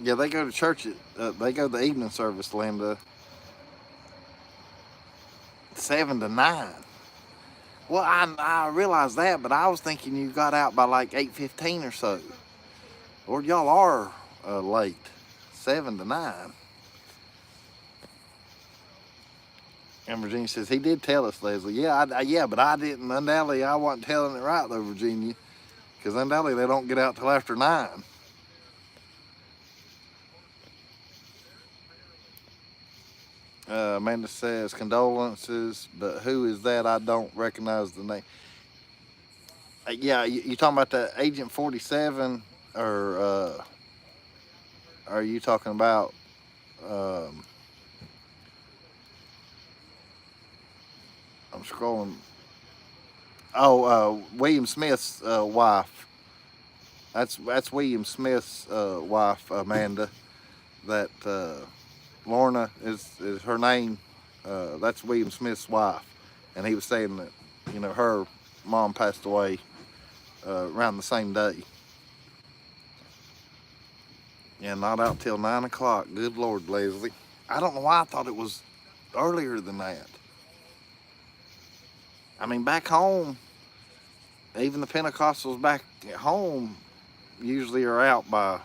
yeah, they go to church. They go to the evening service, Linda. 7 to 9. Well, I realized that, but I was thinking you got out by like 8:15 or so. Lord, y'all are late. 7 to 9. And Virginia says, he did tell us, Leslie. Yeah, yeah, but I didn't. Undoubtedly, I wasn't telling it right, though, Virginia. Because undoubtedly, they don't get out till after 9. Amanda says, condolences, but who is that? I don't recognize the name. Yeah, you talking about the Agent 47, or are you talking about I'm scrolling. Oh, William Smith's wife. That's William Smith's wife, Amanda. That Lorna is her name. That's William Smith's wife, and he was saying that her mom passed away around the same day. Yeah, not out till 9 o'clock. Good Lord, Leslie. I don't know why I thought it was earlier than that. I mean, back home, even the Pentecostals back at home usually are out by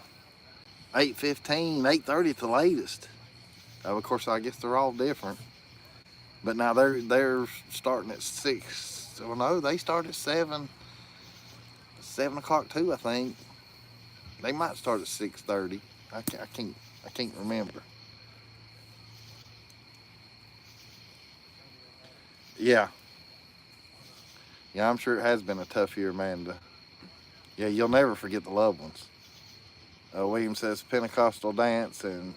8:15, 8:30 at the latest. Of course, I guess they're all different. But now they're starting at 6. So no, they start at 7 o'clock too, I think. They might start at 6:30. I can't remember. Yeah. Yeah, I'm sure it has been a tough year, Amanda. Yeah, you'll never forget the loved ones. William says Pentecostal dance and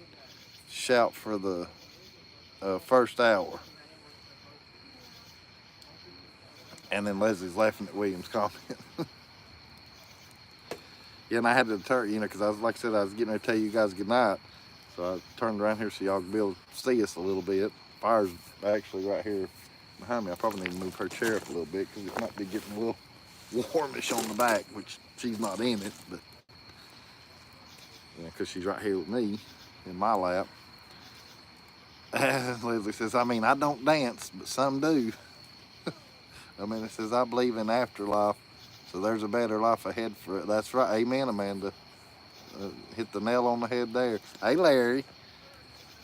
shout for the first hour. And then Leslie's laughing at William's comment. Yeah, and I had to turn, because like I said, I was getting ready to tell you guys good night. So I turned around here so y'all could be able to see us a little bit. Fire's actually right here behind me. I probably need to move her chair up a little bit because it might be getting a little warmish on the back, which she's not in it, but because she's right here with me in my lap. Leslie says, I mean, I don't dance, but some do. Amanda says, I believe in afterlife, so there's a better life ahead for it. That's right. Amen, Amanda. Hit the nail on the head there. Hey, Larry.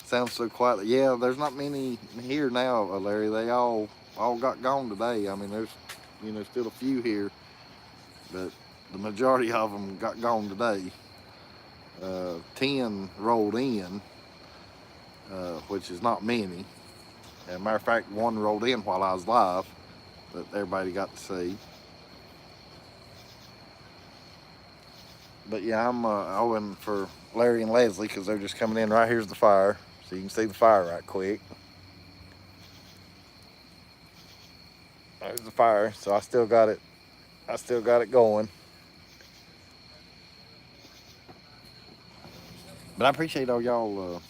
Sounds so quiet. Yeah, there's not many here now, Larry. They all got gone today. I mean, there's still a few here, but the majority of them got gone today. 10 rolled in, which is not many. As a matter of fact, one rolled in while I was live that everybody got to see. But yeah, I'm owing for Larry and Leslie because they're just coming in. Right here's the fire, so you can see the fire right quick. There's the fire, so I still got it. I still got it going. But I appreciate all y'all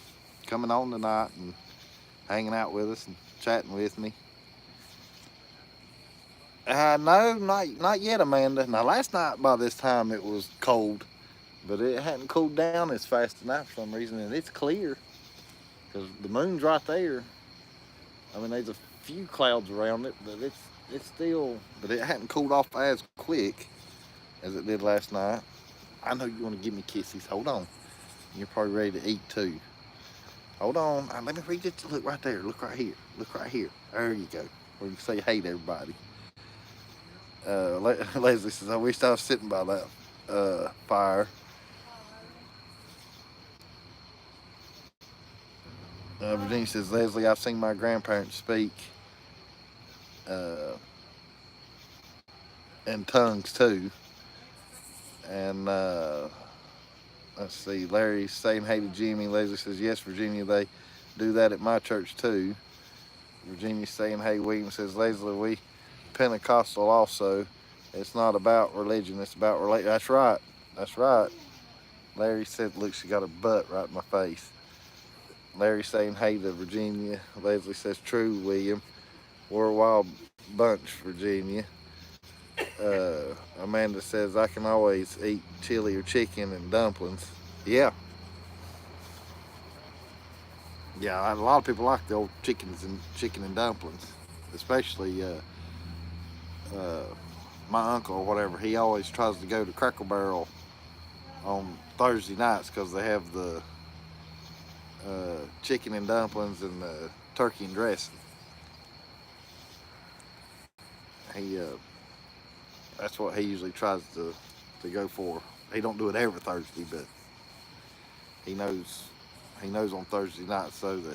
coming on tonight and hanging out with us and chatting with me. No, not yet, Amanda. Now last night by this time it was cold, but it hadn't cooled down as fast tonight for some reason, and it's clear because the moon's right there. I mean, there's a few clouds around it, but it's still, but it hadn't cooled off as quick as it did last night. I know you want to give me kisses. Hold on. You're probably ready to eat too. Hold on. Let me read it. Look right there. Look right here. Look right here. There you go. Where you can say hey to everybody. Leslie says, I wish I was sitting by that fire. Virginia says, Leslie, I've seen my grandparents speak in tongues too. And let's see, Larry's saying hey to Jimmy. Leslie says, yes, Virginia, they do that at my church too. Virginia's saying hey. William says, Leslie, we Pentecostal also. It's not about religion, it's about relation. That's right. That's right. Larry said, look, she got her butt right in my face. Larry saying hey to Virginia. Leslie says, true, William. We're a wild bunch, Virginia. Amanda says, I can always eat chili or chicken and dumplings. Yeah. Yeah, a lot of people like the old chicken and dumplings. Especially my uncle or whatever. He always tries to go to Cracker Barrel on Thursday nights because they have the chicken and dumplings and the turkey and dressing. He that's what he usually tries to go for. He don't do it every Thursday, but he knows on Thursday night so that